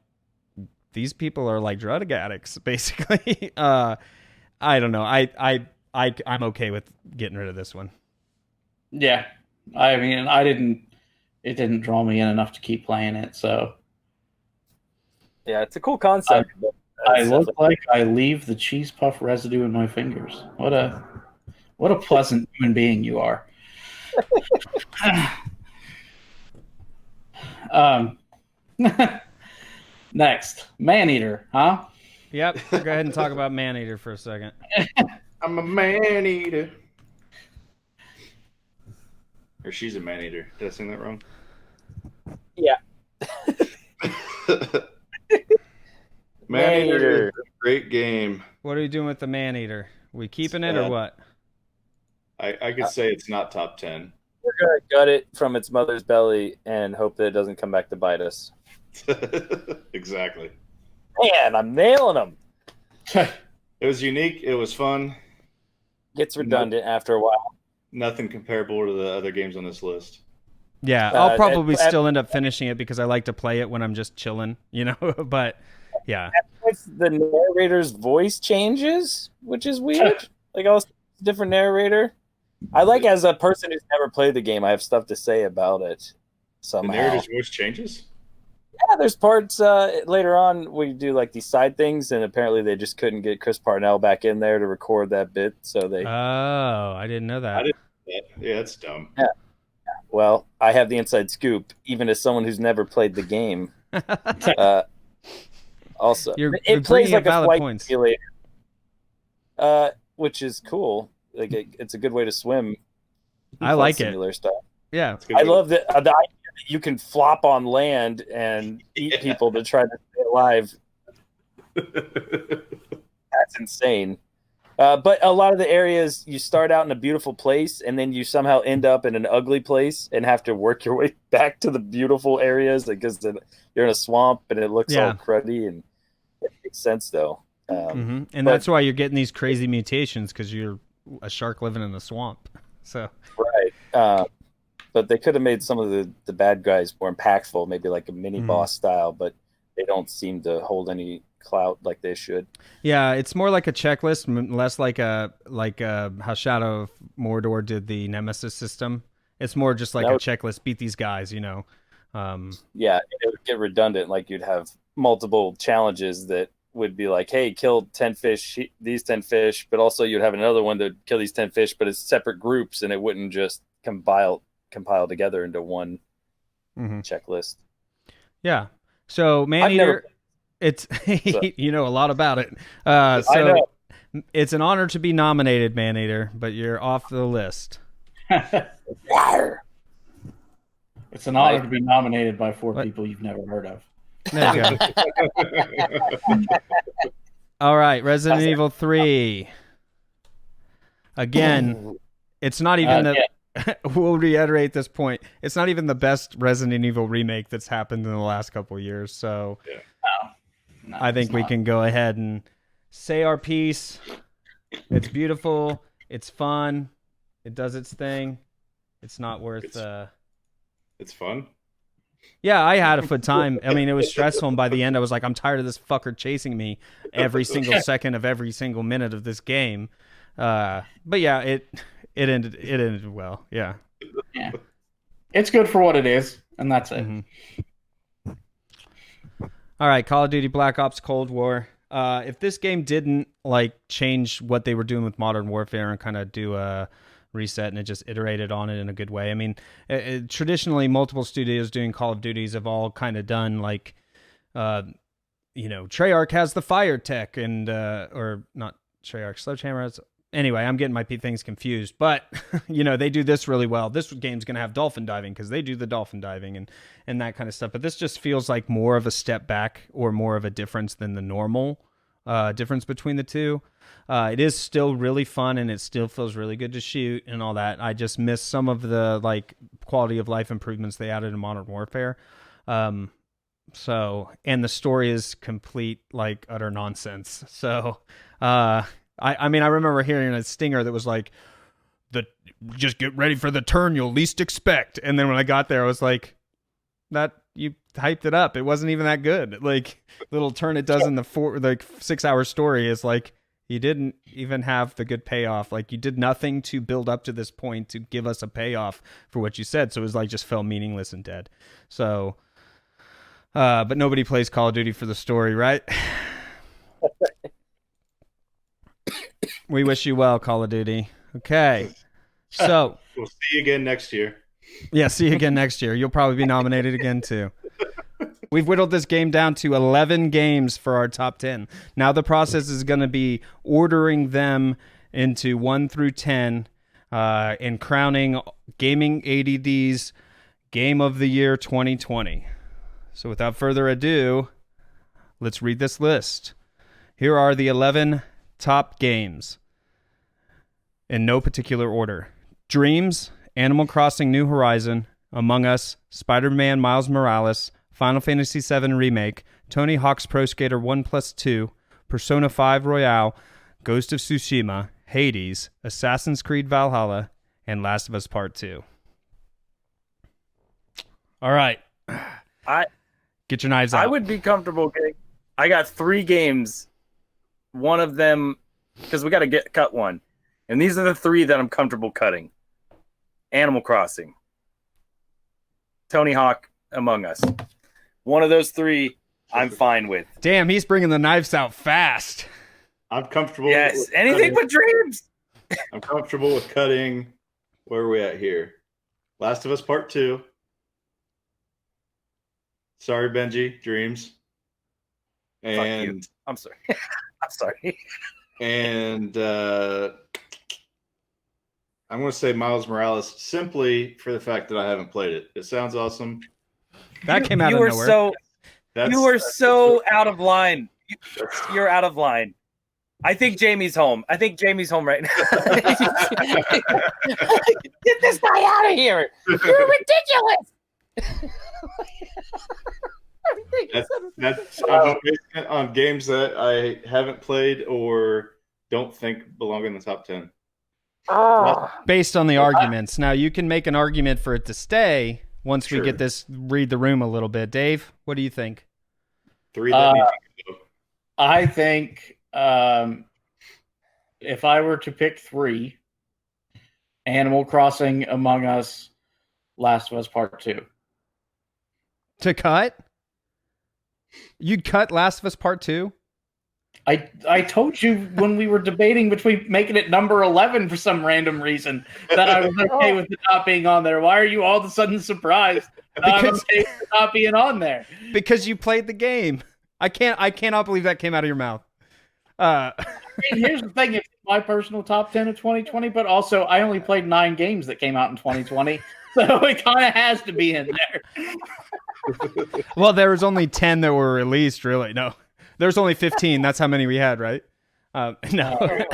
these people are like drug addicts, basically. I don't know. I'm okay with getting rid of this one. Yeah, I mean, it didn't draw me in enough to keep playing it. So yeah, it's a cool concept. I look like I leave the cheese puff residue in my fingers. What a pleasant human being you are. Next, Maneater, huh? Yep. Go ahead and talk about Maneater for a second. I'm a man-eater. Or she's a man-eater. Did I sing that wrong? Yeah. Man-eater is a great game. What are you doing with the Maneater? We keeping it or what? I could say it's not top 10. We're going to gut it from its mother's belly and hope that it doesn't come back to bite us. Exactly. Man, I'm nailing them. It was unique. It was fun. Gets redundant after a while. Nothing comparable to the other games on this list. Yeah, I'll probably still end up finishing it because I like to play it when I'm just chilling, you know, but yeah. The narrator's voice changes, which is weird. Like, I was different narrator. I like, as a person who's never played the game, I have stuff to say about it somehow. The narrator's voice changes? Yeah, there's parts later on where you do like these side things, and apparently they just couldn't get Chris Parnell back in there to record that bit, so they. Oh, I didn't know that. Yeah, that's dumb. Yeah. Well, I have the inside scoop, even as someone who's never played the game. Also, it plays like a flight simulator, which is cool. Like, it's a good way to swim. I like similar stuff. Yeah, I love the idea that you can flop on land and eat people to try to stay alive. That's insane. But a lot of the areas, you start out in a beautiful place, and then you somehow end up in an ugly place and have to work your way back to the beautiful areas because you're in a swamp and it looks all cruddy. And it makes sense, though. And that's why you're getting these crazy mutations, because you're a shark living in the swamp. So right. But they could have made some of the bad guys more impactful, maybe like a mini boss style, but they don't seem to hold any clout like they should. Yeah, it's more like a checklist, less like how Shadow of Mordor did the Nemesis system. It's more just like a checklist. Beat these guys, you know. Yeah, it would get redundant. Like you'd have multiple challenges that would be like, hey, kill 10 fish, these 10 fish, but also you'd have another one that kill these 10 fish, but it's separate groups, and it wouldn't just compile together into one checklist. Yeah. So Maneater, it's you know a lot about it. So it's an honor to be nominated, Maneater, but you're off the list. It's an honor to be nominated by 4 people you've never heard of. There you go. All right, Resident Evil 3. Again, it's not even we'll reiterate this point. It's not even the best Resident Evil remake that's happened in the last couple of years. So no, I think we can go ahead and say our piece. It's beautiful. It's fun. It does its thing. It's not worth... It's fun. Yeah, I had a good time. I mean, it was stressful, and by the end, I was like, I'm tired of this fucker chasing me every single second of every single minute of this game. But yeah, it ended well. Yeah. It's good for what it is, and that's it. All right, Call of Duty Black Ops Cold War. If this game didn't like change what they were doing with Modern Warfare and kind of do a reset and it just iterated on it in a good way. I mean, traditionally, multiple studios doing Call of Duties have all kind of done like, Treyarch has the fire tech and or not Treyarch, Sledgehammer has. Anyway, I'm getting my things confused, but they do this really well. This game's gonna have dolphin diving because they do the dolphin diving and that kind of stuff. But this just feels like more of a step back or more of a difference than the normal difference between the two. It is still really fun and it still feels really good to shoot and all that. I just miss some of the like quality of life improvements they added in Modern Warfare. And the story is complete like utter nonsense. So I mean, I remember hearing a stinger that was like, just get ready for the turn you'll least expect. And then when I got there, I was like, that you hyped it up. It wasn't even that good. Like, little turn it does in the 6-hour story is like, you didn't even have the good payoff. Like, you did nothing to build up to this point to give us a payoff for what you said. So it was like, just felt meaningless and dead. So, but nobody plays Call of Duty for the story, right? We wish you well, Call of Duty. Okay. So we'll see you again next year. Yeah, see you again next year. You'll probably be nominated again, too. We've whittled this game down to 11 games for our top 10. Now the process is going to be ordering them into 1 through 10 and crowning GamingADD's Game of the Year 2020. So without further ado, let's read this list. Here are the 11 top games in no particular order. Dreams, Animal Crossing New Horizon, Among Us, Spider-Man Miles Morales, Final Fantasy VII Remake, Tony Hawk's Pro Skater 1+2, Persona 5 Royale, Ghost of Tsushima, Hades, Assassin's Creed Valhalla, and Last of Us Part 2. All right. Get your knives out. I would be comfortable getting... I got 3 games. One of them, because we got to cut one. And these are the 3 that I'm comfortable cutting. Animal Crossing, Tony Hawk, Among Us. One of those 3 I'm fine with. Damn, he's bringing the knives out fast. I'm comfortable. Yes, anything but Dreams. I'm comfortable with cutting. Where are we at here? Last of Us Part 2. Sorry, Benji. Dreams. And I'm sorry. I'm sorry. And I'm going to say Miles Morales simply for the fact that I haven't played it. It sounds awesome. That came out of nowhere. You were so out of line. You're out of line. I think Jamie's home. I think Jamie's home right now. Get this guy out of here! You're ridiculous. That's on games that I haven't played or don't think belong in the top 10. Based on the arguments. Now, you can make an argument for it to stay once we get this, read the room a little bit. Dave, what do you think? 3 that need to go. I think if I were to pick 3, Animal Crossing, Among Us, Last of Us Part 2. To cut? You'd cut Last of Us Part 2? I told you when we were debating between making it number 11 for some random reason that I was okay with it not being on there. Why are you all of a sudden surprised that I'm okay with it not being on there? Because you played the game. I cannot believe that came out of your mouth. I mean, here's the thing: it's my personal top 10 of 2020, but also I only played 9 games that came out in 2020, so it kind of has to be in there. Well, there was only 10 that were released, really. No, there's only 15. That's how many we had, right? No.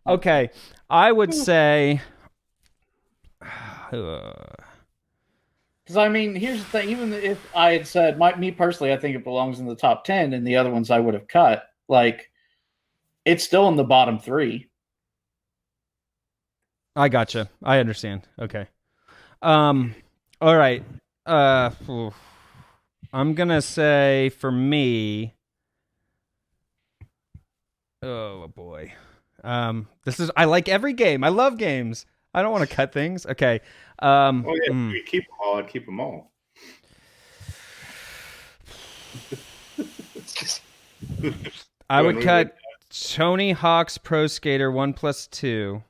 Okay, I would say. Because, I mean, here's the thing. Even if I had said, me personally, I think it belongs in the top 10, and the other ones I would have cut, like, it's still in the bottom 3. I gotcha. I understand. Okay. All right. I'm going to say, for me... Oh, boy. I like every game. I love games. I don't want to cut things. Okay. You keep them all. I'd keep them all. I would cut Tony Hawk's Pro Skater 1+2.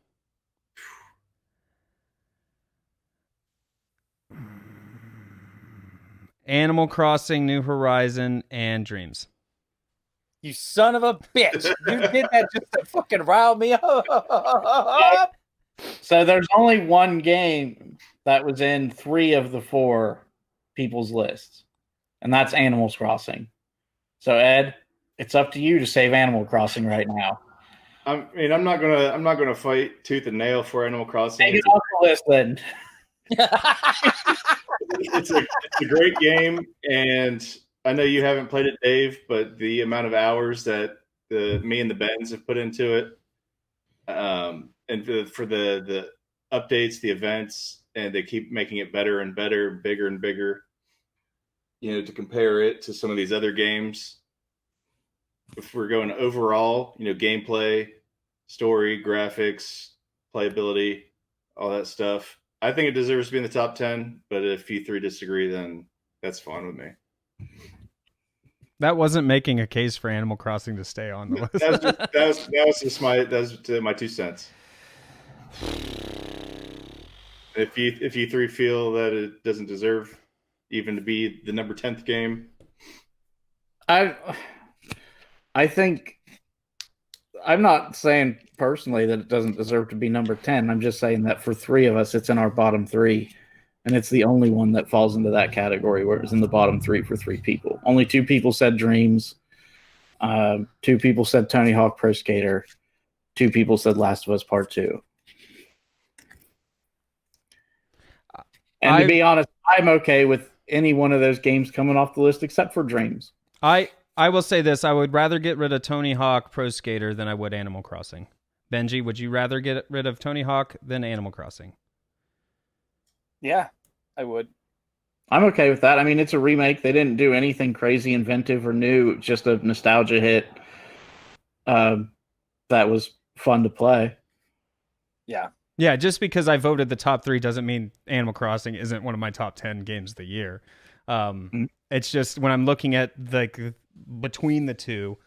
Animal Crossing, New Horizon, and Dreams. You son of a bitch! You did that just to fucking rile me up. So there's only one game that was in 3 of the 4 people's lists, and that's Animal Crossing. So Ed, it's up to you to save Animal Crossing right now. I mean, I'm not gonna fight tooth and nail for Animal Crossing. Take it off the list then. It's a great game, and I know you haven't played it, Dave, but the amount of hours that me and the Bens have put into it, and for the updates, the events, and they keep making it better and better, bigger and bigger. You know, to compare it to some of these other games, if we're going overall, gameplay, story, graphics, playability, all that stuff, I think it deserves to be in the top 10. But if you 3 disagree, then that's fine with me. That wasn't making a case for Animal Crossing to stay on the list. that was just my 2 cents. If you 3 feel that it doesn't deserve even to be the number 10th game, I think I'm not saying personally that it doesn't deserve to be number 10. I'm just saying that for 3 of us, it's in our bottom 3. And it's the only one that falls into that category where it's in the bottom 3 for 3 people. Only 2 people said Dreams. 2 people said Tony Hawk Pro Skater. 2 people said Last of Us Part 2. And to be honest, I'm okay with any one of those games coming off the list except for Dreams. I will say this. I would rather get rid of Tony Hawk Pro Skater than I would Animal Crossing. Benji, would you rather get rid of Tony Hawk than Animal Crossing? Yeah, I would. I'm okay with that. I mean, it's a remake. They didn't do anything crazy, inventive, or new. Just a nostalgia hit that was fun to play. Yeah. Yeah, just because I voted the top 3 doesn't mean Animal Crossing isn't one of my top 10 games of the year. It's just when I'm looking at between the 2,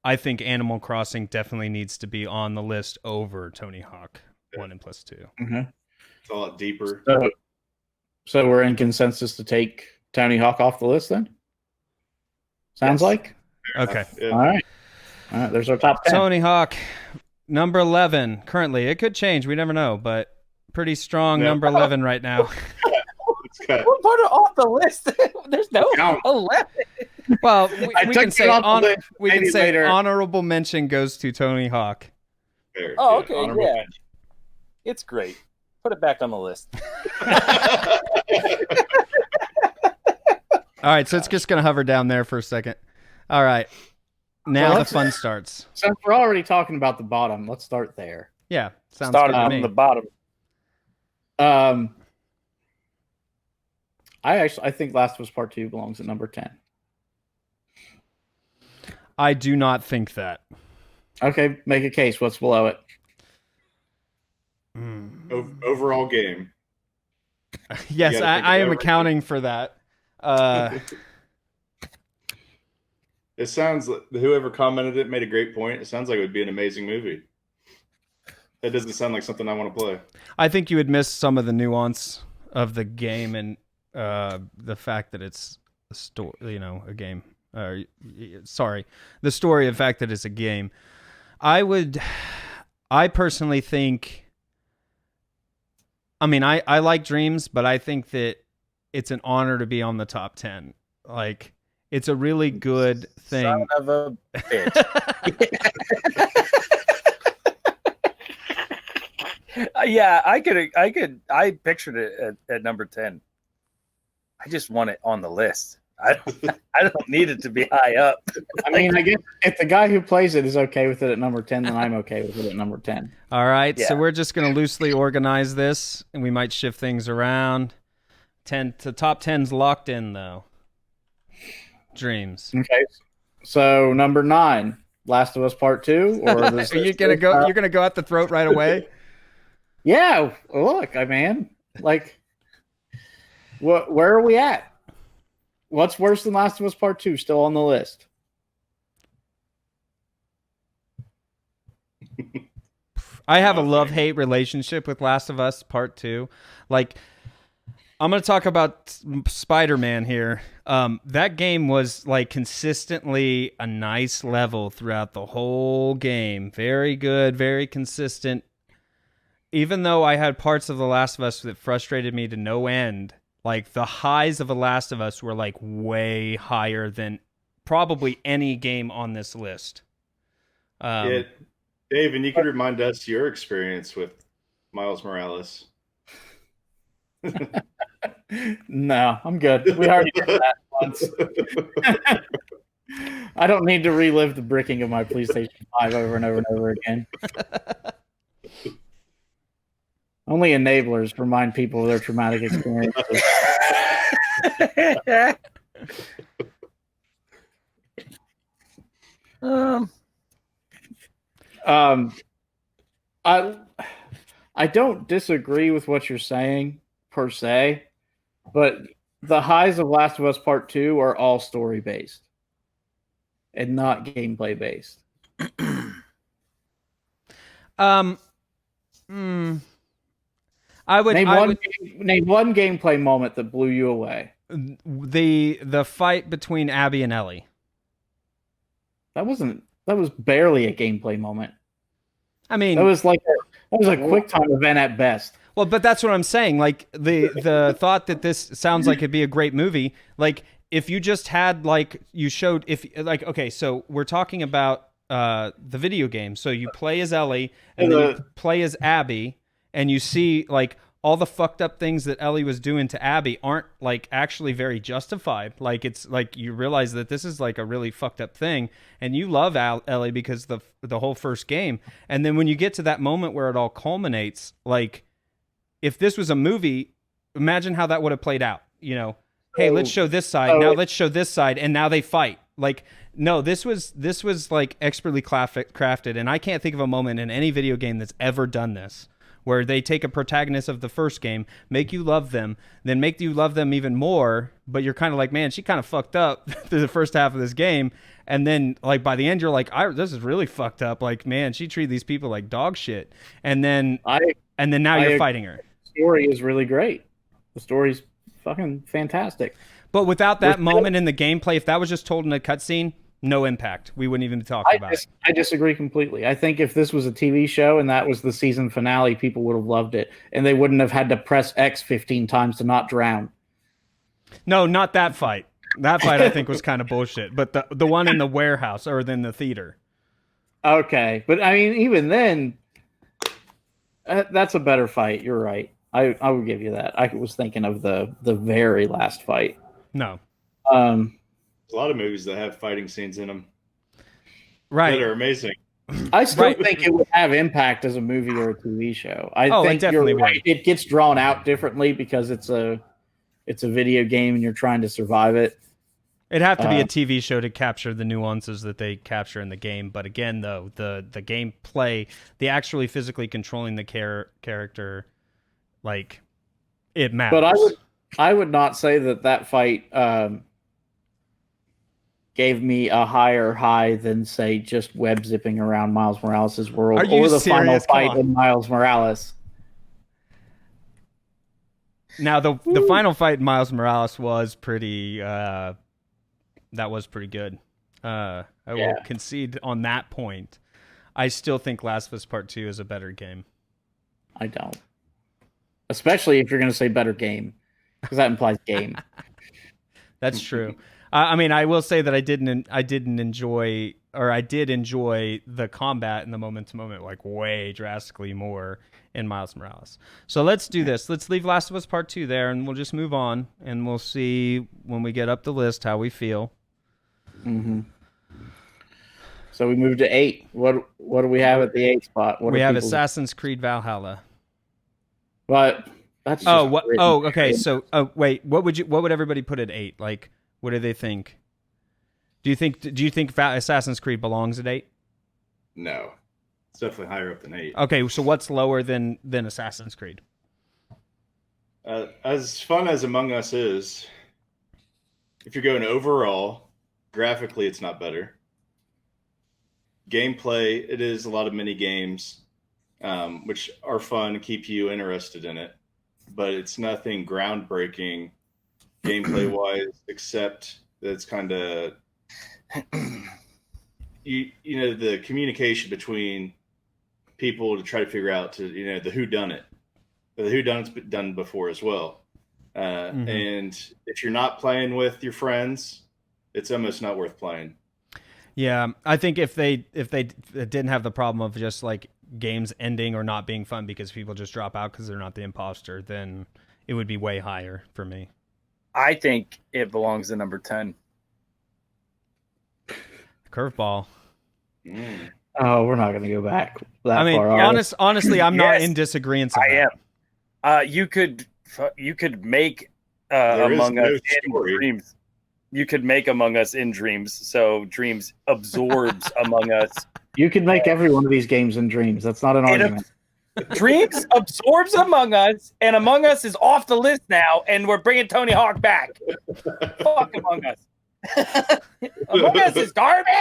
I think Animal Crossing definitely needs to be on the list over Tony Hawk 1+2. Mm-hmm. It's a lot deeper. So we're in consensus to take Tony Hawk off the list then? Sounds like? Okay. Yeah. All right. There's our top 10. Tony Hawk, number 11. Currently, it could change. We never know, but pretty strong number 11 right now. It's cut. We'll put it off the list. There's no Count. 11. Well, I we took can it say off the list. we can Maybe say later. honorable mention goes to Tony Hawk. Fair, Oh, okay, honorable yeah. It's great. Put it back on the list. All right, so it's just gonna hover down there for a second. All right, now Well, the fun starts. Since we're already talking about the bottom, let's start there. Yeah, sounds Started good to from me. the bottom. I think Last of Us Part 2 belongs at number 10. I do not think that. Okay, make a case. What's below it? Overall game. Yes, You gotta think I of am everything. accounting for that. It sounds like whoever commented it made a great point. It sounds like it would be an amazing movie. That doesn't sound like something I want to play. I think you would miss some of the nuance of the game and the fact that it's a story, a game. Sorry, the story of fact that it's a game. I personally think. I mean, I like Dreams, but I think that it's an honor to be on the top 10. Like, it's a really good thing. Son of a bitch. Yeah, I pictured it at number 10. I just want it on the list. I don't need it to be high up. I mean, I guess if the guy who plays it is okay with it at number 10, then I'm okay with it at number 10. All right, so Yeah. we're just going to loosely organize this, and we might shift things around. The top 10's locked in, though. Dreams. Okay. So number 9, Last of Us Part 2, or Are you gonna go? You're gonna go at the throat right away? Yeah. Look, like, where are we at? What's worse than Last of Us Part 2 still on the list? I have a love-hate relationship with Last of Us Part 2. Like, I'm going to talk about Spider-Man here. That game was, like, consistently a nice level throughout the whole game. Very good, very consistent. Even though I had parts of The Last of Us that frustrated me to no end, like, the highs of The Last of Us were, like, way higher than probably any game on this list. Yeah, Dave, and you could remind us your experience with Miles Morales. No, I'm good. We already did that once. I don't need to relive the bricking of my PlayStation 5 over and over and over again. Only enablers remind people of their traumatic experiences. I don't disagree with what you're saying per se, but the highs of Last of Us Part 2 are all story based and not gameplay based. I would Name one gameplay moment that blew you away. the fight between Abby and Ellie. That was barely a gameplay moment. I mean, That was a quick time event at best. well, but that's what I'm saying. Like the thought that this sounds like it'd be a great movie. Like if you just had okay, so we're talking about the video game. So you play as Ellie and then you play as Abby, and you see like all the fucked up things that Ellie was doing to Abby aren't like actually very justified. Like it's like you realize that this is like a really fucked up thing, and you love Ellie because the whole first game. And then when you get to that moment where it all culminates, like if this was a movie, imagine how that would have played out. Hey, let's show this side. Now let's show this side, and now they fight. Like no, this was like expertly crafted, and I can't think of a moment in any video game that's ever done this, where they take a protagonist of the first game, make you love them, then make you love them even more, but you're kind of like, man, she kind of fucked up through the first half of this game, and then like by the end you're like, this is really fucked up. Like, man, she treated these people like dog shit, and then now you're fighting her. The story is really great. The story's fucking fantastic. But without that moment in the gameplay, if that was just told in a cutscene, no impact. We wouldn't even be talking about it. I disagree completely. I think if this was a TV show and that was the season finale, people would have loved it, and they wouldn't have had to press X 15 times to not drown. No, not that fight. That fight I think was kind of bullshit. But the one in the warehouse or then the theater. Okay, but I mean, even then, that's a better fight. You're right. I would give you that. I was thinking of the very last fight. No. There's a lot of movies that have fighting scenes in them. Right. That are amazing. I still think it would have impact as a movie or a TV show. I think it definitely you're right. would. It gets drawn out differently because it's a video game and you're trying to survive it. It'd have to be a TV show to capture the nuances that they capture in the game. But again, though, the gameplay, the actually physically controlling the character, like, it matters. But I would not say that fight gave me a higher high than, say, just web zipping around Miles Morales' world or the final fight in Miles Morales. Now, the final fight in Miles Morales was pretty... that was pretty good. I will concede on that point. I still think Last of Us Part 2 is a better game. I don't. Especially if you're going to say better game, because that implies game. That's true. I mean, I will say that I did enjoy the combat and the moment to moment like way drastically more in Miles Morales. So let's do this. Let's leave Last of Us Part 2 there, and we'll just move on, and we'll see when we get up the list how we feel. Mm-hmm. So we moved to 8. What do we have at the 8 spot? We have Assassin's Creed Valhalla. But that's just okay. So wait, what would everybody put at 8? Like, what do they think? Do you think Assassin's Creed belongs at 8? No, it's definitely higher up than 8. Okay, so what's lower than Assassin's Creed? As fun as Among Us is, if you're going overall, graphically, it's not better. Gameplay, it is a lot of mini games, which are fun and keep you interested in it, but it's nothing groundbreaking gameplay wise, except that it's kind of you know, the communication between people to try to figure out the whodunit. The whodunit's been done before as well, and if you're not playing with your friends, it's almost not worth playing. Yeah, I think if they didn't have the problem of just like games ending or not being fun because people just drop out because they're not the imposter, then it would be way higher for me. I think it belongs to number 10. Curveball. Oh, we're not going to go back that far. Honestly, I'm not in disagreement. I am. You could make Among Us in Dreams. You could make Among Us in Dreams, so Dreams absorbs Among Us. You could make every one of these games in Dreams. That's not an argument. Dreams absorbs Among Us, and Among Us is off the list now, and we're bringing Tony Hawk back. Fuck Among Us. Among Us is garbage.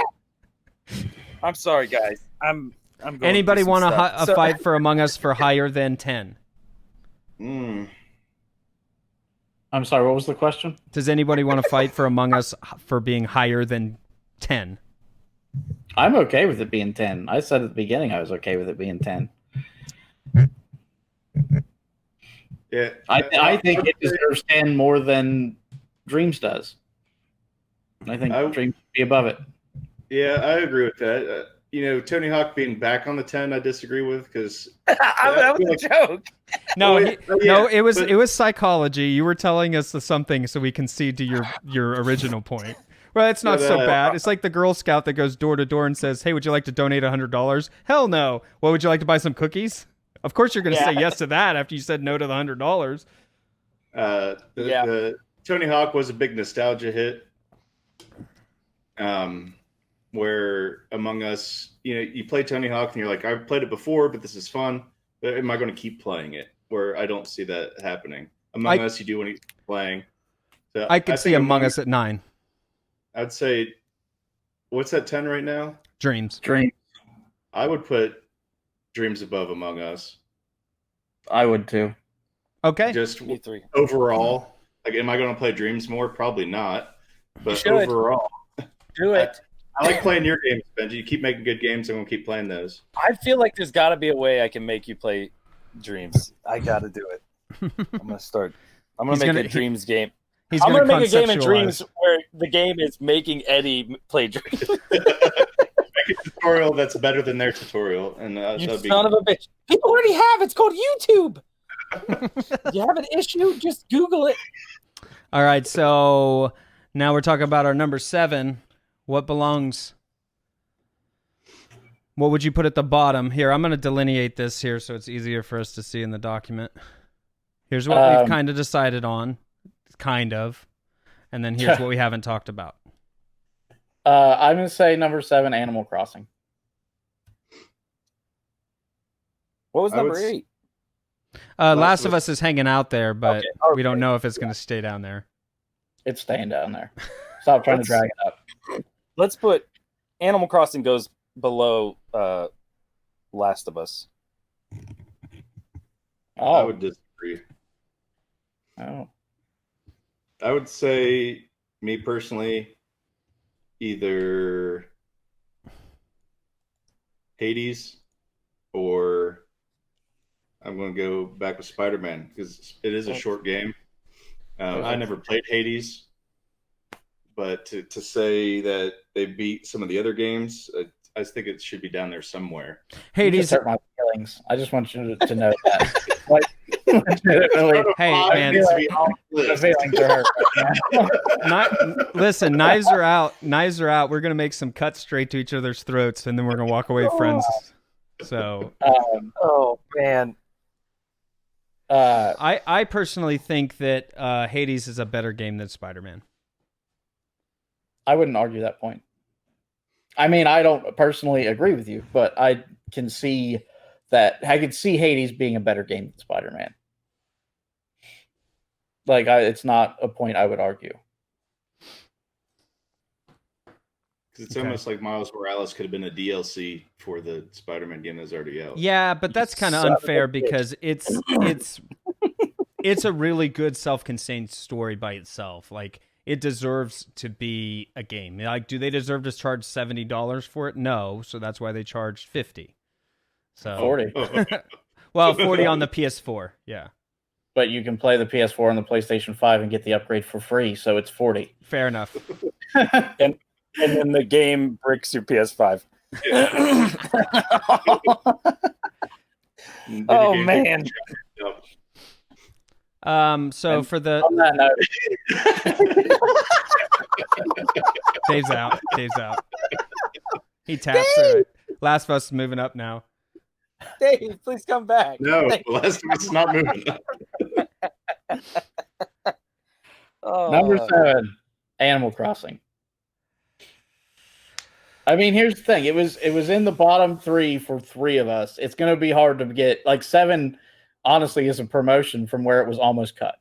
I'm sorry, guys. I'm going Anybody want a fight for Among Us for higher than 10? I'm sorry, what was the question? Does anybody want to fight for Among Us for being higher than 10? I'm okay with it being 10. I said at the beginning I was okay with it being 10. Yeah, I think it deserves 10 more than Dreams does. I think Dreams should be above it. Yeah, I agree with that. Tony Hawk being back on the 10, I disagree with because that was a joke. No, it was psychology. You were telling us something so we concede to your original point. Well, it's not so bad. It's like the Girl Scout that goes door to door and says, "Hey, would you like to donate $100?" Hell no. Well, would you like to buy some cookies? Of course, you're going to say yes to that after you said no to the $100. The Tony Hawk was a big nostalgia hit. Where Among Us, you play Tony Hawk and you're like, I've played it before, but this is fun. But am I going to keep playing it? Where I don't see that happening. Among Us, you do when you're playing. So I could see Among Us at 9. I'd say, what's that 10 right now? Dreams. I would put Dreams above Among Us. I would too. Okay. Just overall, like, am I going to play Dreams more? Probably not. But overall, do it. I like playing your games, Benji. You keep making good games, I'm going to keep playing those. I feel like there's got to be a way I can make you play Dreams. I got to do it. I'm going to start. I'm going to make a Dreams game. He's I'm going gonna to make a game in conceptualize. Dreams where the game is making Eddie play Dreams. Make a tutorial that's better than their tutorial, and You that'd be son of a bitch. People already have it. It's called YouTube. You have an issue? Just Google it. All right, so now we're talking about our number 7. What belongs? What would you put at the bottom? Here, I'm going to delineate this here so it's easier for us to see in the document. Here's what we've kind of decided on, kind of, and then here's what we haven't talked about. I'm going to say number 7, Animal Crossing. What was I number would 8? Last of Us is hanging out there, but Okay, we don't know if it's going to stay down there. It's staying down there. Stop trying to drag it up. Let's put Animal Crossing goes below Last of Us. I would disagree. Oh. I would say, me personally, either Hades or I'm going to go back with Spider-Man because it is a short game. I never played Hades, but to say that they beat some of the other games, I think it should be down there somewhere. You Hades, just hurt my feelings. I just want you to know that. Like, legitimately, hey Five man, needs to be on the my list. feelings are hurt right now. listen, knives are out. Knives are out. We're going to make some cuts straight to each other's throats, and then we're going to walk away friends. So Oh, man. I personally think that Hades is a better game than Spider-Man. I wouldn't argue that point. I mean, I don't personally agree with you, but I can see that I could see Hades being a better game than Spider-Man. Like, it's not a point I would argue. Because it's almost like Miles Morales could have been a DLC for the Spider-Man game that's already out. Yeah, but that's kind of son of a unfair bitch. because it's a really good self-contained story by itself. Like, it deserves to be a game. Like, do they deserve to charge $70 for it? No, so that's why they charged $50. So 40. well, 40 on the PS4. Yeah, But you can play the PS4 and the PlayStation 5 and get the upgrade for free, so it's 40. fair enough. And then the game bricks your PS5. Oh, man. So for the On that note, Dave's out. Dave's out. He taps it. Last of Us is moving up now. Dave, please come back. No, Last of Us is not moving. Oh. number 7, Animal Crossing. I mean, here's the thing. It was in the bottom 3 for 3 of us. It's going to be hard to get. Like, 7, honestly, is a promotion from where it was almost cut.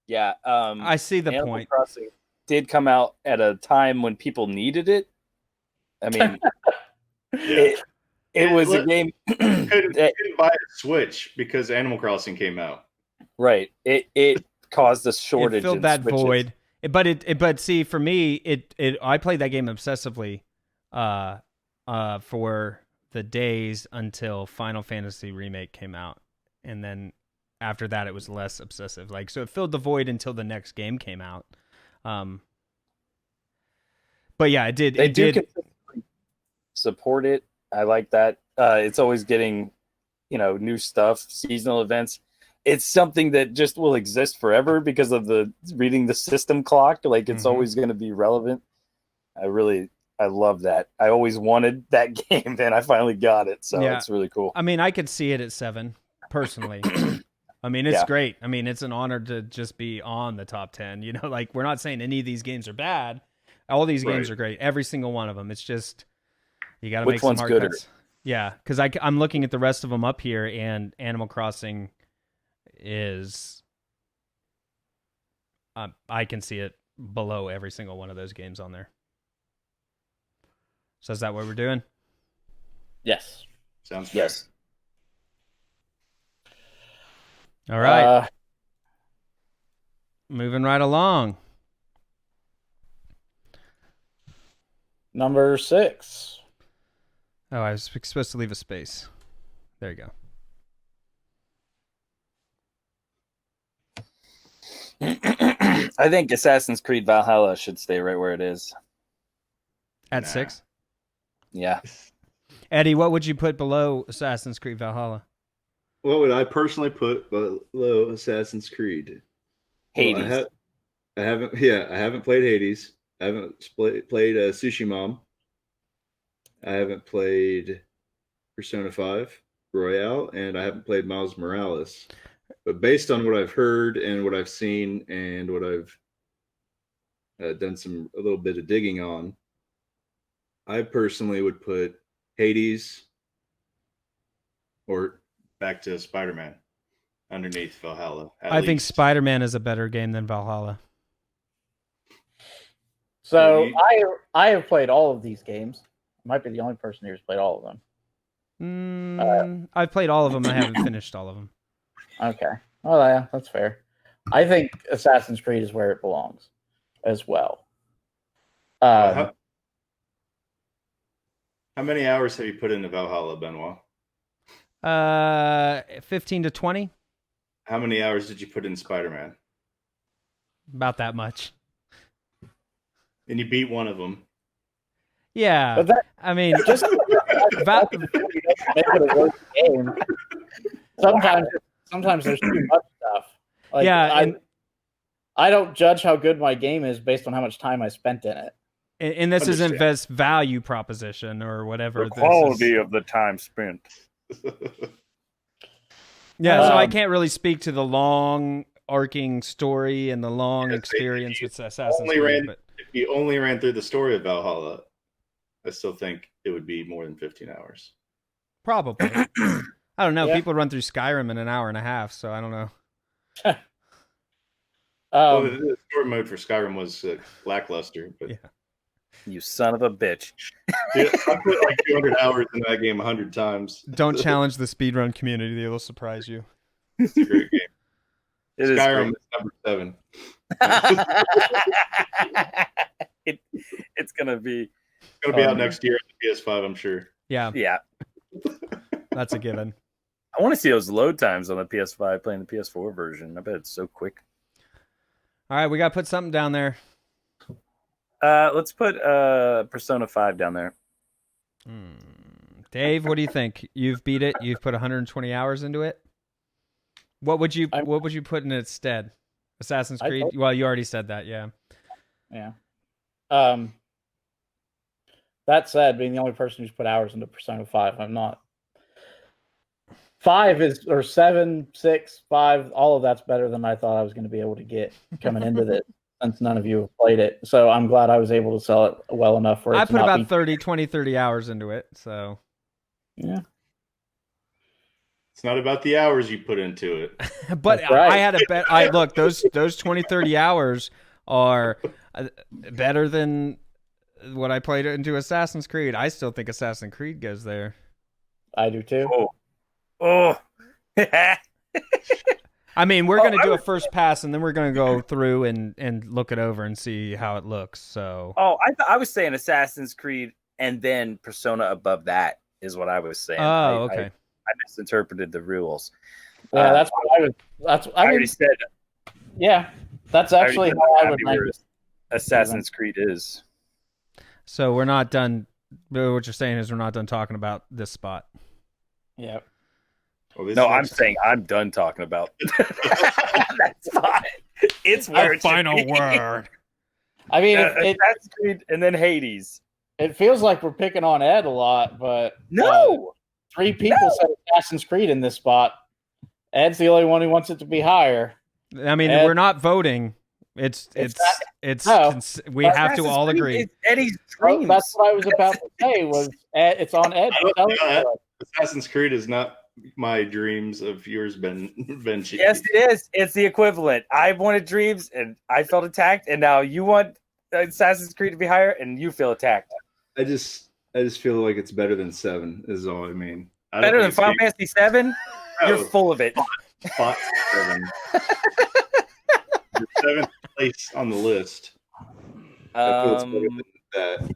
Yeah, I see the Animal point. Crossing did come out at a time when people needed it. I mean, it was a game. Couldn't buy a Switch because Animal Crossing came out. Right. It caused a It shortage. filled in that Switches. void. But see, for me, I played that game obsessively, for the days until Final Fantasy Remake came out, and then after that, it was less obsessive. Like, so it filled the void until the next game came out. But yeah, it did. They It do did. consistently support it. I like that. It's always getting, new stuff, seasonal events. It's something that just will exist forever because of the reading the system clock. Like, it's always going to be relevant. I love that. I always wanted that game, and I finally got it. So Yeah. it's really cool. I mean, I could see it at 7 personally. I mean, it's Yeah. great. I mean, it's an honor to just be on the top 10. Like, we're not saying any of these games are bad. All these games Right. are great. Every single one of them. It's just you got to Which make some one's hard gooder? cuts. Yeah, because I'm looking at the rest of them up here, and Animal Crossing is I can see it below every single one of those games on there. So is that what we're doing? Yes. Sounds fair. Yes. All right, moving right along. Number 6. Oh, I was supposed to leave a space. There you go. I think Assassin's Creed Valhalla should stay right where it is. At Nah. 6? Yeah. Eddie, what would you put below Assassin's Creed Valhalla? What would I personally put below Assassin's Creed? Hades. Well, I haven't played Hades. I haven't played Sushi Mom. I haven't played Persona 5 Royale, and I haven't played Miles Morales. But based on what I've heard and what I've seen and what I've done a little bit of digging on, I personally would put Hades or back to Spider-Man underneath Valhalla. I think Spider-Man is a better game than Valhalla. So Yeah, I have played all of these games. I might be the only person who's played all of them. I've played all of them. I haven't finished all of them. Okay. Well, yeah, that's fair. I think Assassin's Creed is where it belongs as well. how many hours have you put into Valhalla, Benoit? 15 to 20? How many hours did you put in Spider-Man? About that much. And you beat one of them. Yeah. But that I mean, just Val- make it a worse game. Sometimes there's too much stuff. Like, yeah, I don't judge how good my game is based on how much time I spent in it. and this isn't Understand. best value proposition or whatever. The this quality is. of the time spent. Yeah, so I Um, can't really speak to the long arcing story and the long Yes, experience if you with Assassin's only Creed. ran- But If you only ran through the story of Valhalla, I still think it would be more than 15 hours. probably. I don't know. Yeah. People run through Skyrim in an hour and a half, so I don't know. Well, the story mode for Skyrim was lackluster, but Yeah. You son of a bitch. dude, I put like 200 hours in that game 100 times. Don't challenge the speedrun community. It'll surprise you. It's a great game. It is Skyrim great. is number 7. It's gonna be It's going to be out next year on the PS5, I'm sure. Yeah, yeah. that's a given. I want to see those load times on the PS5 playing the PS4 version. I bet it's so quick. All right, we got to put something down there. Let's put Persona 5 down there. Dave, what do you think? You've beat it. You've put 120 hours into it. What would you put in its stead? Assassin's Creed. Well, you already said that. Yeah. Yeah. That said, being the only person who's put hours into Persona 5, I'm not. 7, 6, 5, all of that's better than I thought I was going to be able to get coming into this, since none of you have played it. So I'm glad I was able to sell it well enough for it I to put not about be... 30 hours into it. So Yeah. It's not about the hours you put into it. but That's right. I had a bet. Look, those 20-30 hours are better than what I played into Assassin's Creed. I still think Assassin's Creed goes there. I do too. Oh. I mean, we're going to do a first pass, and then we're going to go through and look it over and see how it looks. So, I was saying Assassin's Creed and then Persona above that is what I was saying. oh, okay. I misinterpreted the rules. Yeah, that's what I was. I already said. Yeah, that's actually how I would rank it. Assassin's Creed is. So we're not done. What you're saying is we're not done talking about this spot. Yeah. Well, this No, is I'm next- saying I'm done talking about that's fine. It's where it should be. word. I mean, Assassin's Creed and then Hades. it feels like we're picking on Ed a lot, but No. 3 people said Assassin's Creed in this spot. Ed's the only one who wants it to be higher. I mean, Ed- we're not voting. We No, have to all agree. It's Eddie's Well, dreams. that's what I was about to say. Was Ed, it's on Ed. I don't Tell think us. Assassin's Creed is not my dreams of yours, Benji. Yes, it is. It's the equivalent. I wanted dreams and I felt attacked, and now you want Assassin's Creed to be higher, and you feel attacked. I just feel like it's better than 7 is all I mean. I don't Better than think Final it's Fantasy VII? You're No. full of it. Spot 7. The 7th place on the list. I feel it's better than that.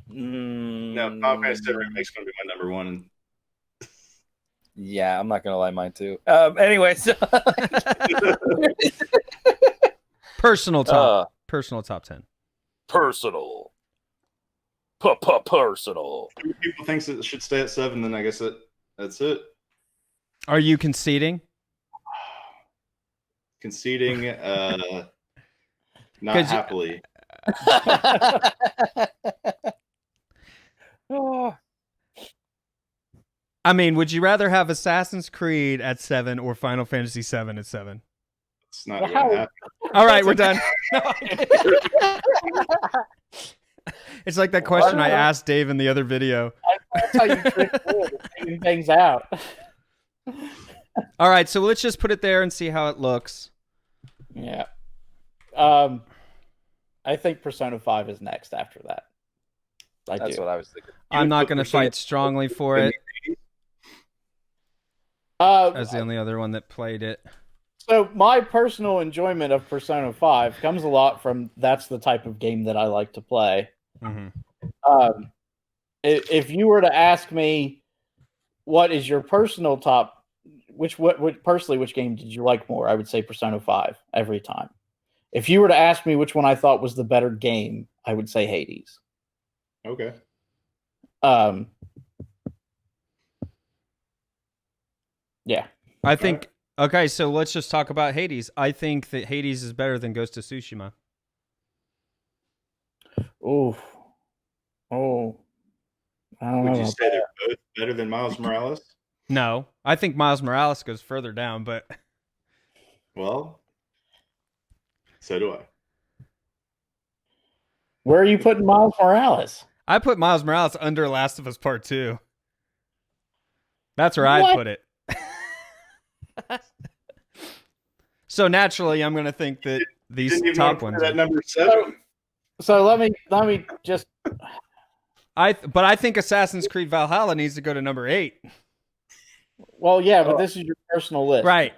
No, Final Fantasy VII Remake's going to be my number 1. Yeah, I'm not gonna lie, mine too. Anyway, so Personal top 10. Personal. Personal. If people think it should stay at 7, then I guess that's it. Are you conceding? Conceding, not happily. Oh, I mean, would you rather have Assassin's Creed at 7 or Final Fantasy 7 at 7? It's not Well, going to happen. All right, we're done. It's like that question I asked Dave in the other video. That's how you trick figuring things out. All right, so let's just put it there and see how it looks. Yeah. I think Persona 5 is next after that. That's what I was thinking. I'm not going to fight strongly for it. As the only other one that played it. So my personal enjoyment of Persona 5 comes a lot from that's the type of game that I like to play. Mm-hmm. If you were to ask me what is your personal top, which game did you like more, I would say Persona 5 every time. If you were to ask me which one I thought was the better game, I would say Hades. Okay. Yeah. I think, okay, so let's just talk about Hades. I think that Hades is better than Ghost of Tsushima. Oh. I don't know. Would you say they're both better than Miles Morales? No, I think Miles Morales goes further down, but... Well, so do I. Where are you putting Miles Morales? I put Miles Morales under Last of Us Part 2. That's where I'd put it. So naturally, I'm going to think that these top ones. At number 7. So let me just. But I think Assassin's Creed Valhalla needs to go to number 8. Well, yeah, but this is your personal list, Right.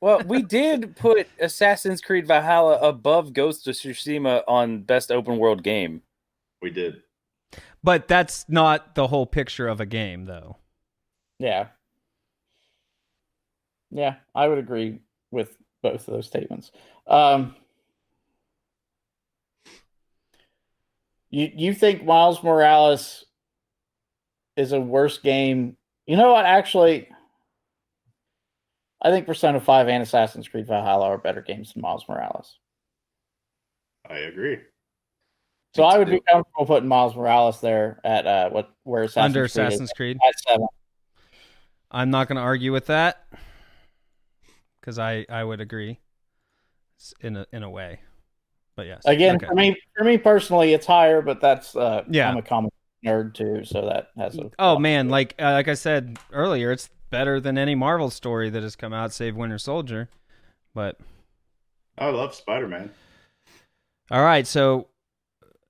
well, we did put Assassin's Creed Valhalla above Ghost of Tsushima on Best Open World Game. We did. But that's not the whole picture of a game, though. Yeah. Yeah, I would agree with both of those statements. You think Miles Morales is a worse game? You know what? Actually, I think Persona 5 and Assassin's Creed Valhalla are better games than Miles Morales. I agree. So I would be comfortable putting Miles Morales there at where Assassin's Creed at 7. I'm not going to argue with that because I would agree in a way. But yes. Again, okay. for me personally, it's higher, but that's yeah. I'm a comic nerd too, so that has a. Oh man, like I said earlier, it's better than any Marvel story that has come out, save Winter Soldier. But I love Spider-Man. All right, so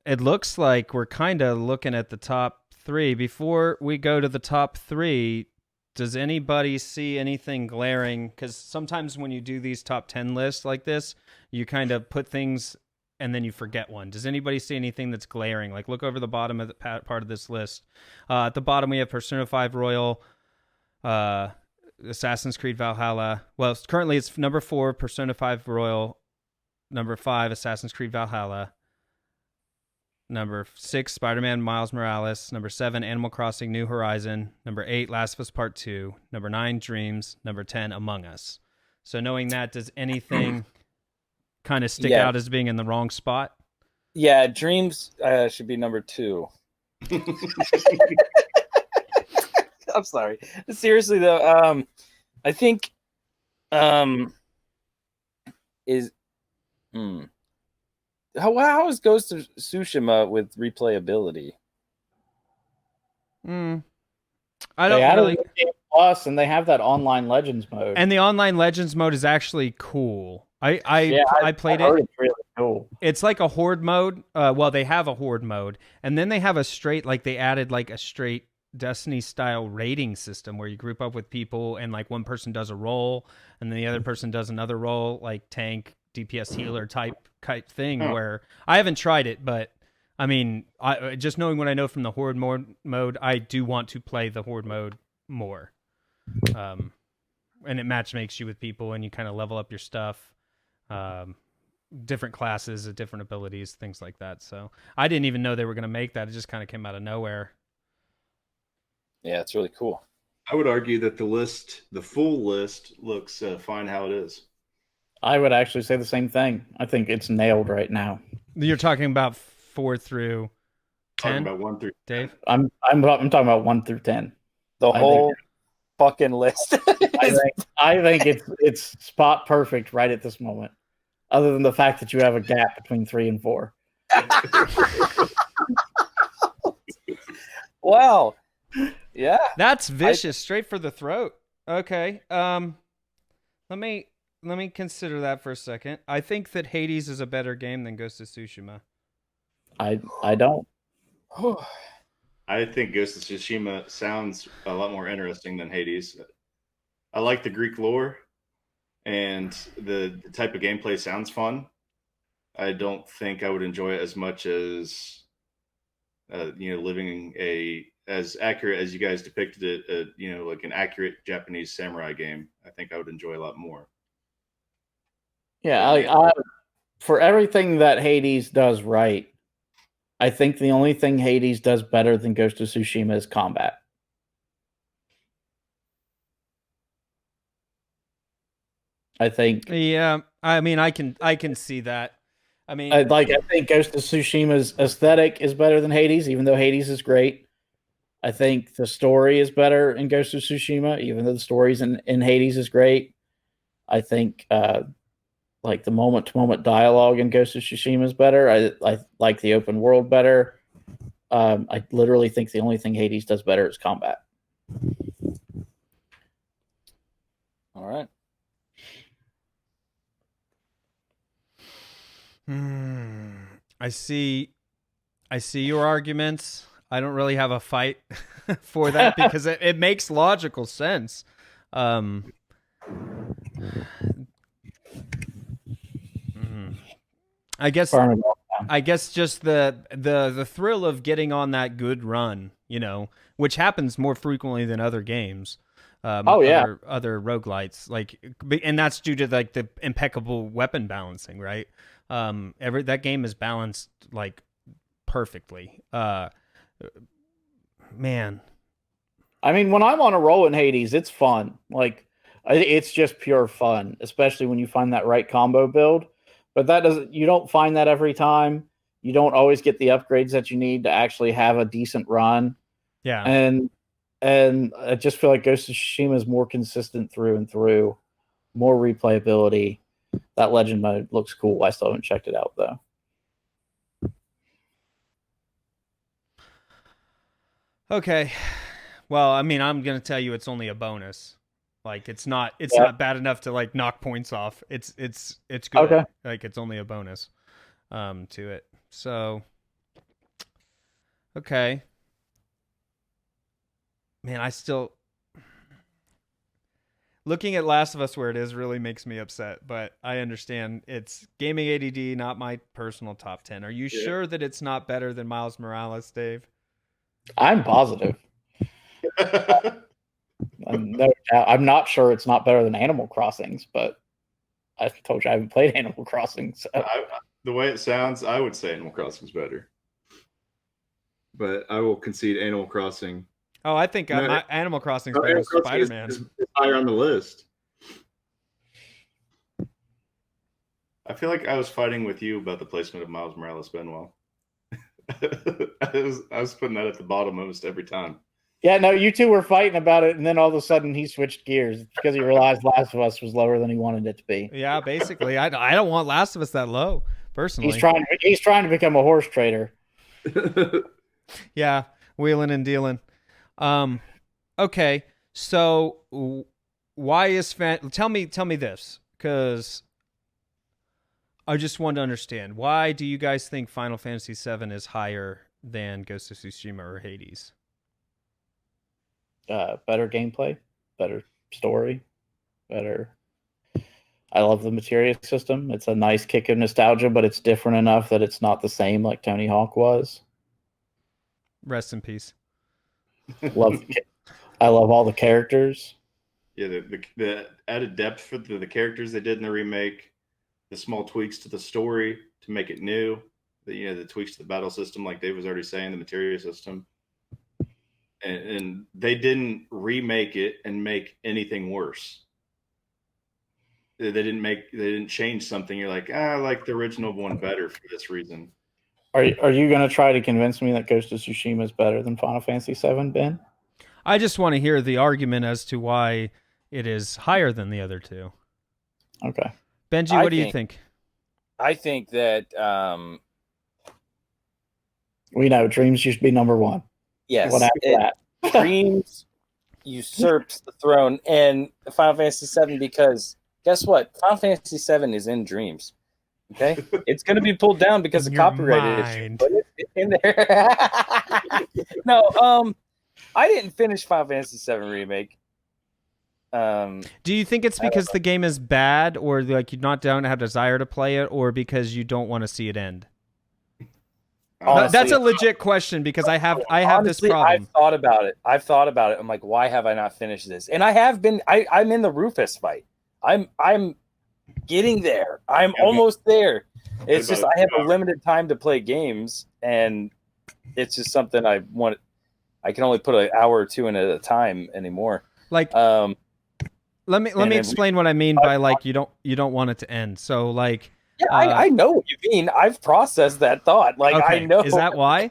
it looks like we're kind of looking at the top 3. Before we go to the top 3, does anybody see anything glaring? Because sometimes when you do these top 10 lists like this, you kind of put things and then you forget one. Does anybody see anything that's glaring? Like look over the bottom of the part of this list. At the bottom, we have Persona 5 Royal, Assassin's Creed Valhalla. Well, currently it's number 4, Persona 5 Royal. Number 5, Assassin's Creed Valhalla. Number 6, Spider-Man Miles Morales. Number 7, Animal Crossing New Horizon. Number 8, Last of Us Part 2. Number 9, Dreams. Number 10, Among Us. So knowing that, does anything kind of stick out as being in the wrong spot? Yeah, Dreams should be number 2. I'm sorry. Seriously though, I think how is Ghost of Tsushima with replayability? I don't really. Plus, and they have that online Legends mode. And the online Legends mode is actually cool. I played it. It's really cool. It's like a horde mode. Well, they have a horde mode, and then they have a straight, like they added like a straight Destiny style rating system where you group up with people and like one person does a role and then the other person does another role, like tank, DPS healer type thing. Where I haven't tried it, but I mean, just knowing what I know from the horde mode, I do want to play the horde mode more. And it match makes you with people and you kind of level up your stuff. different classes, different abilities, things like that. So I didn't even know they were going to make that. It just kind of came out of nowhere. Yeah, it's really cool. I would argue that the full list, looks fine how it is. I would actually say the same thing. I think it's nailed right now. You're talking about 4 through 10, Talking about 1 through Dave? I'm talking about 1 through 10. The I whole fucking list. I think it's spot perfect right at this moment. Other than the fact that you have a gap between 3 and 4. Wow. Yeah. That's vicious, straight for the throat. Okay. Let me consider that for a second. I think that Hades is a better game than Ghost of Tsushima. I don't. I think Ghost of Tsushima sounds a lot more interesting than Hades. I like the Greek lore, and the type of gameplay sounds fun. I don't think I would enjoy it as much as living as accurate as you guys depicted it. Like an accurate Japanese samurai game. I think I would enjoy a lot more. Yeah, for everything that Hades does right, I think the only thing Hades does better than Ghost of Tsushima is combat. I think. Yeah, I mean, I can see that. I mean, I think Ghost of Tsushima's aesthetic is better than Hades, even though Hades is great. I think the story is better in Ghost of Tsushima, even though the stories in Hades is great. I think like the moment-to-moment dialogue in Ghost of Tsushima is better. I like the open world better. I literally think the only thing Hades does better is combat. All right. I see your arguments. I don't really have a fight for that because it makes logical sense. I guess just the thrill of getting on that good run, which happens more frequently than other games. Other roguelites, and that's due to like the impeccable weapon balancing, right? That game is balanced like perfectly. Man, I mean, when I'm on a roll in Hades, it's fun. Like, it's just pure fun, especially when you find that right combo build. But you don't find that every time. You don't always get the upgrades that you need to actually have a decent run. Yeah. And I just feel like Ghost of Tsushima is more consistent through and through, more replayability. That legend mode looks cool. I still haven't checked it out though. Okay. Well, I mean, I'm gonna tell you it's only a bonus. Like it's not bad enough to like knock points off. It's good. Okay. Like it's only a bonus to it. So okay. Man, I still looking at Last of Us where it is really makes me upset, but I understand it's GamingADD, not my personal top 10. Are you sure that it's not better than Miles Morales, Dave? I'm positive. No doubt. I'm not sure it's not better than Animal Crossings, but I told you I haven't played Animal Crossing. So. The way it sounds, I would say Animal Crossing's better. But I will concede Animal Crossing. Oh, I think Animal Crossing's better than Spider-Man. Is higher on the list. I feel like I was fighting with you about the placement of Miles Morales, Benwa. I was putting that at the bottom almost every time. Yeah, no, you two were fighting about it, and then all of a sudden he switched gears because he realized Last of Us was lower than he wanted it to be. Yeah, basically, I don't want Last of Us that low, personally. He's trying to become a horse trader. Yeah, wheeling and dealing. Okay, so why is tell me this, because I just want to understand, why do you guys think Final Fantasy VII is higher than Ghost of Tsushima or Hades? Better gameplay, better story, better. I love the materia system. It's a nice kick of nostalgia, but it's different enough that it's not the same like Tony Hawk was. Rest in peace. I love all the characters. Yeah, the added depth for the characters they did in the remake. the small tweaks to the story to make it new. The tweaks to the battle system, like Dave was already saying, the materia system. And they didn't remake it and make anything worse. They didn't change something. You're like, I like the original one better for this reason. Are you going to try to convince me that Ghost of Tsushima is better than Final Fantasy VII, Ben? I just want to hear the argument as to why it is higher than the other two. Okay. Benji, what do you think? I think that we know Dreams used to be number one. yes, What happened to that? Dreams usurps the throne and Final Fantasy VII because guess what? Final Fantasy VII is in Dreams. Okay, it's going to be pulled down because of copyright issue. But it's in there. No, I didn't finish Final Fantasy VII remake. Do you think it's because the game is bad, or like you don't have desire to play it, or because you don't want to see it end? Honestly, that's a legit question because I have this problem. I've thought about it. I'm like, why have I not finished this? And I have been. I'm in the Rufus fight. I'm getting there. I'm almost there. It's just I have a limited time to play games, and it's just something I want. I can only put an hour or two in at a time anymore. Like, let me explain what I mean by like you don't want it to end. So like, yeah, I know what you mean. I've processed that thought. Like, okay. I know. Is that why?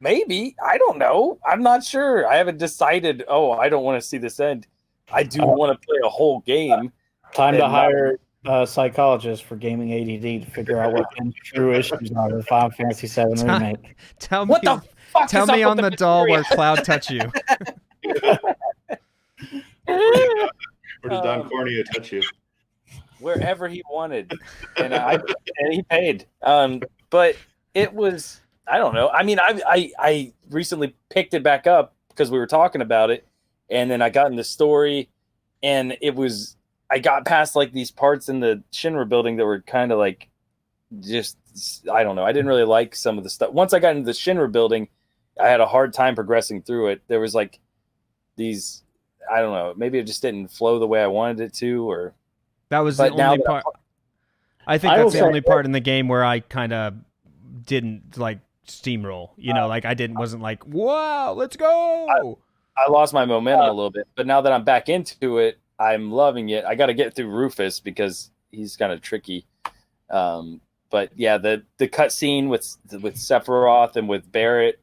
Maybe. I don't know. I'm not sure. I haven't decided. Oh, I don't want to see this end. I do want to play a whole game. Time to hire a psychologist for GamingADD to figure out what the true issues are with Final Fantasy VII Remake. Tell what me, the fuck tell me on the doll where Cloud touch you. Where did Don Corneo touch you? Wherever he wanted, and he paid. But it was, I don't know. I mean, I recently picked it back up because we were talking about it, and then I got in the story, and I got past like these parts in the Shinra building that were kind of like, just I don't know. I didn't really like some of the stuff. Once I got into the Shinra building, I had a hard time progressing through it. There was like these, I don't know. Maybe it just didn't flow the way I wanted it to, or. That was the only part. I think that's the only part in the game where I kind of didn't like steamroll. You know, like I wasn't like, wow, let's go. I lost my momentum a little bit, but now that I'm back into it, I'm loving it. I got to get through Rufus because he's kind of tricky. But yeah, the cutscene with Sephiroth and with Barrett,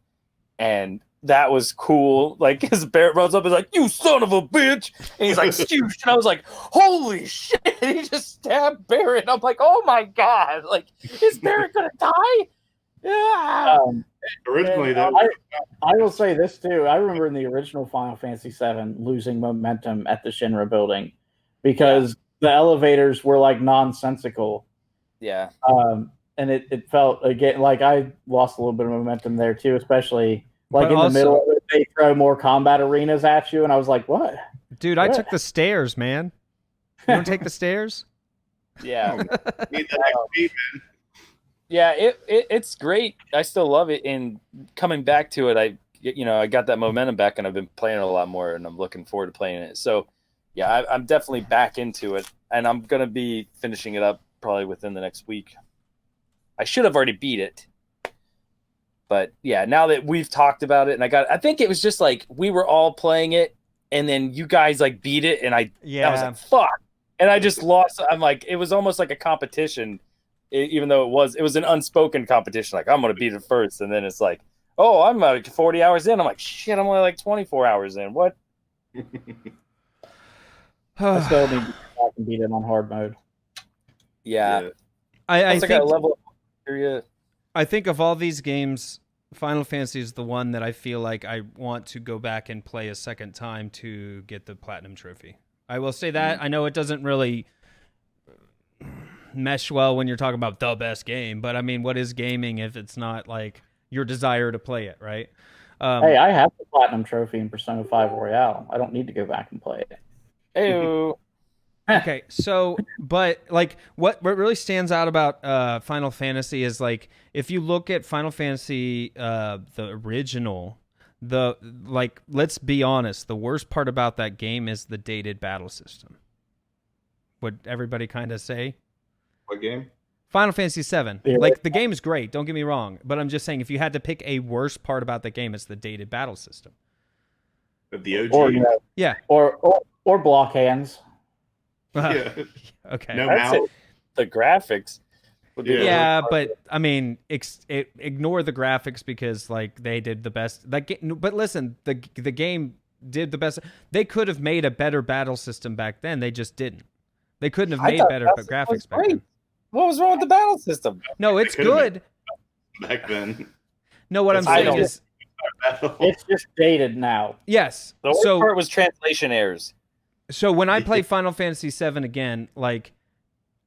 and that was cool. Like, his Barrett runs up and is like, "You son of a bitch!" And he's like, "Stoosh!" And I was like, "Holy shit!" He just stabbed Barrett. I'm like, "Oh my god!" Like, is Barrett gonna die? Yeah. Originally, I will say this too. I remember in the original Final Fantasy VII losing momentum at the Shinra building because the elevators were like nonsensical. Yeah. And it felt again like I lost a little bit of momentum there too, especially. Like in the middle of it, they throw more combat arenas at you, and I was like, what? Dude, I took the stairs, man. You don't take the stairs? Yeah. Yeah, it's great. I still love it. And coming back to it, I got that momentum back, and I've been playing it a lot more, and I'm looking forward to playing it. So, yeah, I'm definitely back into it, and I'm going to be finishing it up probably within the next week. I should have already beat it. But yeah, now that we've talked about it, and I think it was just like we were all playing it, and then you guys like beat it, and I was like, fuck. And I just lost. I'm like, it was almost like a competition, even though it was an unspoken competition. Like, I'm going to beat it first. And then it's like, oh, I'm like 40 hours in. I'm like, shit, I'm only like 24 hours in. What? I still need to beat it on hard mode. Yeah. I think, level of area. I think of all these games, Final Fantasy is the one that I feel like I want to go back and play a second time to get the Platinum Trophy. I will say that. I know it doesn't really mesh well when you're talking about the best game, but I mean, what is gaming if it's not like your desire to play it, right? Hey, I have the Platinum Trophy in Persona 5 Royale. I don't need to go back and play it. Ew. Okay, so, but like what really stands out about Final Fantasy is like if you look at Final Fantasy the original, let's be honest, the worst part about that game is the dated battle system. Would everybody kind of say? What game? Final Fantasy VII. Yeah. Like, the game is great, don't get me wrong, but I'm just saying if you had to pick a worst part about the game, it's the dated battle system. Of the OG. Or Yeah. or block hands. Yeah. Okay. No That's mouse. it. The graphics. would be the Yeah, worst part. but I mean, ignore the graphics because like they did the best. But listen, the game did the best. They could have made a better battle system back then. They just didn't. They couldn't have I made thought better battle system graphics was back great. then. What was wrong with the battle system? No, it's could've good. Back then. No, what I'm That's- I saying don't- is It's just dated now. yes. The worst So part was translation errors. So when I play Final Fantasy VII again, like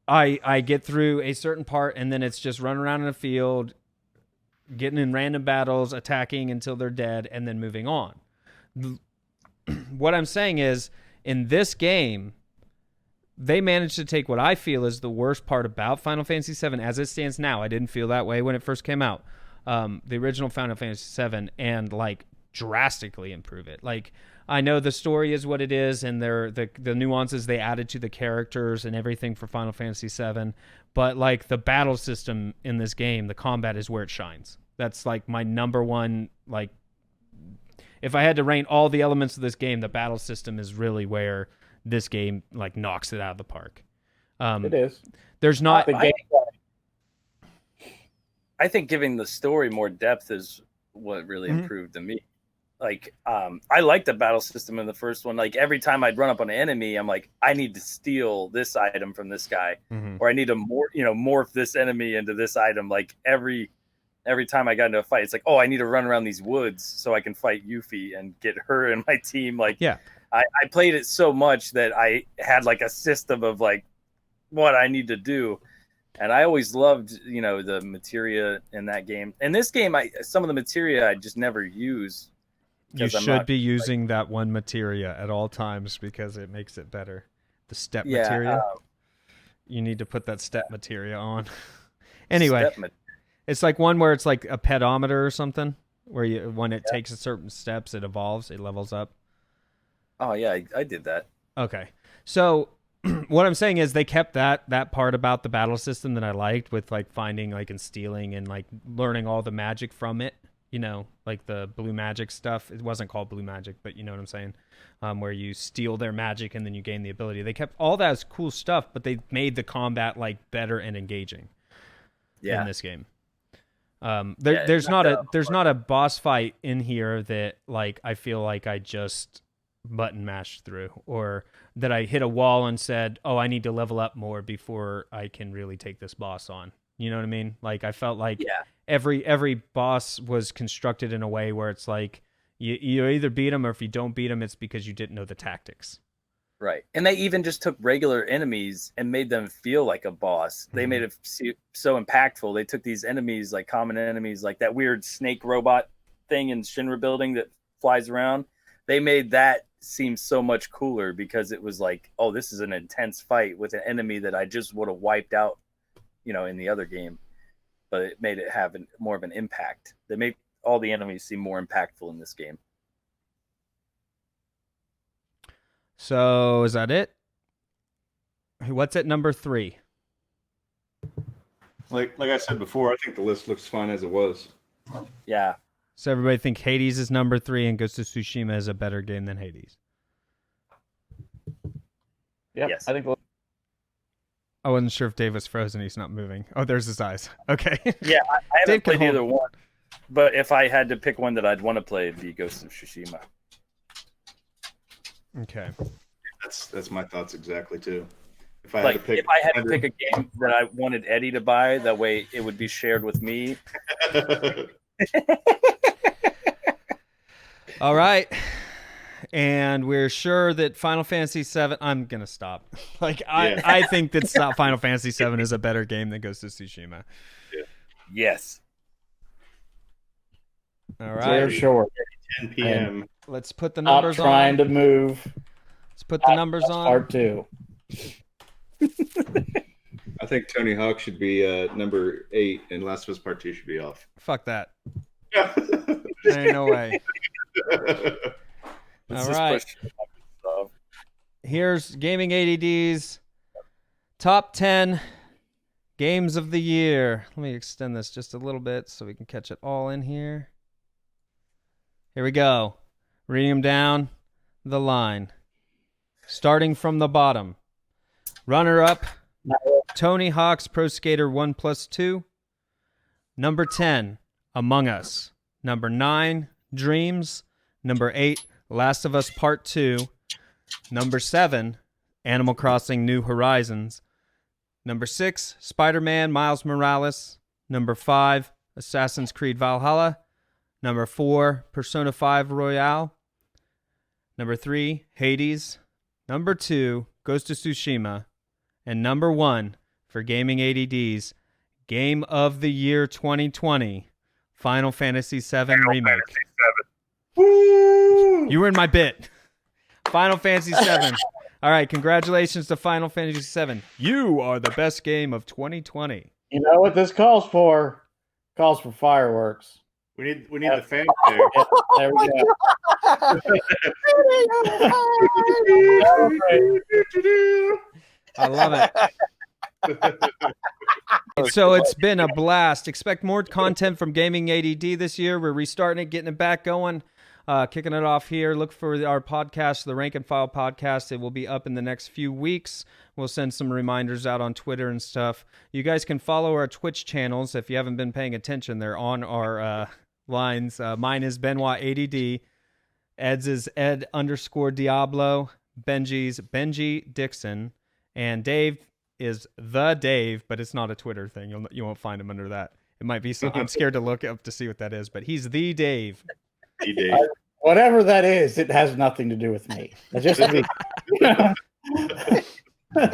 I get through a certain part and then it's just running around in a field, getting in random battles, attacking until they're dead, and then moving on. What I'm saying is, in this game, they managed to take what I feel is the worst part about Final Fantasy VII as it stands now. I didn't feel that way when it first came out. The original Final Fantasy VII, and like drastically improve it. Like, I know the story is what it is, and the nuances they added to the characters and everything for Final Fantasy VII, but like the battle system in this game, the combat is where it shines. That's like my number one. Like, if I had to rank all the elements of this game, the battle system is really where this game like knocks it out of the park. It is. There's not. The game, I think giving the story more depth is what really Mhm. improved to me. Like, I like the battle system in the first one. Like, every time I'd run up on an enemy, I'm like, I need to steal this item from this guy, Mhm. or I need to morph this enemy into this item. Like, every time I got into a fight, it's like, oh, I need to run around these woods so I can fight Yuffie and get her and my team. Like, Yeah. I played it so much that I had like a system of like what I need to do. And I always loved, the materia in that game. In this game, some of the materia I just never use. You 'cause I'm should not, be using that one materia at all times because it makes it better. The step Yeah, materia. You need to put that step materia on. Anyway, it's like one where it's like a pedometer or something, where when it takes a certain steps, it evolves, it levels up. Oh yeah, I did that. Okay. So what I'm saying is they kept that part about the battle system that I liked with like finding like and stealing and like learning all the magic from it, like the blue magic stuff. It wasn't called blue magic, but you know what I'm saying? Where you steal their magic and then you gain the ability. They kept all that as cool stuff, but they made the combat like better and engaging in this game. There's not a boss fight in here that like I feel like I just button mashed through, or that I hit a wall and said, oh, I need to level up more before I can really take this boss on. You know what I mean? Like, I felt like every boss was constructed in a way where it's like you either beat them, or if you don't beat them, it's because you didn't know the tactics. Right. And they even just took regular enemies and made them feel like a boss. They made it so impactful. They took these enemies, like common enemies, like that weird snake robot thing in Shinra Building that flies around. They made that seem so much cooler because it was like, oh, this is an intense fight with an enemy that I just would have wiped out, in the other game. But it made it have more of an impact. They made all the enemies seem more impactful in this game. So is that it? What's at number 3? Like I said before, I think the list looks fine as it was. Yeah. So everybody think Hades is number 3 and Ghost of Tsushima is a better game than Hades. Yep, Yes. I think I wasn't sure if Dave was frozen. He's not moving. Oh, there's his eyes. Okay. Yeah, I Dave haven't can played either one. But if I had to pick one that I'd want to play, it'd be Ghost of Tsushima. Okay. That's my thoughts exactly too. If I had to Like, pick, if I had to pick a game that I wanted Eddie to buy, that way it would be shared with me. All right. And we're sure that Final Fantasy VII... I'm going to stop. I think that Final Fantasy VII is a better game than Ghost of Tsushima. Yes. All they're right. short. 10 p.m. Let's put the Not numbers trying on. to move. Let's put the numbers on. Part 2. I think Tony Hawk should be number 8, and Last of Us Part 2 should be off. Fuck that. There ain't no way. Let's All just right. push stuff. Here's GamingADD's top 10 Games of the year. Let me extend this just a little bit so we can catch it all in here. Here we go. Reading them down the line. Starting from the bottom. Runner-up, Tony Hawk's Pro Skater 1+2. Number 10, Among Us. Number 9, Dreams. Number 8, Last of Us Part 2. Number 7, Animal Crossing New Horizons. Number 6, Spider-Man Miles Morales. Number 5, Assassin's Creed Valhalla. Number 4, Persona 5 Royale. Number 3, Hades. Number 2, Ghost of Tsushima. And number 1 for GamingADD's Game of the Year 2020, Final Fantasy VII Remake. Woo! You were in my bit. Final Fantasy VII. All right, congratulations to Final Fantasy VII. You are the best game of 2020. You know what this calls for? Calls for fireworks. We need the fanfare. Yeah, there we go. I love it. So it's been a blast. Expect more content from GamingADD this year. We're restarting it, getting it back going, kicking it off here. Look for our podcast, the Rank and File podcast. It will be up in the next few weeks. We'll send some reminders out on Twitter and stuff. You guys can follow our Twitch channels if you haven't been paying attention. They're on our lines. Mine is Benwa ADD. Ed's is Ed_Diablo. Benji's Benji Dixon. And Dave is the Dave, but it's not a Twitter thing. You won't find him under that. It might be some. I'm scared to look up to see what that is, but he's the Dave. The Dave. Whatever that is, it has nothing to do with me. It's just me.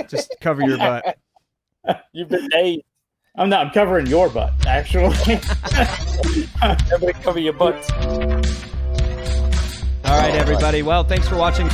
Just cover your butt. You've been Dave. I'm not. I'm covering your butt, actually. Everybody cover your butts. All right, everybody. Well, thanks for watching.